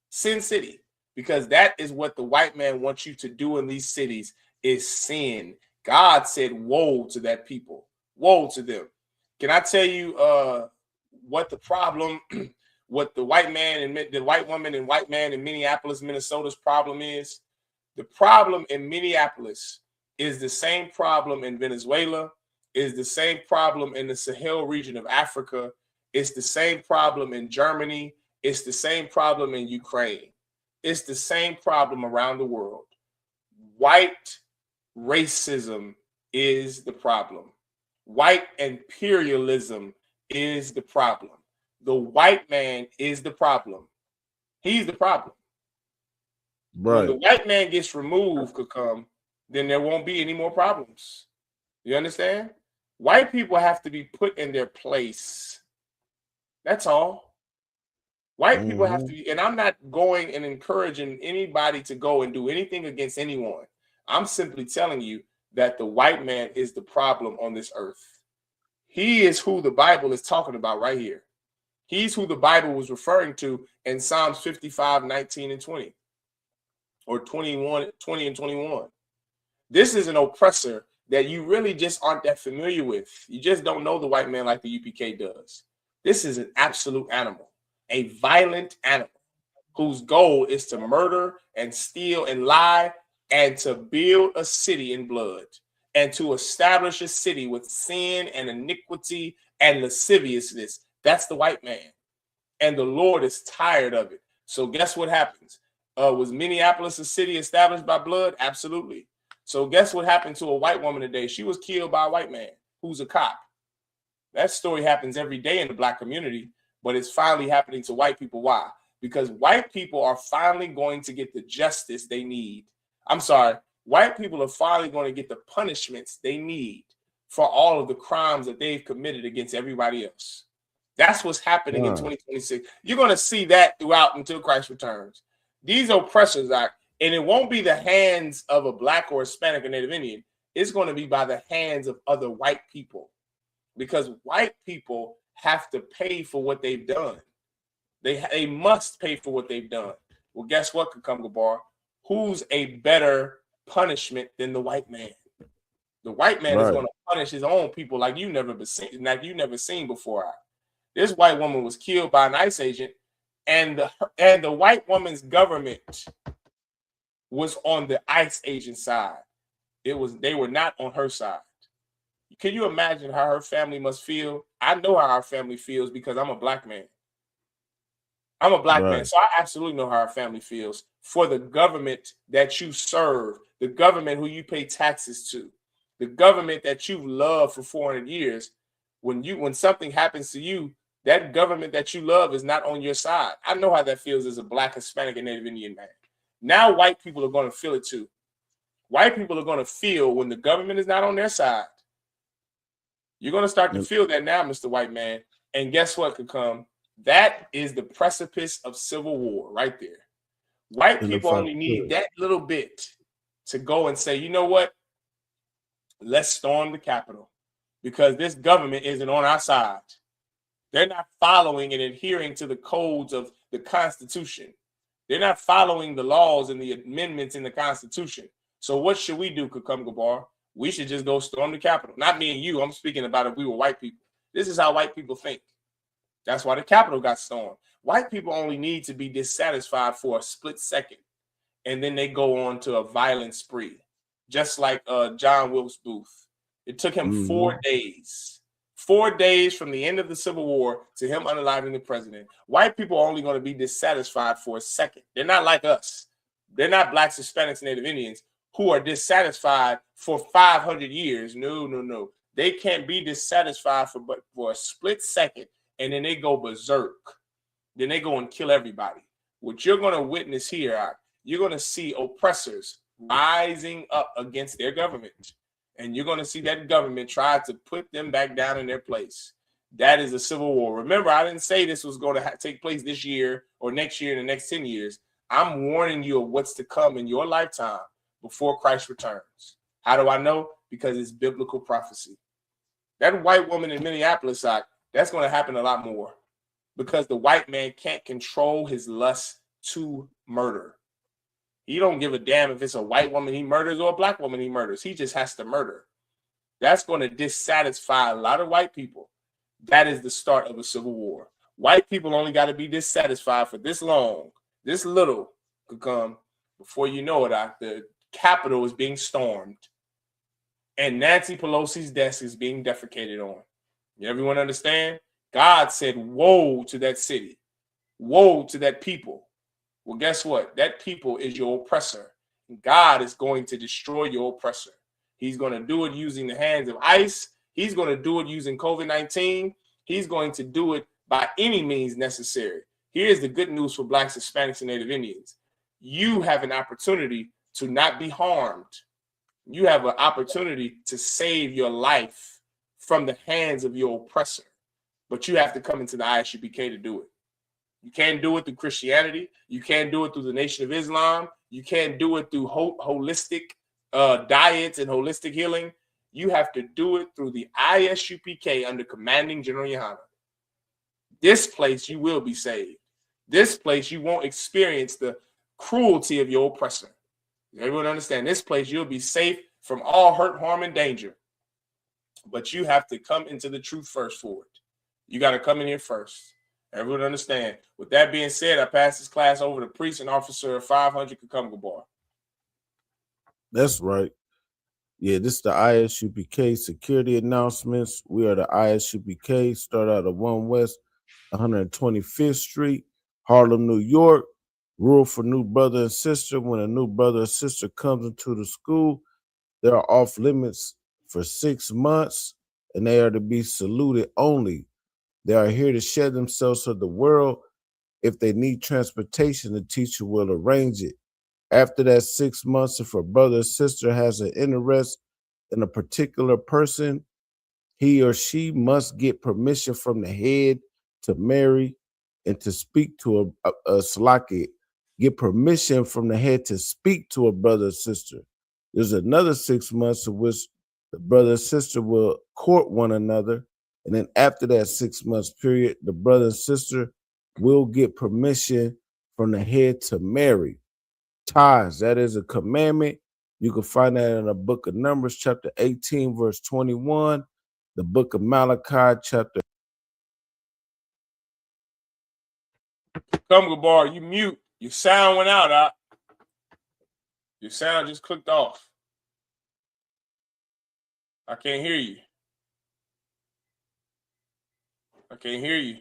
Sin City. Because that is what the white man wants you to do in these cities, is sin. God said, woe to that people. Woe to them. Can I tell you what the problem, what the white man and the white woman and white man in Minneapolis, Minnesota's problem is? The problem in Minneapolis is the same problem in Venezuela, is the same problem in the Sahel region of Africa. It's the same problem in Germany. It's the same problem in Ukraine. It's the same problem around the world. White racism is the problem. White imperialism is the problem. The white man is the problem. He's the problem. When the white man gets removed, then there won't be any more problems. You understand? White people have to be put in their place. That's all. White people have to be, and I'm not going and encouraging anybody to go and do anything against anyone. I'm simply telling you that the white man is the problem on this earth. He is who the Bible is talking about right here. He's who the Bible was referring to in Psalms 55, 19, and 20. Or 21, 20 and 21. This is an oppressor that you really just aren't that familiar with. You just don't know the white man like the UPK does. This is an absolute animal, a violent animal whose goal is to murder and steal and lie and to build a city in blood and to establish a city with sin and iniquity and lasciviousness. That's the white man. And the Lord is tired of it. So guess what happens? Was Minneapolis a city established by blood? Absolutely. So guess what happened to a white woman today? She was killed by a white man who's a cop. That story happens every day in the black community, but it's finally happening to white people. Why? Because white people are finally going to get the justice they need. I'm sorry, white people are finally going to get the punishments they need for all of the crimes that they've committed against everybody else. That's what's happening in 2026. You're going to see that throughout until Christ returns. These oppressors are, and it won't be the hands of a black or Hispanic or Native Indian. It's going to be by the hands of other white people, because white people have to pay for what they've done. They must pay for what they've done. Well, guess what, Cucumber Bar? Who's a better punishment than the white man? The white man is going to punish his own people like you never seen before. This white woman was killed by an ICE agent, and the white woman's government was on the ICE agent side. They were not on her side. Can you imagine how her family must feel? I know how our family feels because I'm a black man. I'm a black man, so I absolutely know how our family feels for the government that you serve, the government who you pay taxes to, the government that you've loved for 400 years. When something happens to you, that government that you love is not on your side. I know how that feels as a black, Hispanic, and Native Indian man. Now white people are going to feel it too. White people are going to feel when the government is not on their side. You're going to start to feel that now, Mr. White Man. And guess what could come? That is the precipice of civil war right there. White people only need that little bit to go and say, you know what? Let's storm the Capitol because this government isn't on our side. They're not following and adhering to the codes of the Constitution. They're not following the laws and the amendments in the Constitution. So what should we do, Cucumber Bar? We should just go storm the Capitol. Not me and you. I'm speaking about if we were white people. This is how white people think. That's why the Capitol got stormed. White people only need to be dissatisfied for a split second, and then they go on to a violent spree, just like John Wilkes Booth. It took him 4 days. 4 days from the end of the Civil War to him unaliving the president. White people are only going to be dissatisfied for a second. They're not like us. They're not blacks, Hispanics, Native Indians who are dissatisfied for 500 years. No, no, no. They can't be dissatisfied for a split second, and then they go berserk. Then they go and kill everybody. What you're going to witness here, you're going to see oppressors rising up against their government. And you're going to see that government try to put them back down in their place. That is a civil war. Remember, I didn't say this was going to take place this year or next year in the next 10 years. I'm warning you of what's to come in your lifetime before Christ returns. How do I know? Because it's biblical prophecy. That white woman in Minneapolis, that's going to happen a lot more because the white man can't control his lust to murder. He don't give a damn if it's a white woman he murders or a black woman he murders. He just has to murder. That's going to dissatisfy a lot of white people. That is the start of a civil war. White people only got to be dissatisfied for this long, this little could come before you know it. The Capitol is being stormed, and Nancy Pelosi's desk is being defecated on. Everyone understand? God said, "Woe to that city, woe to that people." Well, guess what? That people is your oppressor. God is going to destroy your oppressor. He's going to do it using the hands of ICE. He's going to do it using COVID-19. He's going to do it by any means necessary. Here's the good news for blacks, Hispanics, and Native Indians. You have an opportunity to not be harmed. You have an opportunity to save your life from the hands of your oppressor. But you have to come into the I.S.U.P.K. to do it. You can't do it through Christianity. You can't do it through the Nation of Islam. You can't do it through holistic diets and holistic healing. You have to do it through the I.S.U.P.K. under commanding General Yahanna. This place you will be saved. This place you won't experience the cruelty of your oppressor. Everyone understand? This place you'll be safe from all hurt, harm, and danger. But you have to come into the truth first for it. You got to come in here first. Everyone understand? With that being said, I pass this class over to Priest and Officer 500 Kukumga Bar. That's right. Yeah, this is the I.S.U.P.K. security announcements. We are the I.S.U.P.K. Start out of 1 West 125th Street, Harlem, New York. Rule for new brother and sister. When a new brother or sister comes into the school, they are off limits for 6 months, and they are to be saluted only. They are here to share themselves with the world. If they need transportation, the teacher will arrange it. After that 6 months, if a brother or sister has an interest in a particular person, he or she must get permission from the head to marry and to speak to a Salaki. Get permission from the head to speak to a brother or sister. There's another 6 months in which the brother and sister will court one another. And then after that 6 months period, the brother and sister will get permission from the head to marry. Tithes, that is a commandment. You can find that in the book of Numbers, chapter 18, verse 21. The book of Malachi, chapter. Kukumga Bar, you mute. Your sound went out. Your sound just clicked off. I can't hear you. I can't hear you.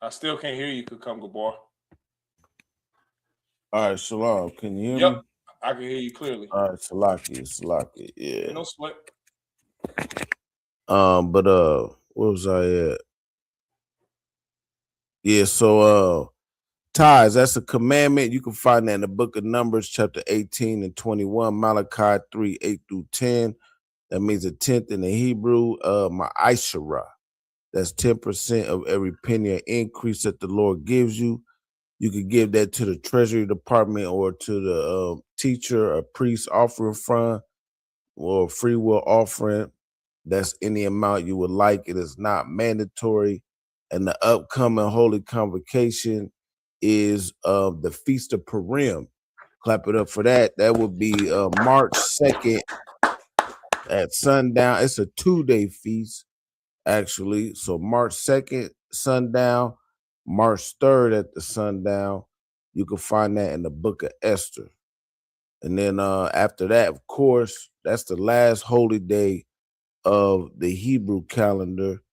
I still can't hear you, Kukumga Bar. All right, Shalom. Can you hear me? I can hear you clearly. All right, Salaki, yeah. No sweat. But where was I at? Yeah, so tithes, that's a commandment. You can find that in the book of Numbers, chapter 18 and 21, Malachi 3, 8 through 10. That means a tenth in the Hebrew, ma'ashara. That's 10% of every penny or increase that the Lord gives you. You could give that to the Treasury Department or to the teacher or priest offering fund or free will offering. That's any amount you would like. It is not mandatory. And the upcoming Holy Convocation is the Feast of Purim. Clap it up for that. That would be March 2nd at sundown. It's a 2-day feast, actually. So March 2nd, sundown. March 3rd at the sundown. You can find that in the book of Esther. And then after that, of course, that's the last holy day of the Hebrew calendar.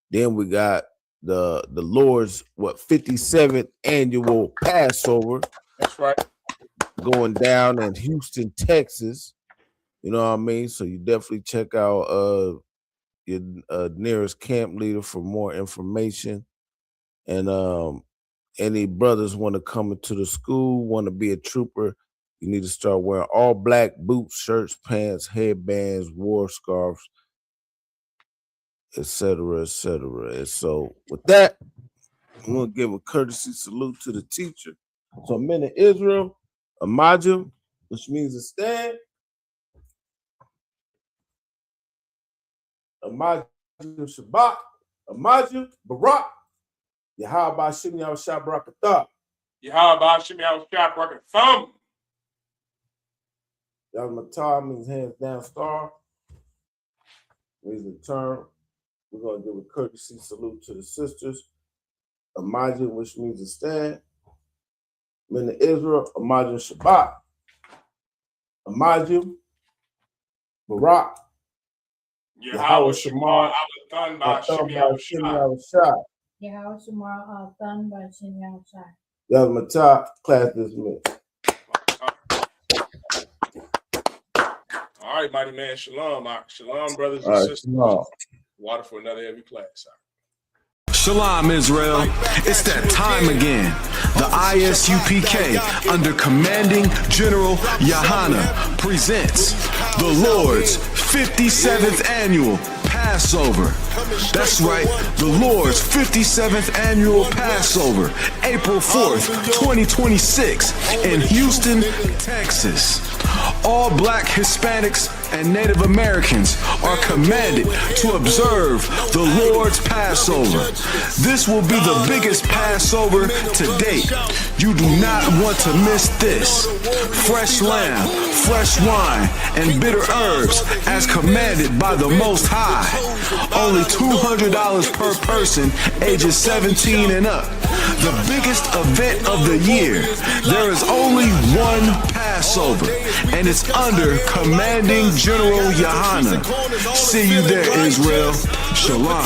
Then we got the Lord's 57th annual Passover. That's right. Going down in Houston, Texas. You know what I mean? So you definitely check out your nearest camp leader for more information. And any brothers want to come into the school, want to be a trooper, you need to start wearing all black boots, shirts, pants, headbands, war scarves, etc., etc. And so with that, I'm going to give a courtesy salute to the teacher. So men of Israel, Amajim, which means to stand. Amajim Shabbat, Amajim Barak, Yahabba Shim Yahushua Barakatah. Yahabba Shim Yahushua Barakatah. Yahmatar means hands down star. Means the term. We're going to give a courtesy salute to the sisters. Amajim, which means to stand. Men of Israel, Amajim Shabbat. Amajim Barak. Yahweh Shamar, Atan by Shem Yahushua. Yahweh Shamar, Atan by Shem Yahushua. Yahmatar, class dismissed. All right, mighty man, shalom. Shalom, brothers and sisters. Shalom. Water for another heavy class. Shalom, Israel. It's that time again. The ISUPK, under commanding General Yahanna, presents the Lord's 57th annual Passover. That's right, the Lord's 57th annual Passover, April 4th, 2026, in Houston, Texas. All Black, Hispanics, and Native Americans are commanded to observe the Lord's Passover. This will be the biggest Passover to date. You do not want to miss this. Fresh lamb, fresh wine, and bitter herbs as commanded by the Most High. Only $200 per person, ages 17 and up. The biggest event of the year. There is only one Passover, and it's under commanding General Yahanna. See you there, Israel. Shalom.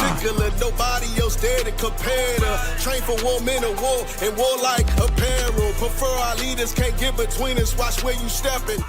Nobody else there to compare to. Train for war, men of war, and warlike apparel. Prefer our leaders, can't get between us. Watch where you stepping.